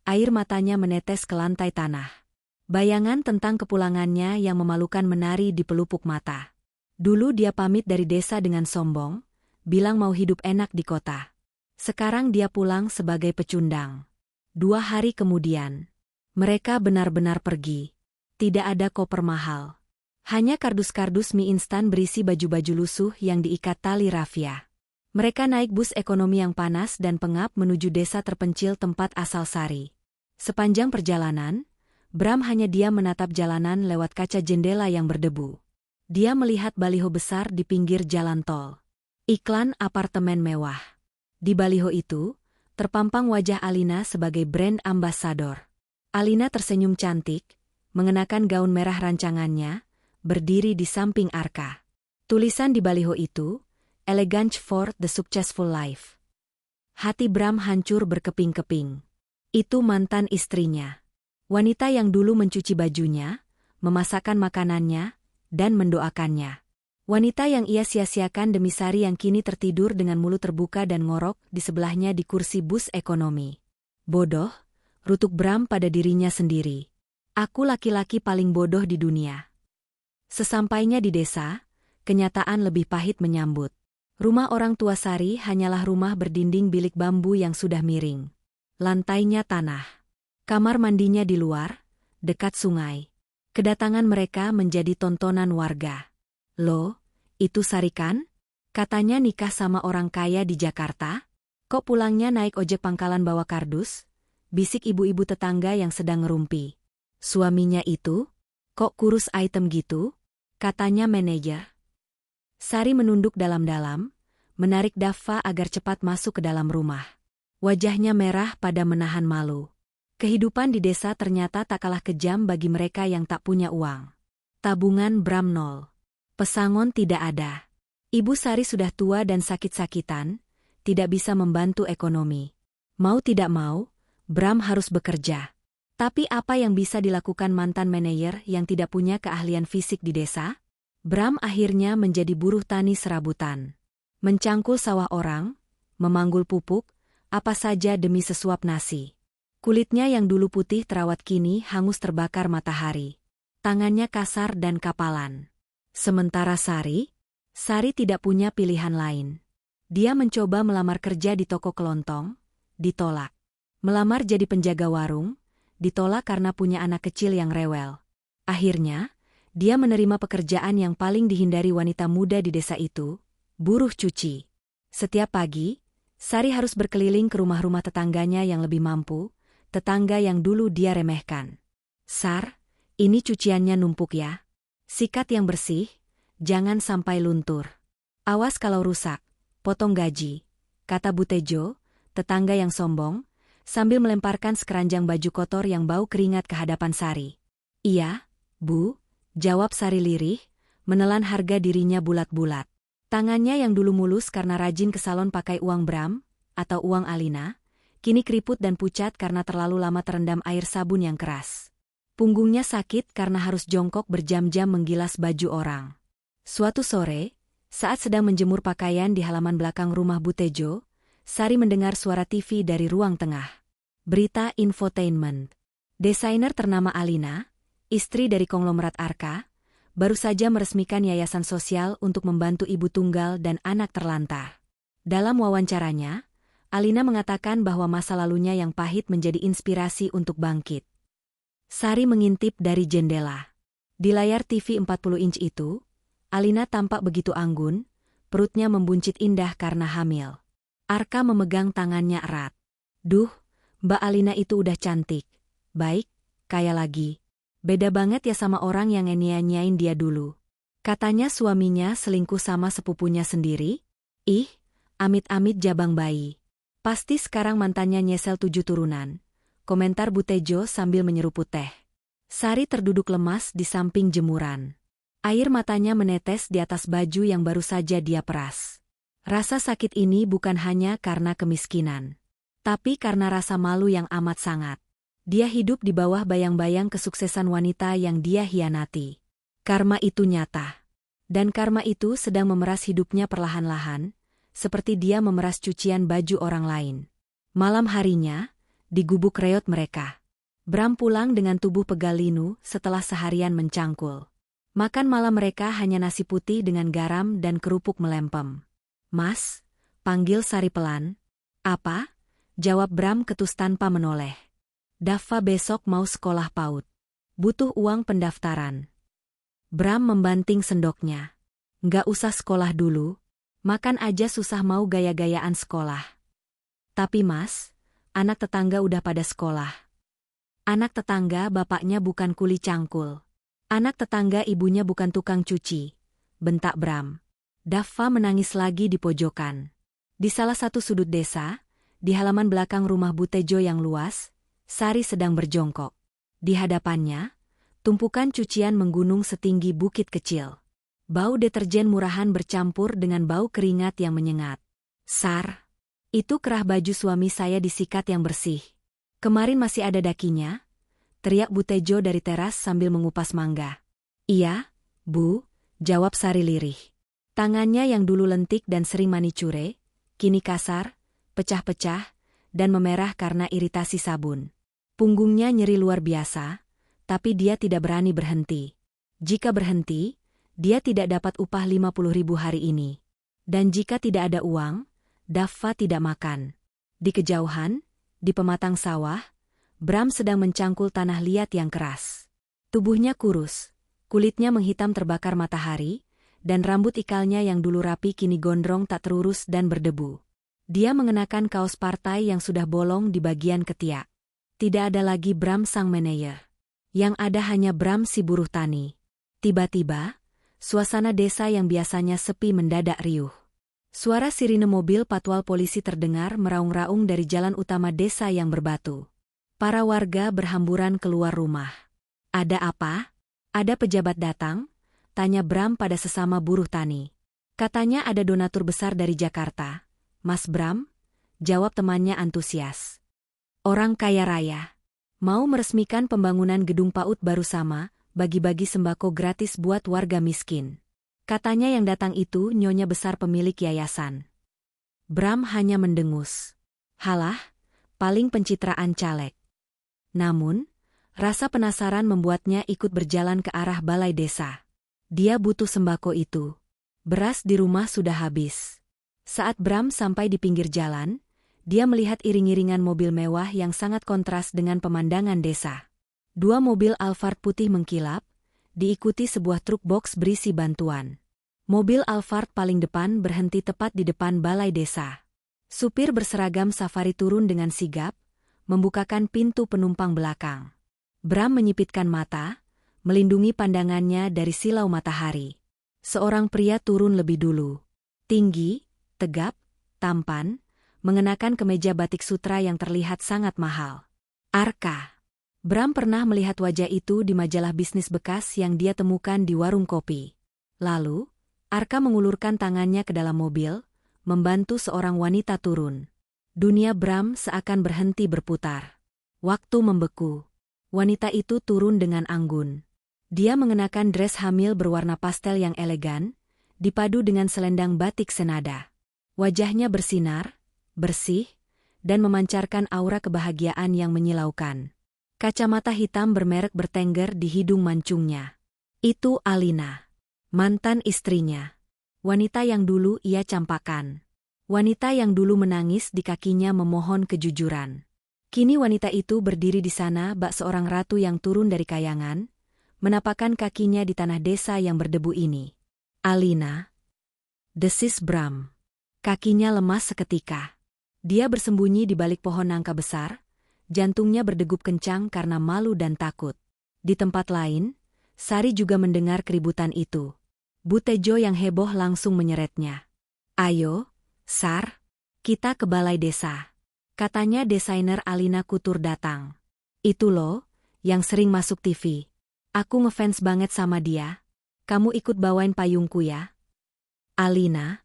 A: air matanya menetes ke lantai tanah. Bayangan tentang kepulangannya yang memalukan menari di pelupuk mata. Dulu dia pamit dari desa dengan sombong, bilang mau hidup enak di kota. Sekarang dia pulang sebagai pecundang. 2 hari kemudian, mereka benar-benar pergi. Tidak ada koper mahal. Hanya kardus-kardus mie instan berisi baju-baju lusuh yang diikat tali rafia. Mereka naik bus ekonomi yang panas dan pengap menuju desa terpencil tempat asal Sari. Sepanjang perjalanan, Bram hanya diam menatap jalanan lewat kaca jendela yang berdebu. Dia melihat baliho besar di pinggir jalan tol. Iklan apartemen mewah. Di baliho itu, terpampang wajah Alina sebagai brand ambassador. Alina tersenyum cantik, mengenakan gaun merah rancangannya, berdiri di samping arka. Tulisan di baliho itu, Elegance for the Successful Life. Hati Bram hancur berkeping-keping. Itu mantan istrinya. Wanita yang dulu mencuci bajunya, memasakkan makanannya, dan mendoakannya. Wanita yang ia sia-siakan demi Sari yang kini tertidur dengan mulut terbuka dan ngorok di sebelahnya di kursi bus ekonomi. Bodoh, rutuk Bram pada dirinya sendiri. Aku laki-laki paling bodoh di dunia. Sesampainya di desa, kenyataan lebih pahit menyambut. Rumah orang tua Sari hanyalah rumah berdinding bilik bambu yang sudah miring. Lantainya tanah. Kamar mandinya di luar, dekat sungai. Kedatangan mereka menjadi tontonan warga. Loh, itu Sari kan? Katanya nikah sama orang kaya di Jakarta? Kok pulangnya naik ojek pangkalan bawa kardus? Bisik ibu-ibu tetangga yang sedang ngerumpi. Suaminya itu? Kok kurus item gitu? Katanya manajer. Sari menunduk dalam-dalam, menarik Dava agar cepat masuk ke dalam rumah. Wajahnya merah pada menahan malu. Kehidupan di desa ternyata tak kalah kejam bagi mereka yang tak punya uang. Tabungan Bram nol. Pesangon tidak ada. Ibu Sari sudah tua dan sakit-sakitan, tidak bisa membantu ekonomi. Mau tidak mau, Bram harus bekerja. Tapi apa yang bisa dilakukan mantan manajer yang tidak punya keahlian fisik di desa? Bram akhirnya menjadi buruh tani serabutan. Mencangkul sawah orang, memanggul pupuk, apa saja demi sesuap nasi. Kulitnya yang dulu putih terawat kini hangus terbakar matahari. Tangannya kasar dan kapalan. Sementara Sari tidak punya pilihan lain. Dia mencoba melamar kerja di toko kelontong, ditolak. Melamar jadi penjaga warung, ditolak karena punya anak kecil yang rewel. Akhirnya, dia menerima pekerjaan yang paling dihindari wanita muda di desa itu, buruh cuci. Setiap pagi, Sari harus berkeliling ke rumah-rumah tetangganya yang lebih mampu, tetangga yang dulu dia remehkan. Sar, ini cuciannya numpuk ya. Sikat yang bersih, jangan sampai luntur. Awas kalau rusak, potong gaji, kata Bu Tejo, tetangga yang sombong, sambil melemparkan sekeranjang baju kotor yang bau keringat ke hadapan Sari. Iya, Bu, jawab Sari lirih, menelan harga dirinya bulat-bulat. Tangannya yang dulu mulus karena rajin ke salon pakai uang Bram, atau uang Alina, kini keriput dan pucat karena terlalu lama terendam air sabun yang keras. Punggungnya sakit karena harus jongkok berjam-jam menggilas baju orang. Suatu sore, saat sedang menjemur pakaian di halaman belakang rumah Bu Tejo, Sari mendengar suara TV dari ruang tengah. Berita infotainment. Desainer ternama Alina, istri dari konglomerat Arka, baru saja meresmikan yayasan sosial untuk membantu ibu tunggal dan anak terlantar. Dalam wawancaranya, Alina mengatakan bahwa masa lalunya yang pahit menjadi inspirasi untuk bangkit. Sari mengintip dari jendela. Di layar TV 40 inch itu, Alina tampak begitu anggun, perutnya membuncit indah karena hamil. Arka memegang tangannya erat. Duh, Mbak Alina itu udah cantik, baik, kaya lagi. Beda banget ya sama orang yang nyanyain dia dulu. Katanya suaminya selingkuh sama sepupunya sendiri. Ih, amit-amit jabang bayi. Pasti sekarang mantannya nyesel 7 turunan. Komentar Bu Tejo sambil menyeruput teh. Sari terduduk lemas di samping jemuran. Air matanya menetes di atas baju yang baru saja dia peras. Rasa sakit ini bukan hanya karena kemiskinan, tapi karena rasa malu yang amat sangat. Dia hidup di bawah bayang-bayang kesuksesan wanita yang dia hianati. Karma itu nyata. Dan karma itu sedang memeras hidupnya perlahan-lahan, seperti dia memeras cucian baju orang lain. Malam harinya, di gubuk reot mereka, Bram pulang dengan tubuh pegal linu setelah seharian mencangkul. Makan malam mereka hanya nasi putih dengan garam dan kerupuk melempem. "Mas," panggil Sari pelan. "Apa?" jawab Bram ketus tanpa menoleh. "Dava besok mau sekolah PAUD. Butuh uang pendaftaran." Bram membanting sendoknya. "Nggak usah sekolah dulu. Makan aja susah mau gaya-gayaan sekolah." "Tapi Mas, anak tetangga udah pada sekolah." "Anak tetangga bapaknya bukan kuli cangkul. Anak tetangga ibunya bukan tukang cuci," bentak Bram. Dava menangis lagi di pojokan. Di salah satu sudut desa, di halaman belakang rumah Bu Tejo yang luas, Sari sedang berjongkok. Di hadapannya, tumpukan cucian menggunung setinggi bukit kecil. Bau deterjen murahan bercampur dengan bau keringat yang menyengat. "Sar, itu kerah baju suami saya disikat yang bersih. Kemarin masih ada dakinya," teriak Bu Tejo dari teras sambil mengupas mangga. "Iya, Bu," jawab Sari lirih. Tangannya yang dulu lentik dan sering manicure, kini kasar, pecah-pecah, dan memerah karena iritasi sabun. Punggungnya nyeri luar biasa, tapi dia tidak berani berhenti. Jika berhenti, dia tidak dapat upah 50.000 hari ini. Dan jika tidak ada uang, Dava tidak makan. Di kejauhan, di pematang sawah, Bram sedang mencangkul tanah liat yang keras. Tubuhnya kurus, kulitnya menghitam terbakar matahari, dan rambut ikalnya yang dulu rapi kini gondrong tak terurus dan berdebu. Dia mengenakan kaos partai yang sudah bolong di bagian ketiak. Tidak ada lagi Bram sang manajer. Yang ada hanya Bram si buruh tani. Tiba-tiba, suasana desa yang biasanya sepi mendadak riuh. Suara sirine mobil patwal polisi terdengar meraung-raung dari jalan utama desa yang berbatu. Para warga berhamburan keluar rumah. "Ada apa? Ada pejabat datang?" tanya Bram pada sesama buruh tani. "Katanya ada donatur besar dari Jakarta, Mas Bram," jawab temannya antusias. "Orang kaya raya. Mau meresmikan pembangunan gedung PAUD baru sama, bagi-bagi sembako gratis buat warga miskin. Katanya yang datang itu nyonya besar pemilik yayasan." Bram hanya mendengus. Halah, paling pencitraan caleg. Namun, rasa penasaran membuatnya ikut berjalan ke arah balai desa. Dia butuh sembako itu. Beras di rumah sudah habis. Saat Bram sampai di pinggir jalan, dia melihat iring-iringan mobil mewah yang sangat kontras dengan pemandangan desa. 2 mobil Alphard putih mengkilap, diikuti sebuah truk box berisi bantuan. Mobil Alphard paling depan berhenti tepat di depan balai desa. Supir berseragam safari turun dengan sigap, membukakan pintu penumpang belakang. Bram menyipitkan mata, melindungi pandangannya dari silau matahari. Seorang pria turun lebih dulu. Tinggi, tegap, tampan, mengenakan kemeja batik sutra yang terlihat sangat mahal. Arka. Bram pernah melihat wajah itu di majalah bisnis bekas yang dia temukan di warung kopi. Lalu, Arka mengulurkan tangannya ke dalam mobil, membantu seorang wanita turun. Dunia Bram seakan berhenti berputar. Waktu membeku. Wanita itu turun dengan anggun. Dia mengenakan dres hamil berwarna pastel yang elegan, dipadu dengan selendang batik senada. Wajahnya bersinar, bersih, dan memancarkan aura kebahagiaan yang menyilaukan. Kacamata hitam bermerek bertengger di hidung mancungnya. Itu Alina, mantan istrinya. Wanita yang dulu ia campakkan. Wanita yang dulu menangis di kakinya memohon kejujuran. Kini wanita itu berdiri di sana bak seorang ratu yang turun dari kayangan, menapakkan kakinya di tanah desa yang berdebu ini. Alina, desis Bram. Kakinya lemas seketika. Dia bersembunyi di balik pohon nangka besar, jantungnya berdegup kencang karena malu dan takut. Di tempat lain, Sari juga mendengar keributan itu. Butejo yang heboh langsung menyeretnya. Ayo, Sar, kita ke balai desa. Katanya desainer Alina Kutur datang. Itu loh, yang sering masuk TV. Aku ngefans banget sama dia. Kamu ikut bawain payungku ya? Alina.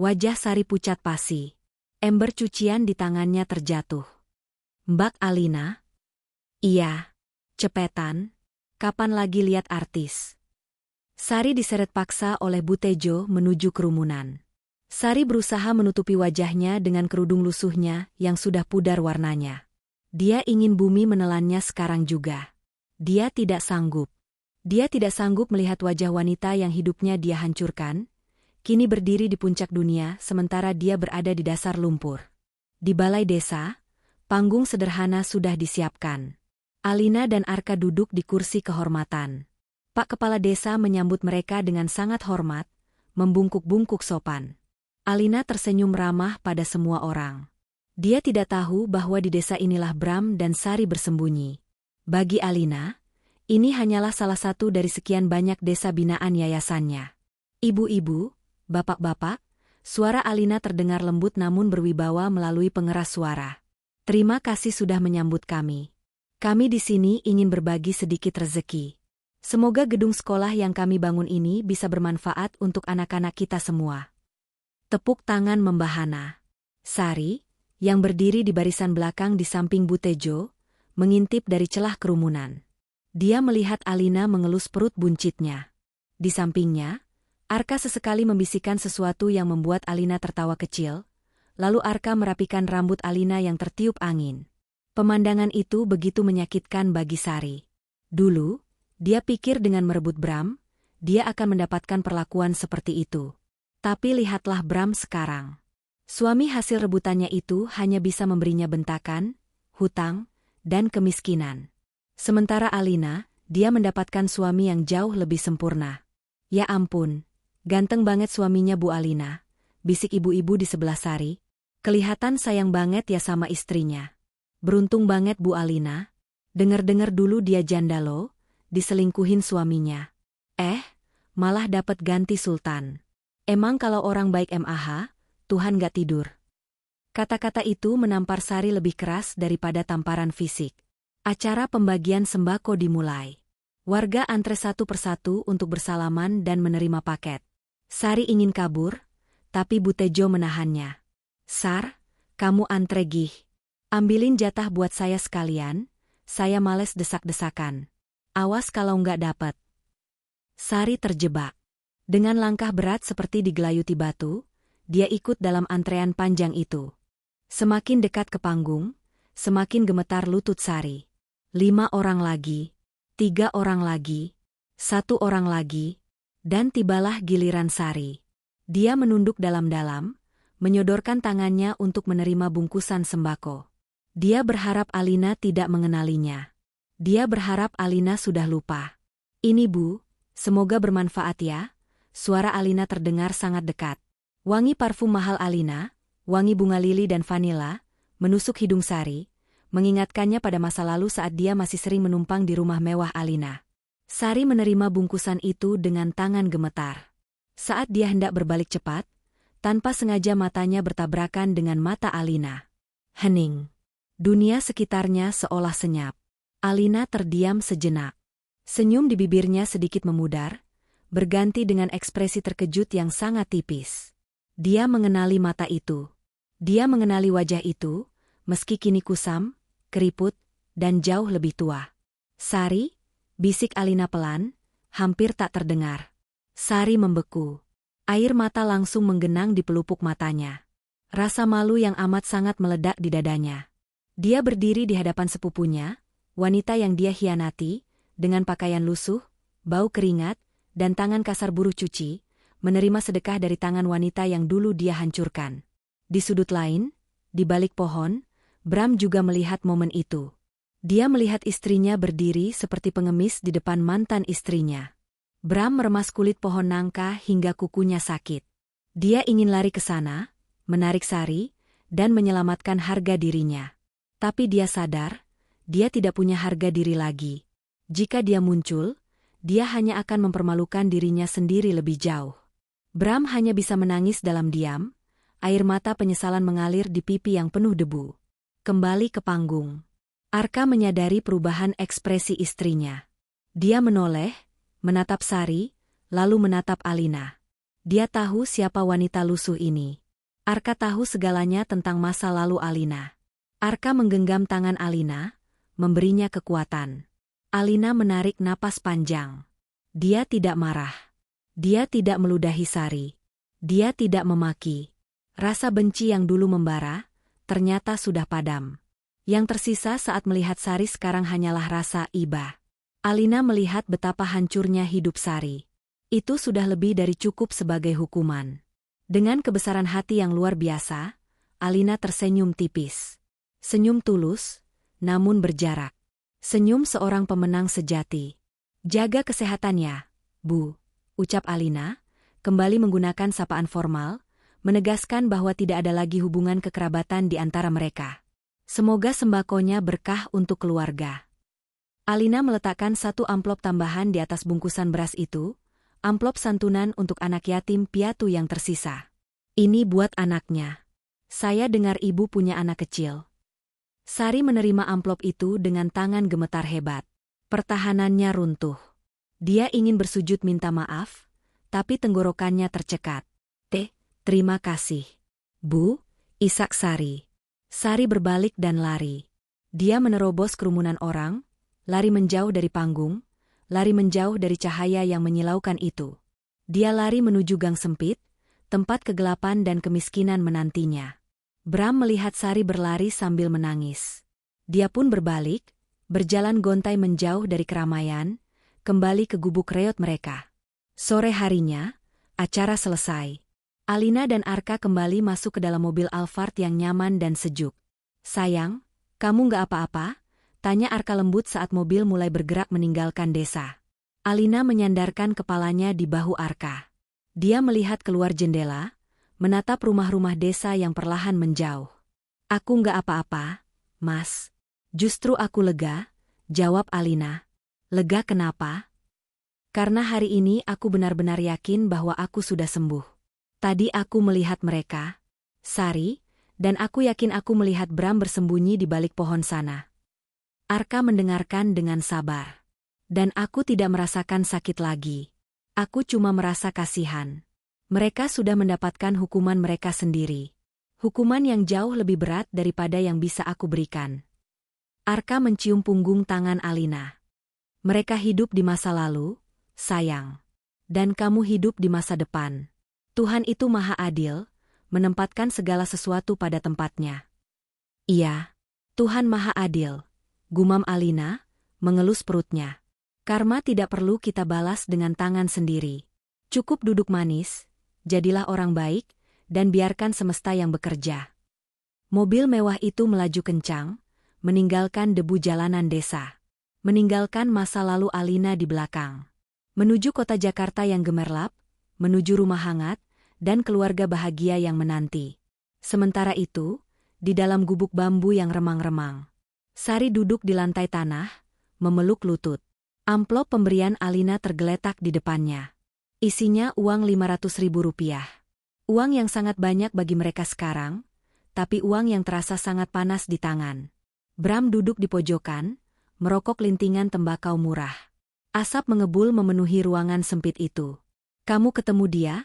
A: Wajah Sari pucat pasi. Ember cucian di tangannya terjatuh. Mbak Alina? Iya. Cepetan. Kapan lagi lihat artis? Sari diseret paksa oleh Butejo menuju kerumunan. Sari berusaha menutupi wajahnya dengan kerudung lusuhnya yang sudah pudar warnanya. Dia ingin bumi menelannya sekarang juga. Dia tidak sanggup. Dia tidak sanggup melihat wajah wanita yang hidupnya dia hancurkan, kini berdiri di puncak dunia sementara dia berada di dasar lumpur. Di balai desa, panggung sederhana sudah disiapkan. Alina dan Arka duduk di kursi kehormatan. Pak Kepala Desa menyambut mereka dengan sangat hormat, membungkuk-bungkuk sopan. Alina tersenyum ramah pada semua orang. Dia tidak tahu bahwa di desa inilah Bram dan Sari bersembunyi. Bagi Alina, ini hanyalah salah satu dari sekian banyak desa binaan yayasannya. Ibu-ibu, bapak-bapak, suara Alina terdengar lembut namun berwibawa melalui pengeras suara. Terima kasih sudah menyambut kami. Kami di sini ingin berbagi sedikit rezeki. Semoga gedung sekolah yang kami bangun ini bisa bermanfaat untuk anak-anak kita semua. Tepuk tangan membahana. Sari, yang berdiri di barisan belakang di samping Butejo, mengintip dari celah kerumunan. Dia melihat Alina mengelus perut buncitnya. Di sampingnya, Arka sesekali membisikkan sesuatu yang membuat Alina tertawa kecil, lalu Arka merapikan rambut Alina yang tertiup angin. Pemandangan itu begitu menyakitkan bagi Sari. Dulu, dia pikir dengan merebut Bram, dia akan mendapatkan perlakuan seperti itu. Tapi lihatlah Bram sekarang. Suami hasil rebutannya itu hanya bisa memberinya bentakan, hutang, dan kemiskinan. Sementara Alina, dia mendapatkan suami yang jauh lebih sempurna. Ya ampun, ganteng banget suaminya Bu Alina, bisik ibu-ibu di sebelah Sari. Kelihatan sayang banget ya sama istrinya. Beruntung banget Bu Alina. Dengar-dengar dulu dia janda loh, diselingkuhin suaminya. Malah dapat ganti sultan. Emang kalau orang baik MAH, Tuhan gak tidur. Kata-kata itu menampar Sari lebih keras daripada tamparan fisik. Acara pembagian sembako dimulai. Warga antre satu persatu untuk bersalaman dan menerima paket. Sari ingin kabur, tapi Butejo menahannya. Sar, kamu antre gih. Ambilin jatah buat saya sekalian, saya males desak-desakan. Awas kalau nggak dapat. Sari terjebak. Dengan langkah berat seperti digelayuti batu, dia ikut dalam antrean panjang itu. Semakin dekat ke panggung, semakin gemetar lutut Sari. 5 orang lagi, 3 orang lagi, 1 orang lagi, dan tibalah giliran Sari. Dia menunduk dalam-dalam, menyodorkan tangannya untuk menerima bungkusan sembako. Dia berharap Alina tidak mengenalinya. Dia berharap Alina sudah lupa. Ini Bu, semoga bermanfaat ya. Suara Alina terdengar sangat dekat. Wangi parfum mahal Alina, wangi bunga lili dan vanila, menusuk hidung Sari, mengingatkannya pada masa lalu saat dia masih sering menumpang di rumah mewah Alina. Sari menerima bungkusan itu dengan tangan gemetar. Saat dia hendak berbalik cepat, tanpa sengaja matanya bertabrakan dengan mata Alina. Hening. Dunia sekitarnya seolah senyap. Alina terdiam sejenak. Senyum di bibirnya sedikit memudar, berganti dengan ekspresi terkejut yang sangat tipis. Dia mengenali mata itu. Dia mengenali wajah itu, meski kini kusam, keriput, dan jauh lebih tua. Sari, bisik Alina pelan, hampir tak terdengar. Sari membeku. Air mata langsung menggenang di pelupuk matanya. Rasa malu yang amat sangat meledak di dadanya. Dia berdiri di hadapan sepupunya, wanita yang dia hianati, dengan pakaian lusuh, bau keringat, dan tangan kasar buruh cuci, menerima sedekah dari tangan wanita yang dulu dia hancurkan. Di sudut lain, di balik pohon, Bram juga melihat momen itu. Dia melihat istrinya berdiri seperti pengemis di depan mantan istrinya. Bram meremas kulit pohon nangka hingga kukunya sakit. Dia ingin lari ke sana, menarik Sari, dan menyelamatkan harga dirinya. Tapi dia sadar, dia tidak punya harga diri lagi. Jika dia muncul, dia hanya akan mempermalukan dirinya sendiri lebih jauh. Bram hanya bisa menangis dalam diam, air mata penyesalan mengalir di pipi yang penuh debu. Kembali ke panggung. Arka menyadari perubahan ekspresi istrinya. Dia menoleh, menatap Sari, lalu menatap Alina. Dia tahu siapa wanita lusuh ini. Arka tahu segalanya tentang masa lalu Alina. Arka menggenggam tangan Alina, memberinya kekuatan. Alina menarik napas panjang. Dia tidak marah. Dia tidak meludahi Sari. Dia tidak memaki. Rasa benci yang dulu membara, ternyata sudah padam. Yang tersisa saat melihat Sari sekarang hanyalah rasa iba. Alina melihat betapa hancurnya hidup Sari. Itu sudah lebih dari cukup sebagai hukuman. Dengan kebesaran hati yang luar biasa, Alina tersenyum tipis. Senyum tulus, namun berjarak. Senyum seorang pemenang sejati. Jaga kesehatannya, Bu, ucap Alina, kembali menggunakan sapaan formal, menegaskan bahwa tidak ada lagi hubungan kekerabatan di antara mereka. Semoga sembakonya berkah untuk keluarga. Alina meletakkan satu amplop tambahan di atas bungkusan beras itu, amplop santunan untuk anak yatim piatu yang tersisa. Ini buat anaknya. Saya dengar ibu punya anak kecil. Sari menerima amplop itu dengan tangan gemetar hebat. Pertahanannya runtuh. Dia ingin bersujud minta maaf, tapi tenggorokannya tercekat. Terima kasih. Bu, isak Sari. Sari berbalik dan lari. Dia menerobos kerumunan orang, lari menjauh dari panggung, lari menjauh dari cahaya yang menyilaukan itu. Dia lari menuju gang sempit, tempat kegelapan dan kemiskinan menantinya. Bram melihat Sari berlari sambil menangis. Dia pun berbalik, berjalan gontai menjauh dari keramaian, kembali ke gubuk reot mereka. Sore harinya, acara selesai. Alina dan Arka kembali masuk ke dalam mobil Alphard yang nyaman dan sejuk. Sayang, kamu nggak apa-apa? Tanya Arka lembut saat mobil mulai bergerak meninggalkan desa. Alina menyandarkan kepalanya di bahu Arka. Dia melihat keluar jendela, menatap rumah-rumah desa yang perlahan menjauh. Aku nggak apa-apa, Mas. Justru aku lega, jawab Alina. Lega kenapa? Karena hari ini aku benar-benar yakin bahwa aku sudah sembuh. Tadi aku melihat mereka, Sari, dan aku yakin aku melihat Bram bersembunyi di balik pohon sana. Arka mendengarkan dengan sabar. Dan aku tidak merasakan sakit lagi. Aku cuma merasa kasihan. Mereka sudah mendapatkan hukuman mereka sendiri. Hukuman yang jauh lebih berat daripada yang bisa aku berikan. Arka mencium punggung tangan Alina. Mereka hidup di masa lalu, sayang. Dan kamu hidup di masa depan. Tuhan itu maha adil, menempatkan segala sesuatu pada tempatnya. Iya, Tuhan maha adil. Gumam Alina, mengelus perutnya. Karma tidak perlu kita balas dengan tangan sendiri. Cukup duduk manis, jadilah orang baik, dan biarkan semesta yang bekerja. Mobil mewah itu melaju kencang, meninggalkan debu jalanan desa. Meninggalkan masa lalu Alina di belakang. Menuju kota Jakarta yang gemerlap, menuju rumah hangat, dan keluarga bahagia yang menanti. Sementara itu, di dalam gubuk bambu yang remang-remang, Sari duduk di lantai tanah, memeluk lutut. Amplop pemberian Alina tergeletak di depannya. Isinya uang Rp500.000. Uang yang sangat banyak bagi mereka sekarang, tapi uang yang terasa sangat panas di tangan. Bram duduk di pojokan, merokok lintingan tembakau murah. Asap mengebul memenuhi ruangan sempit itu. Kamu ketemu dia?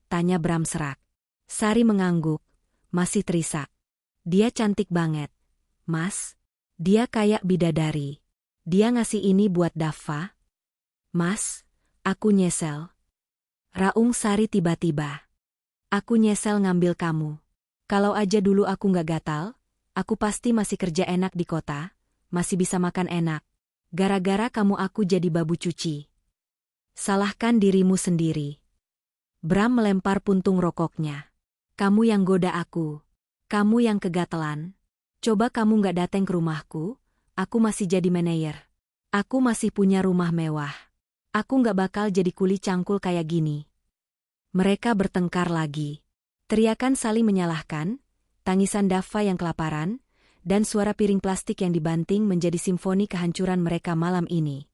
A: Tanya Bram serak. Sari mengangguk, masih terisak. Dia cantik banget, Mas. Dia kayak bidadari. Dia ngasih ini buat Dava. Mas, aku nyesel. Raung Sari tiba-tiba. Aku nyesel ngambil kamu. Kalau aja dulu aku nggak gatal, aku pasti masih kerja enak di kota, masih bisa makan enak. Gara-gara kamu aku jadi babu cuci. Salahkan dirimu sendiri. Bram melempar puntung rokoknya. Kamu yang goda aku. Kamu yang kegatelan. Coba kamu nggak datang ke rumahku, aku masih jadi manajer. Aku masih punya rumah mewah. Aku nggak bakal jadi kuli cangkul kayak gini. Mereka bertengkar lagi. Teriakan saling menyalahkan, tangisan Dava yang kelaparan, dan suara piring plastik yang dibanting menjadi simfoni kehancuran mereka malam ini.